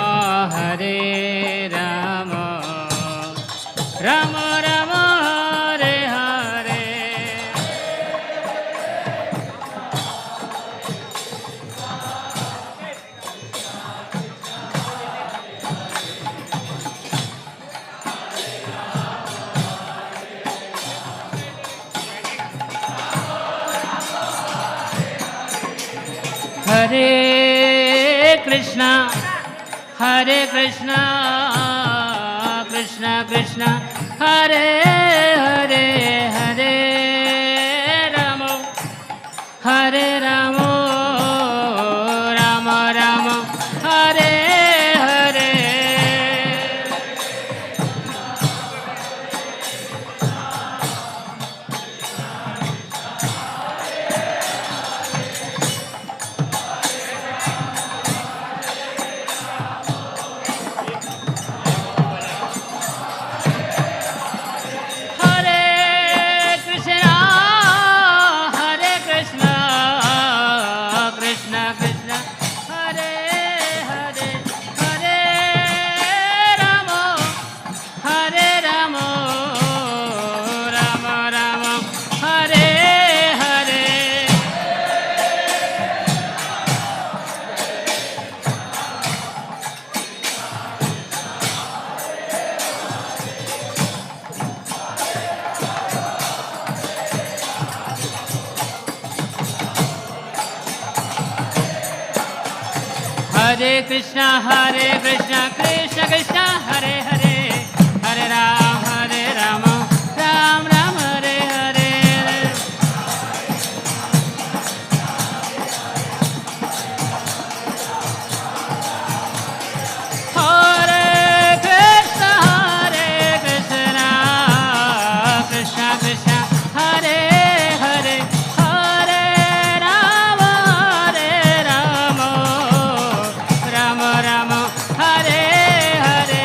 Ram Ram Hare Hare Hare Krishna Krishna Krishna Hare Hare Hare Krishna, Krishna Krishna, Hare Hare, Hare Rama, Ram Ram, Hare Hare. Hare Krishna, Krishna Krishna, Hare Hare, Hare Rama, Rama Rama, Hare Hare.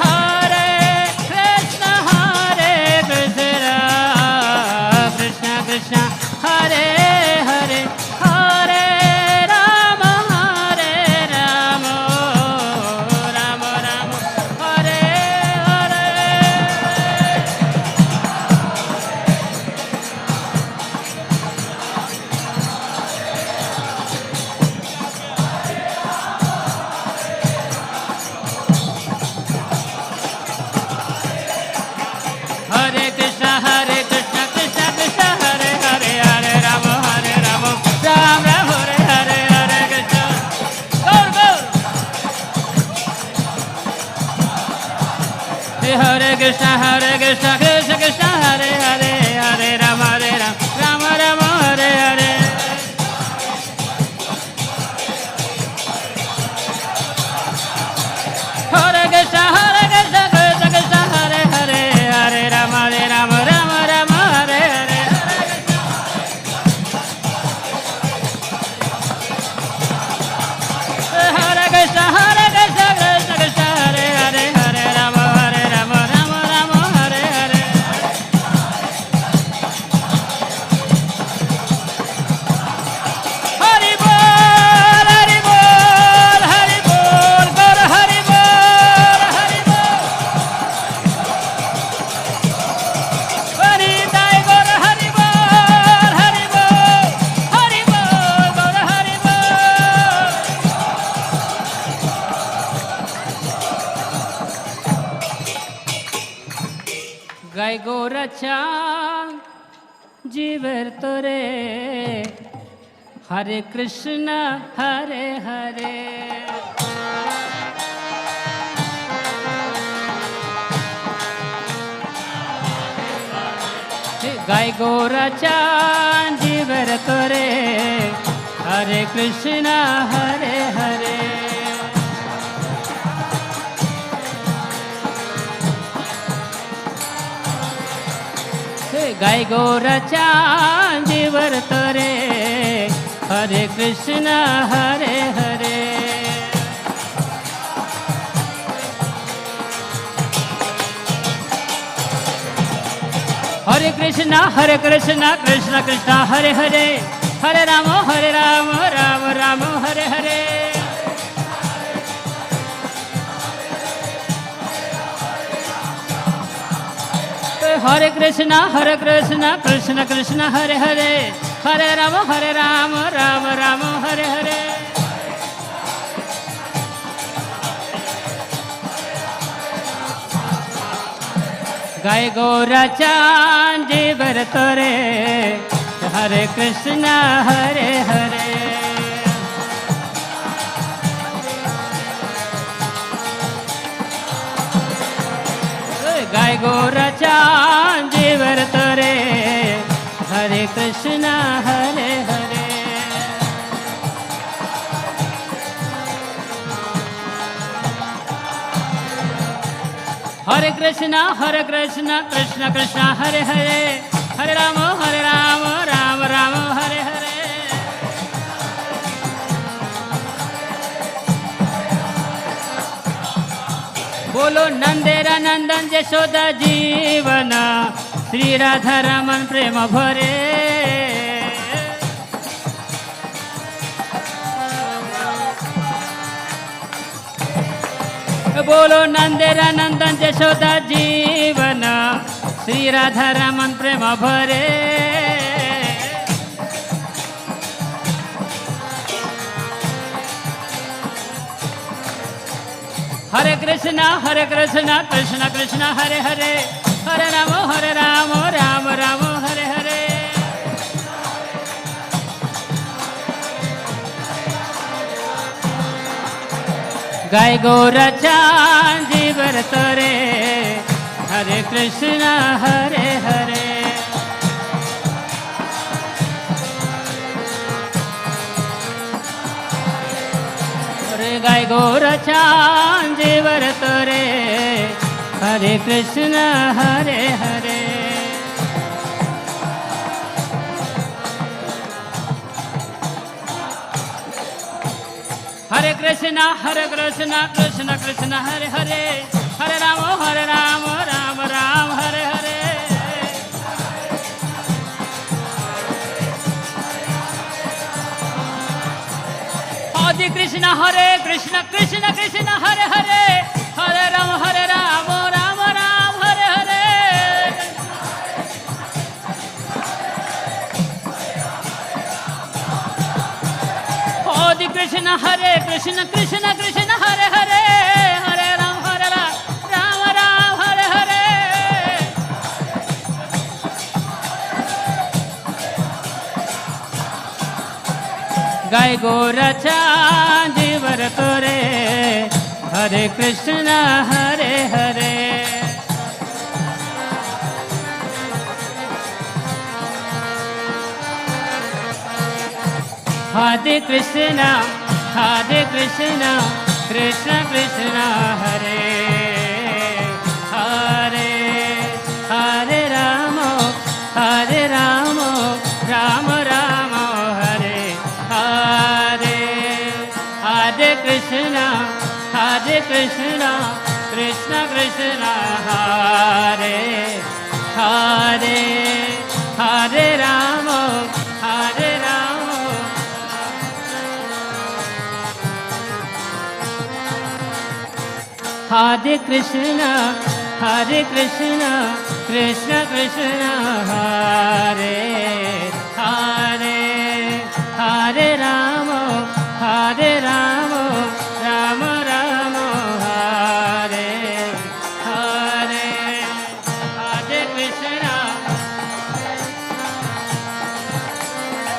Hare Krishna, Krishna Krishna, Hare Hare, Hare Rama, Rama Rama, Hare Hare. Hare Krishna, Krishna Krishna, Hare Hare, Hare Rama, Ram Ram, Hare Hare, Hare Krishna. Gaur Gaur. Hare Krishna, Krishna Krishna, Hare Hare, Hare Rama, Ram Ram, Hare Hare. Hare Krishna, Krishna Krishna, Hare Hare, Hare Rama, Ram Ram, Hare Hare. Hare Krishna, Krishna Krishna, Hare Hare, Hare Rama, Ram Ram, Hare Hare. Hari Bol, Hari Bol, Hari Bol, Gaura Hari Bol, Hari Bol. Hari Dai Gaura Hari Bol, Hari Bol, Hari Bol, Gaura Hari Bol. Gai Gaura Chand, Jiver Tore, Hare Krishna, Hare Hare. Gai Gaura Chand, Jiver Tore, Hare Krishna, Hare Hare. Gai Gaura Chand, Jiver Tore, Hare Krishna, Hare Hare. Hare Krishna, Krishna Krishna, Hare Hare, Hare Rama, Rama Rama, Hare Hare. Hare Krishna, Krishna Krishna, Hare Hare, Hare Rama, Rama Rama, Hare Hare. Gai Gaura Chand, Jiver Tore, Hare Krishna, Hare Hare. Gai Gaura Chand, Jiver Tore, Hare Krishna, Hare Hare. Hare Krishna, Krishna Krishna, Hare Hare, Hare Rama, Rama Rama, Hare Hare. बोलो नंदेरा नंदन यशोदा जीवन, श्री राधा रमन प्रेम भरे. बोलो नंदेरा नंदन यशोदा जीवन, श्री राधा रमन प्रेम भरे. Hare Krishna, Krishna Krishna, Hare Hare, Hare Rama, Rama Rama, Hare Hare. Gai Gaura Chan Jivar Tare, Hare Krishna, Hare Hare. Gai Gaura Chan Jivar Tare, Hare Krishna, Hare Hare. Hare Krishna, Krishna Krishna, Hare Hare, Hare Rama, Rama Rama, Hare Hare. Hare Krishna, Krishna Krishna, Hare Hare, Hare Rama, Rama Rama, Hare Hare. Hare Krishna, Krishna Krishna, Hare Hare, Hare Rama, Rama Rama, Hare Hare. Gai Gaura Chan Jivar Tare, Hare Krishna, Hare Hare. Hare Krishna, Krishna Krishna, Hare Hare, Hare Rama, Rama Rama, Hare Hare. Hare Krishna, Krishna Krishna, Hare Hare, Hare Rama, Hare Krishna, Krishna Krishna, Hare Hare, Hare Rama, Rama Rama, Hare Hare. Hare Krishna. Hare Krishna,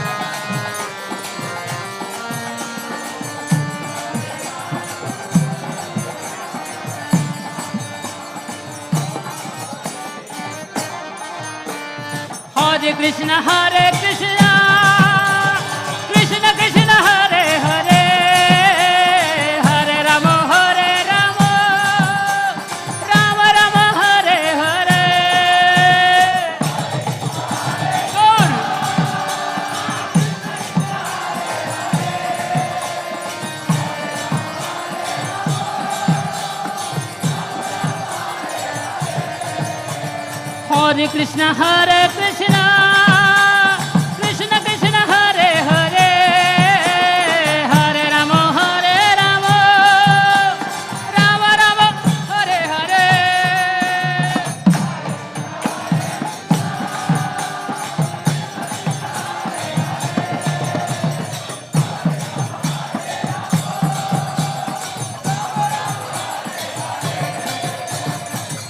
Krishna Krishna, Hare Hare, Hare Rama, Rama Rama, Hare Hare. Hare Krishna, Krishna Krishna, Hare Hare, Hare Rama, Rama Rama, Hare Hare.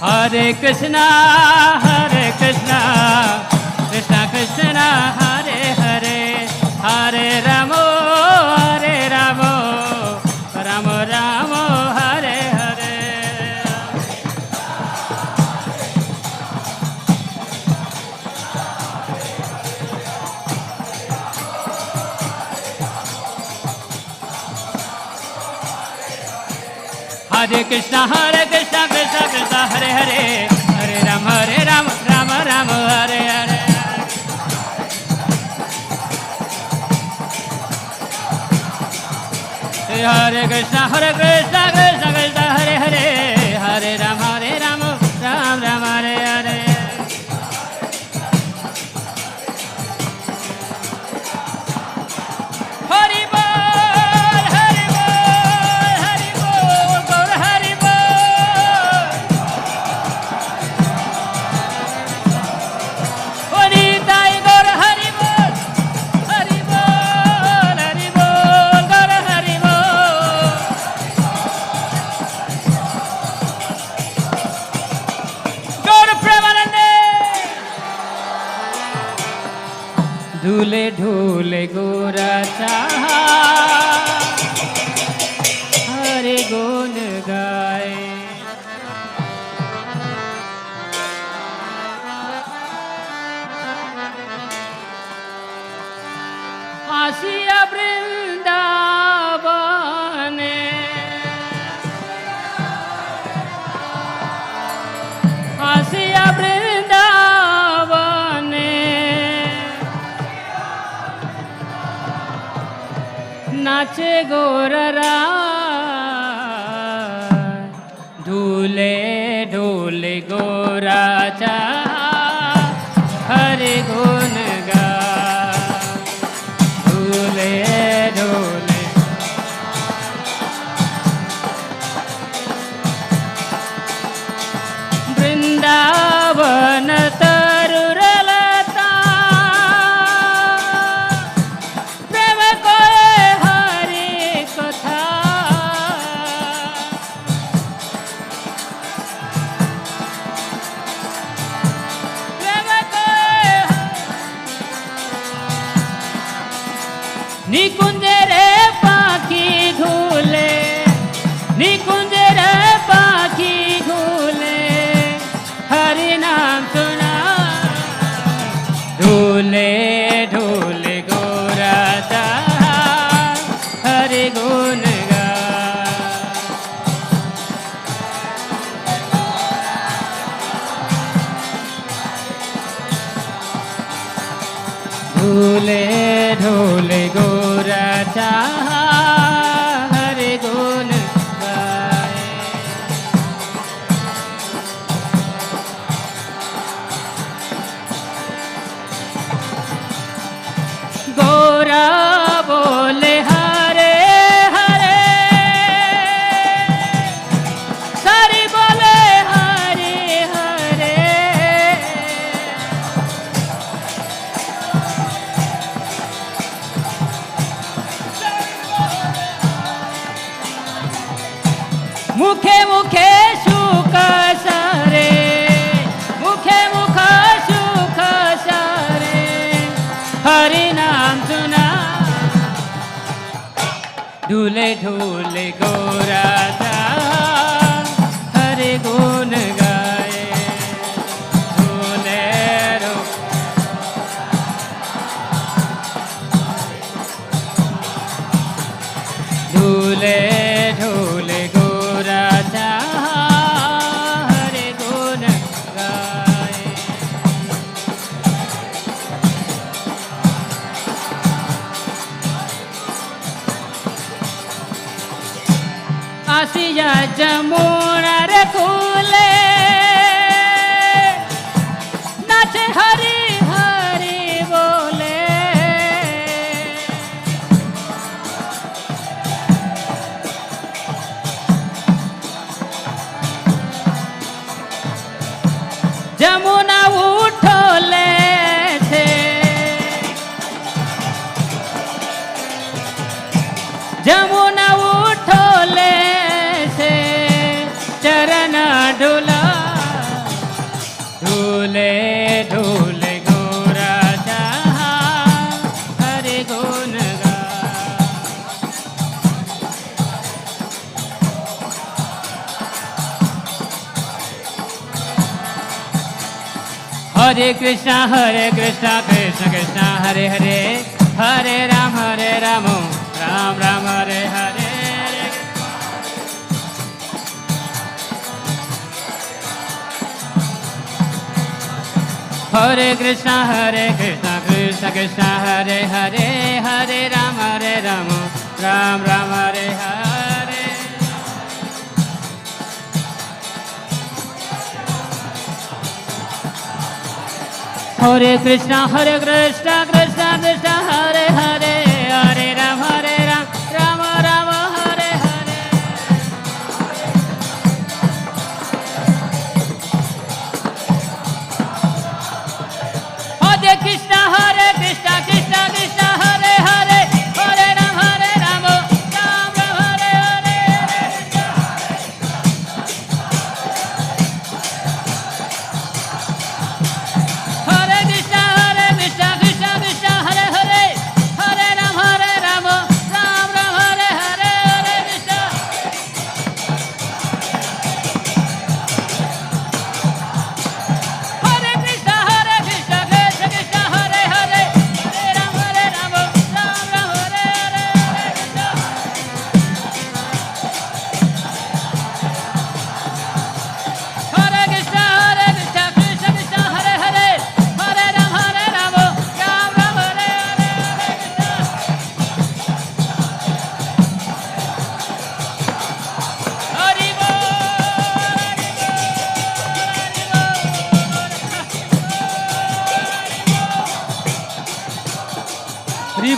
Hare Krishna, Krishna Krishna, Hare Hare, Hare Rama, Rama Rama, Hare Hare. Hare Krishna, Krishna Krishna, Hare Hare, Hare Rama, Rama Rama, Hare Hare. Hare Krishna, Krishna Krishna, Hare Hare, Hare Rama, Rama Rama, Hare Hare. Hari Bol, Hari Bol, Hari Bol, Gaura Hari Bol. Nitai Gaura Hari Bol, Hari Bol, Hari Bol, Gaura Hari Bol. ढूले ढूले गोरा चाहा हरे गुण गाए। आसिया वृंदावने आसिया वृंदावने नाचे गोररा ढूले ढूले गोरा चाहा हरे गुण गा ढूले ढूले वृंदावन तरुरलता प्रेम कोए हरि कथा प्रेम कोए निकुंज रे पाखी झूले निकुंज रे पाखी झूले हरि नाम सुना ढूले ढूले गोरा चाहा हरि गुण गा ढूले ढूले गोरा चाहा हरि गुण गाए। गोरा बोले हरे हरे सारी बोले हरे हरे मुखे मुखे सुख सारे मुखे मुख सुख सारे हरि नाम सुना ढूले ढूले गोरा चाहा हरि गुण गाए। ढूले ढूले ढूले गोरा चाहा हरि गुण गाए। आसिया जमुना रे कूले नाचे हरि हरि बोले जमुना उठोले से जमुना उठोले से चरण ढूला ढूले ढूले गोरा चाहा हरि गुण गा हरे कृष्णा कृष्ण कृष्ण हरे हरे हरे राम राम राम हरे हरे हरे कृष्ण कृष्ण कृष्ण हरे हरे हरे राम राम राम हरे हरे हरे कृष्ण कृष्ण कृष्ण हरे हरे हरे राम राम राम हरे हरे हरे कृष्ण कृष्ण कृष्ण हरे हरे हरे राम राम राम हरे हरे हरे कृष्ण कृष्ण कृष्ण हरे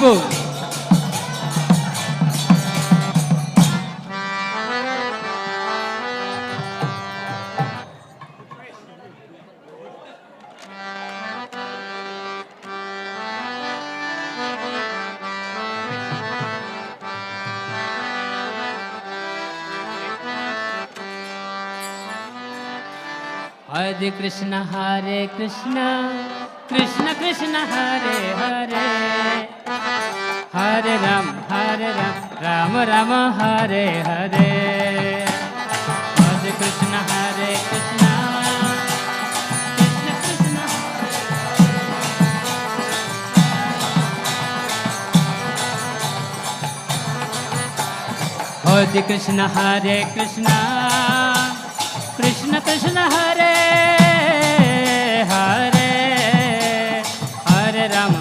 Prabhu. Hare Krishna, Krishna Krishna, Hare Hare, Hare Ram, Ram Ram, Hare Hare. Hare Krishna, Krishna Krishna. Hare Krishna, Krishna Krishna Krishna, Hare Hare, Hare Ram,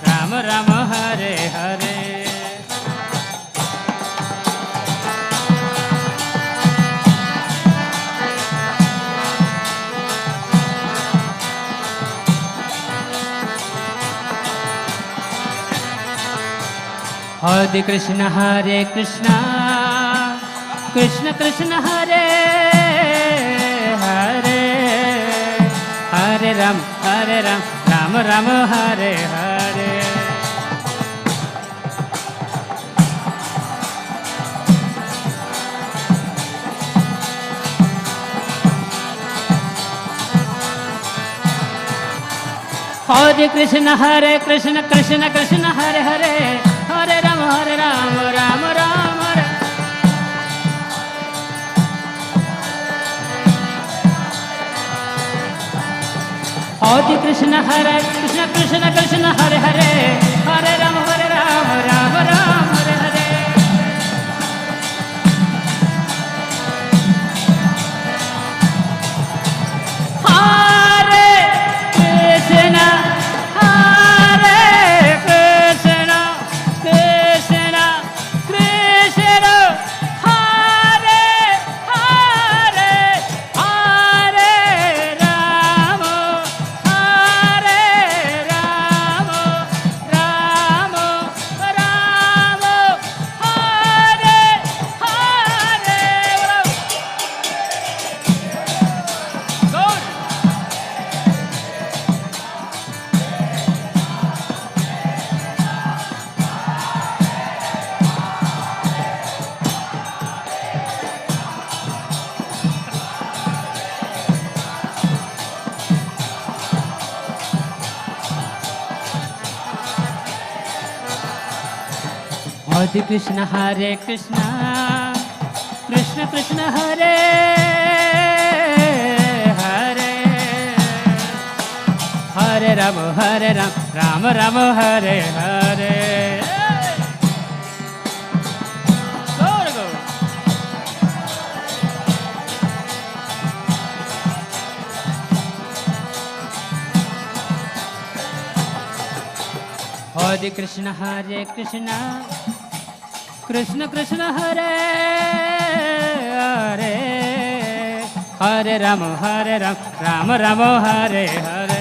Ram Ram, Hare Hare. Hare Krishna, Krishna Krishna Krishna, Hare Hare, Hare Ram, Ram Ram, Hare Hare. Hare Krishna, Krishna Krishna, Hare Hare, Hare Ram, Ram Ram, Hare. Hare Krishna, Krishna Krishna, Hare Hare, Hare Ram, Ram Ram, Hare Hare. Hare Krishna, Krishna Krishna, Krishna Hare Hare, Hare Ram, Hare Ram, Ram Ram, Hare Hare. Good. Hare Krishna, Krishna Krishna, Hare Hare, Hare Ram, Ram Ram, Hare Hare. Go. Hare Krishna, Krishna Krishna, Hare Hare, Hare Ram, Ram Ram, Hare Hare.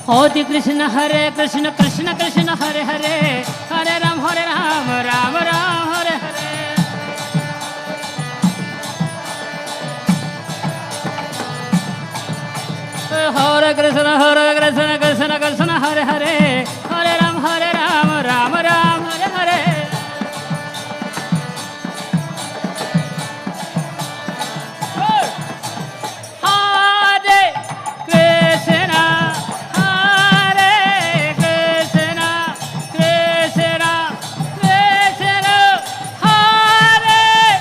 Hare Krishna, Krishna Krishna, Hare Hare, Hare Ram, Ram Ram, Hare Hare. Hare Krishna, Krishna Krishna, Hare Hare, Hare Ram, Ram Ram, Hare Hare. Hare Krishna, Krishna Krishna, Krishna Hare Hare, Hare Ram,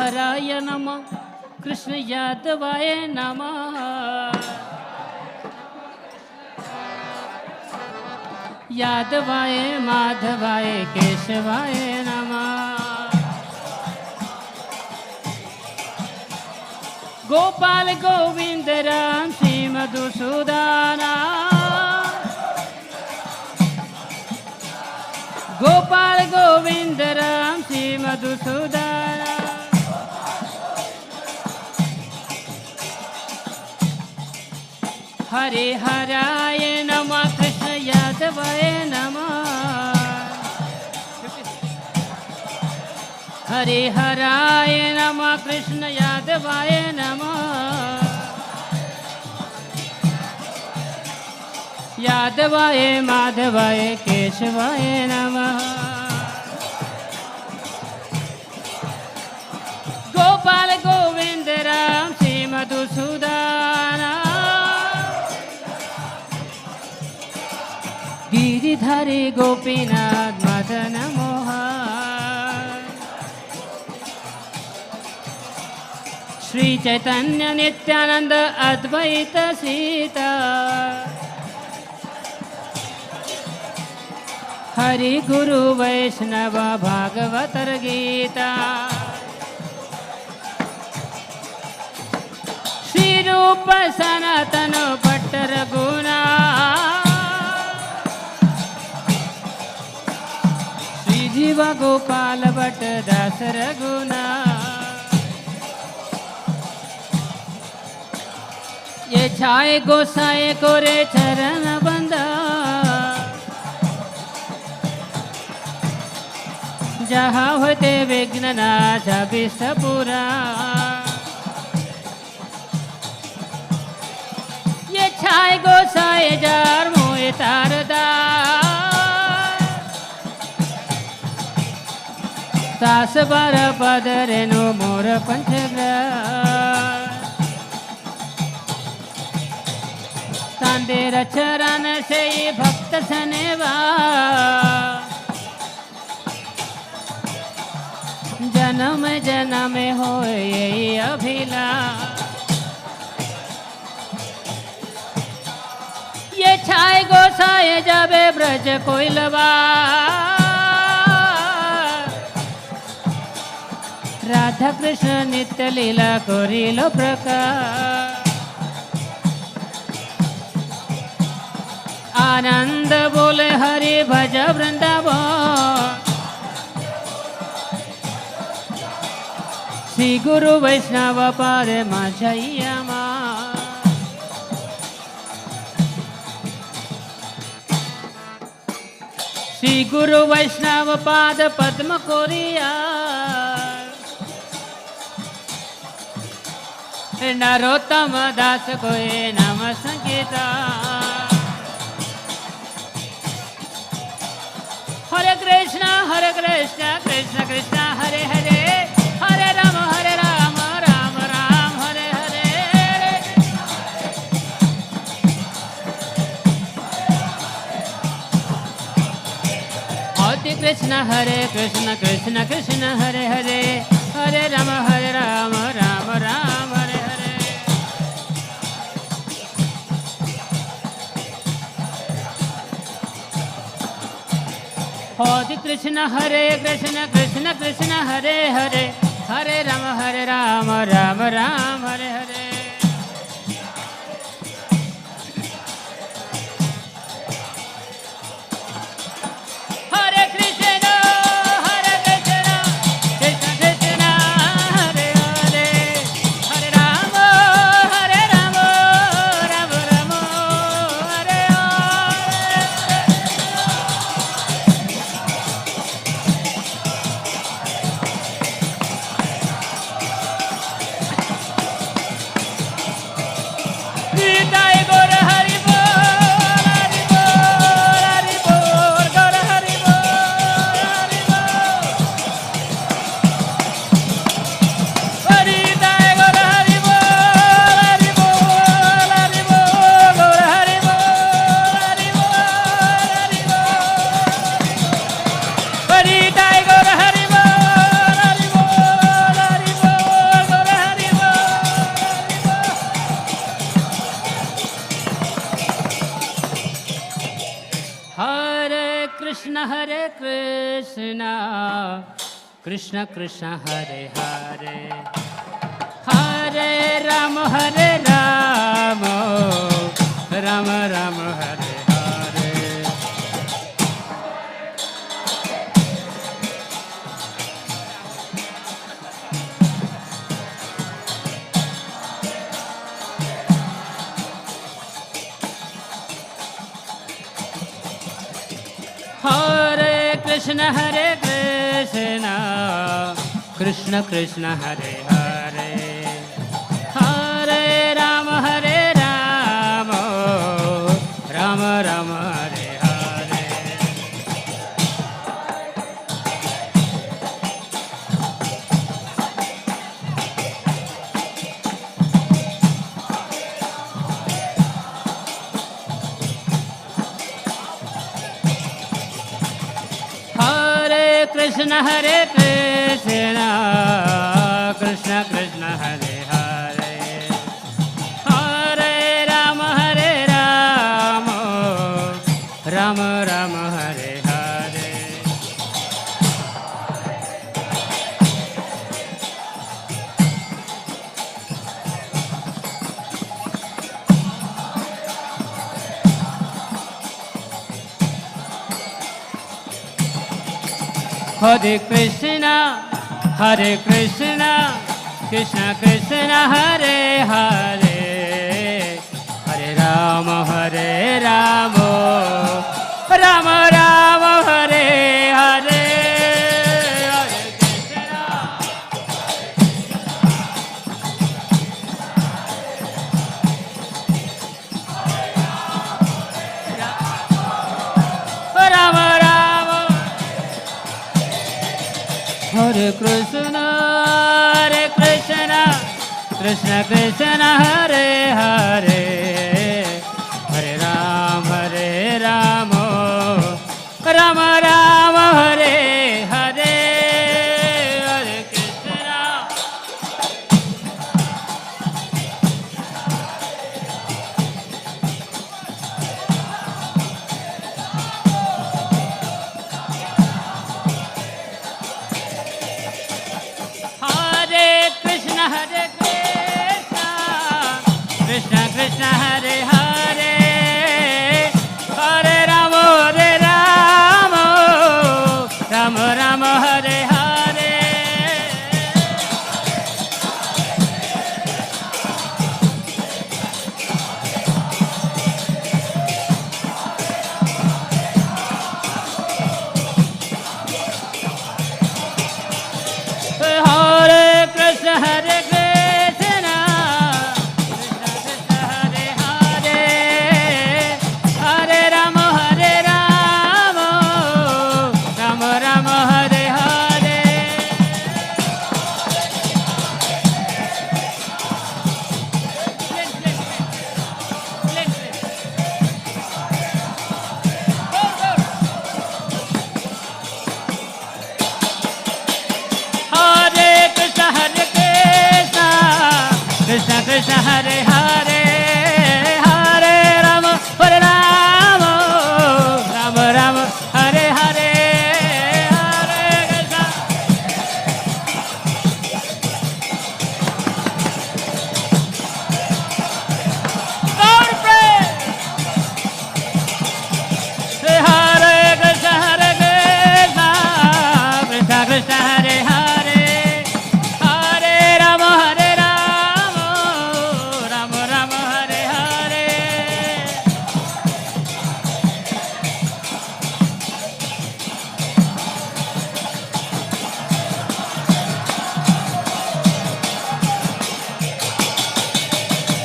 हराय नमः कृष्ण यादवाय नमः यादवाय माधवाय केशवाय नमः गोपाल गोविंद राम श्री मधुसूदना गोपाल गोविंद राम श्री मधुसूदना हरे हराय नमः कृष्ण यादवाय नमः हरे हराय नमः कृष्ण यादवाय नमः यादवाय माधवाय केशवाय नमः गोपाल गोविंद राम श्री मधुसूदना गिरिधारी गोपीनाथ मदन मोहन श्री चैतन्य नित्यानंद अद्वैत सीता हरि गुरु वैष्णव भागवतर गीता श्री रूप सनातन भट्ट रघुनाथ श्री जीव गोपाल भट्ट दास रघुनाथ ये छाए गोसाए कोरे चरण बंदा जहाँ होते विघ्न नाश अभिष्ट पूरा ये छाए गोसाए जार मोए तारदा तास बार पद रेणु मोर पंचग्र तांदेर चरण से भक्त सनेवा जन्म जन्म हो यही अभिलाष ये छाए गोसाए जाबे ब्रज कोइलवा राधा कृष्ण नित्य लीला कोरिलो प्रकाश आनंद बोले हरि भज वृंदावन श्री गुरु वैष्णव पाद माझैया श्री गुरु वैष्णव पाद पद्म कोरिया नरोत्तम दास कोई नम संगीता हरे Krishna Krishna Krishna Hare Hare Hare Ram Ram Ram Hare Hare Hare Krishna Krishna Krishna Hare Hare Hare Ram Ram Ram Hare Hare Hare Krishna Krishna Krishna Hare Hare Hare Ram Ram Ram Hare Hare Hare Krishna Krishna Krishna Hare Hare Hare Ram Ram Ram Hare Hare Hare Krishna, Krishna Krishna Hare Hare, Hare Rama Hare Rama, Rama Rama Hare Hare. Hare Krishna, Krishna Krishna Hare Hare, Hare Rama Hare Rama, Rama Rama Hare Hare. Hare Krishna, Krishna Krishna Hare Hare, Hare Rama Hare Rama, Rama Rama Hare Hare. Hare Krishna, Krishna Krishna Hare Hare, Hare Rama Hare Rama, Rama Rama Hare Hare. Hare Krishna, Rama Rama. Hare Krishna, Krishna Krishna Hare Hare, Hare Rama Rama Rama Hare Hare. Hare Krishna, Hare Krishna, Krishna Krishna Hare Hare, Hare Rama Rama Rama Hare Hare. Hare Krishna, Krishna Krishna Hare Hare, Hare Rama Rama Rama Hare Hare. Hare Krishna, Krishna Krishna Hare Hare, Hare Rama Rama Rama Hare Hare. Hare Krishna, Gaura Purnima. Hare Krishna, Krishna Krishna Hare Hare, Hare Rama Rama Rama Hare Hare.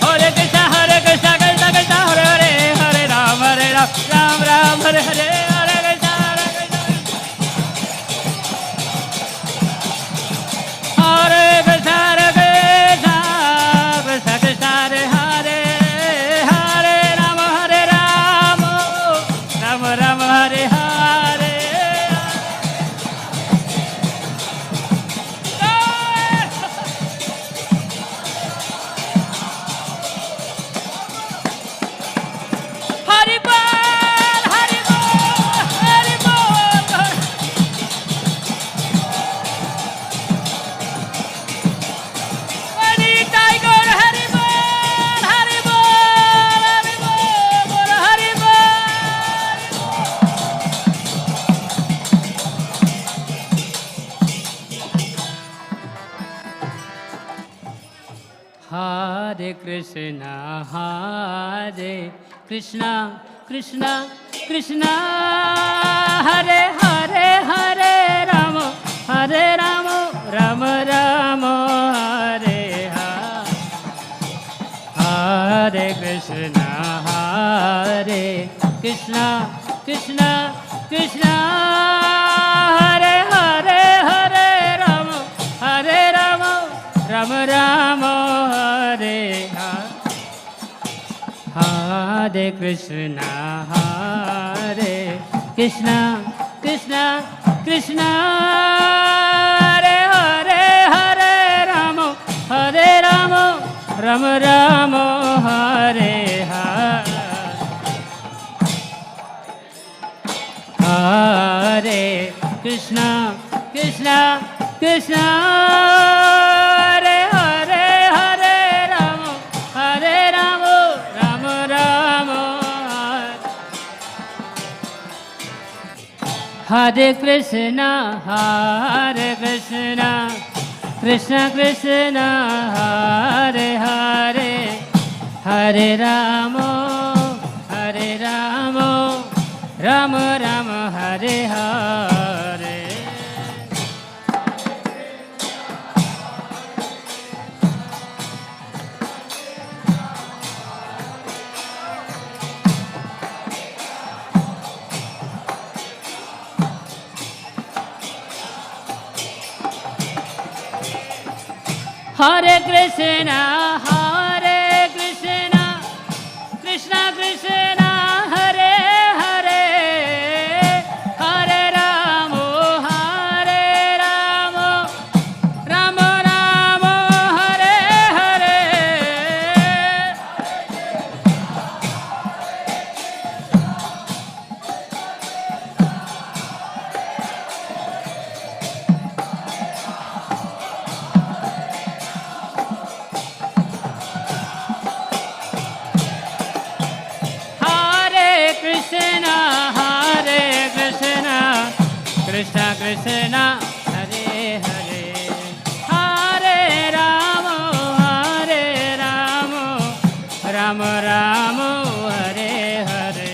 Hare Krishna, Krishna Krishna Hare Hare, Hare Rama Ram Ram Hare Hare. Hare Krishna, Hare Krishna, Krishna Krishna Hare Hare, Hare Rama Rama Rama Hare Hare. Hari Bol, Hari Bol. Hare Krishna, Hare Krishna, Krishna Krishna, Hare Hare, Hare Rama, Hare Rama, Rama Rama, Hare Hare. Hare Krishna, Hare Krishna, Krishna Krishna, Hare Hare, Hare Rama, Hare Rama, Rama Rama, Hare Hare. Hare Krishna, Hare Krishna, Krishna Krishna, Hare Hare, Hare Rama, Hare Rama, Rama Rama, Hare Hare. Hare Krishna, Krishna Krishna, Hare Hare, Hare Rama, Hare Rama, Rama Rama, Hare Krishna, Hare Krishna, Krishna Krishna, Hare Hare, Hare Rama, Hare Rama, Rama Rama, Hare Hare. Hare Krishna, Hare Krishna, Krishna Krishna, Hare Hare, Hare Rama, Hare Rama, Rama Rama, Hare Hare. Krishna, Hare Krishna, Krishna Krishna, Hare Hare, Hare Rama, Hare Rama, Rama Rama, Hare Hare.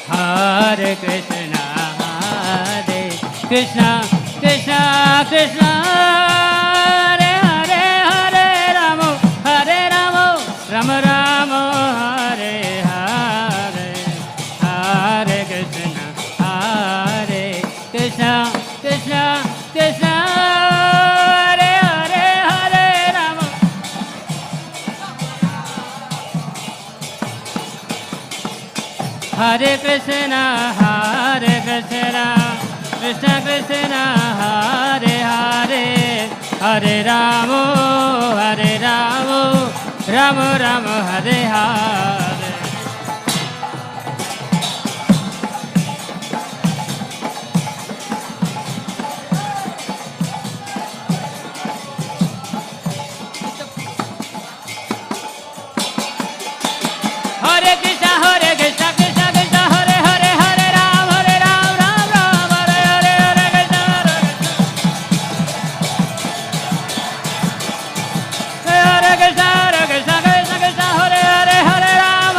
Hare Krishna, Hare Krishna, Krishna Krishna, Hare Hare, Hare Rama, Hare Rama, Rama Rama, Hare Hare, Hare Krishna, Hare Krishna, Krishna Krishna, Hare Hare, Hare Rama. Hare Krishna, Hare Krishna, Krishna Krishna, Hare Hare, Hare Rama, Hare Rama, Rama Rama, Hare Hare. Hare Krishna, Hare Krishna, Krishna Krishna, Hare Hare, Hare Ram, Ram Ram, Hare Hare, Hare Krishna, Hare Krishna, Krishna Krishna, Krishna Krishna, Hare Hare, Hare Ram,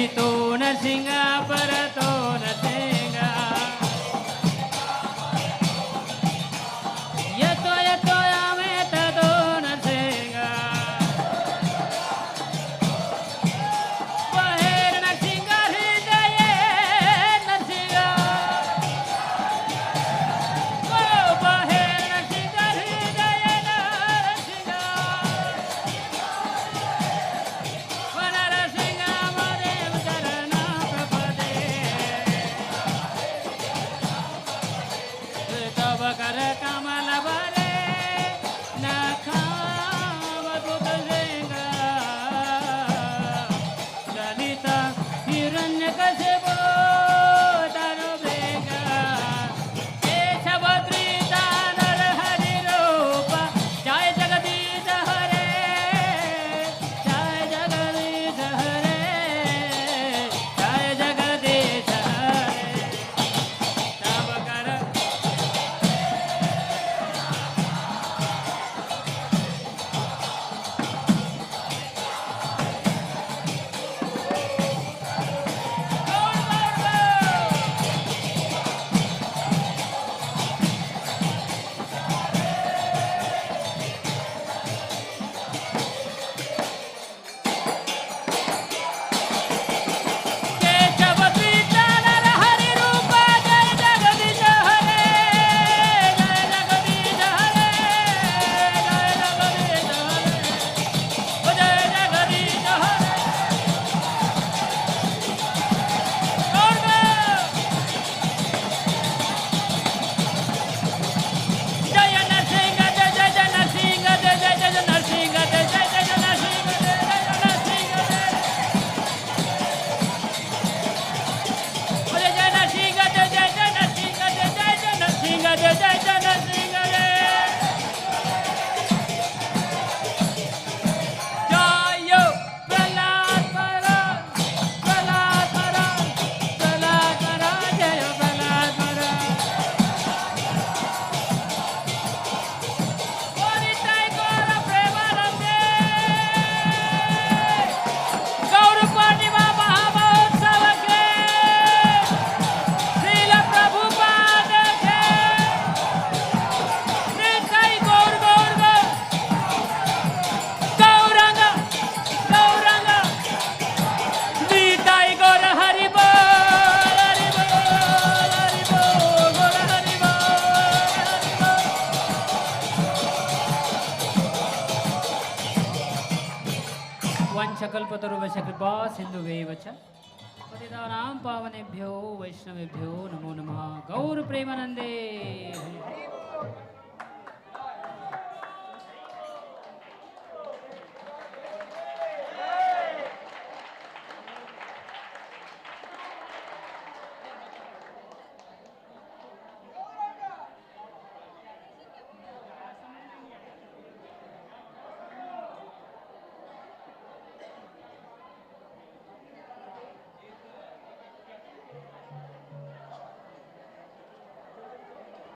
इतो नरसिंह परतो नरसिंह यतो यतो यामे ततो नरसिंह बहेर नरसिंह हृदय नरसिंह ओ बहेर नरसिंह हृदय नरसिंह वनरसिंह मदेव चरण प्रपदे तव कर कमल भरे नखावतुत सिंह ललित हिरण्यकशिपो तनु मृग केशवधृता नरहरि रूप जय जगदीश हरे जय जगदीश हरे जय जगदीश हरे तव कर केशवधृता नरहरि रूप जय जगदीश हरे जय जगदीश हरे जय जगदीश हरे ओ जय जगदीश हरे जय नरसिंह जय जय जय नरसिंह जय जय जय नरसिंह जय जय जय नरसिंह जय जय नरसिंह ओ जय जय नरसिंह जय जय जय नरसिंह जय जय जय नरसिंह जय जय जय नरसिंह रे जय प्रहलाद महाराज प्रहलाद महाराज प्रहलाद महाराज जय प्रहलाद महाराज निताय गौर प्रेमानंदे गौर पूर्णिमा महामहोत्सव के श्रील प्रभुपाद के निताय गौर गौर गौर गौरंग गौरंग निताय गौर हरि बोल हरि बोल गौर हरि बोल वंशकल्पतरुभ्यश्च कृपा सिन्धुभ्यैव च पतितानां पावनेभ्यो वैष्णवेभ्यो नमो नमः गौर प्रेमानंदे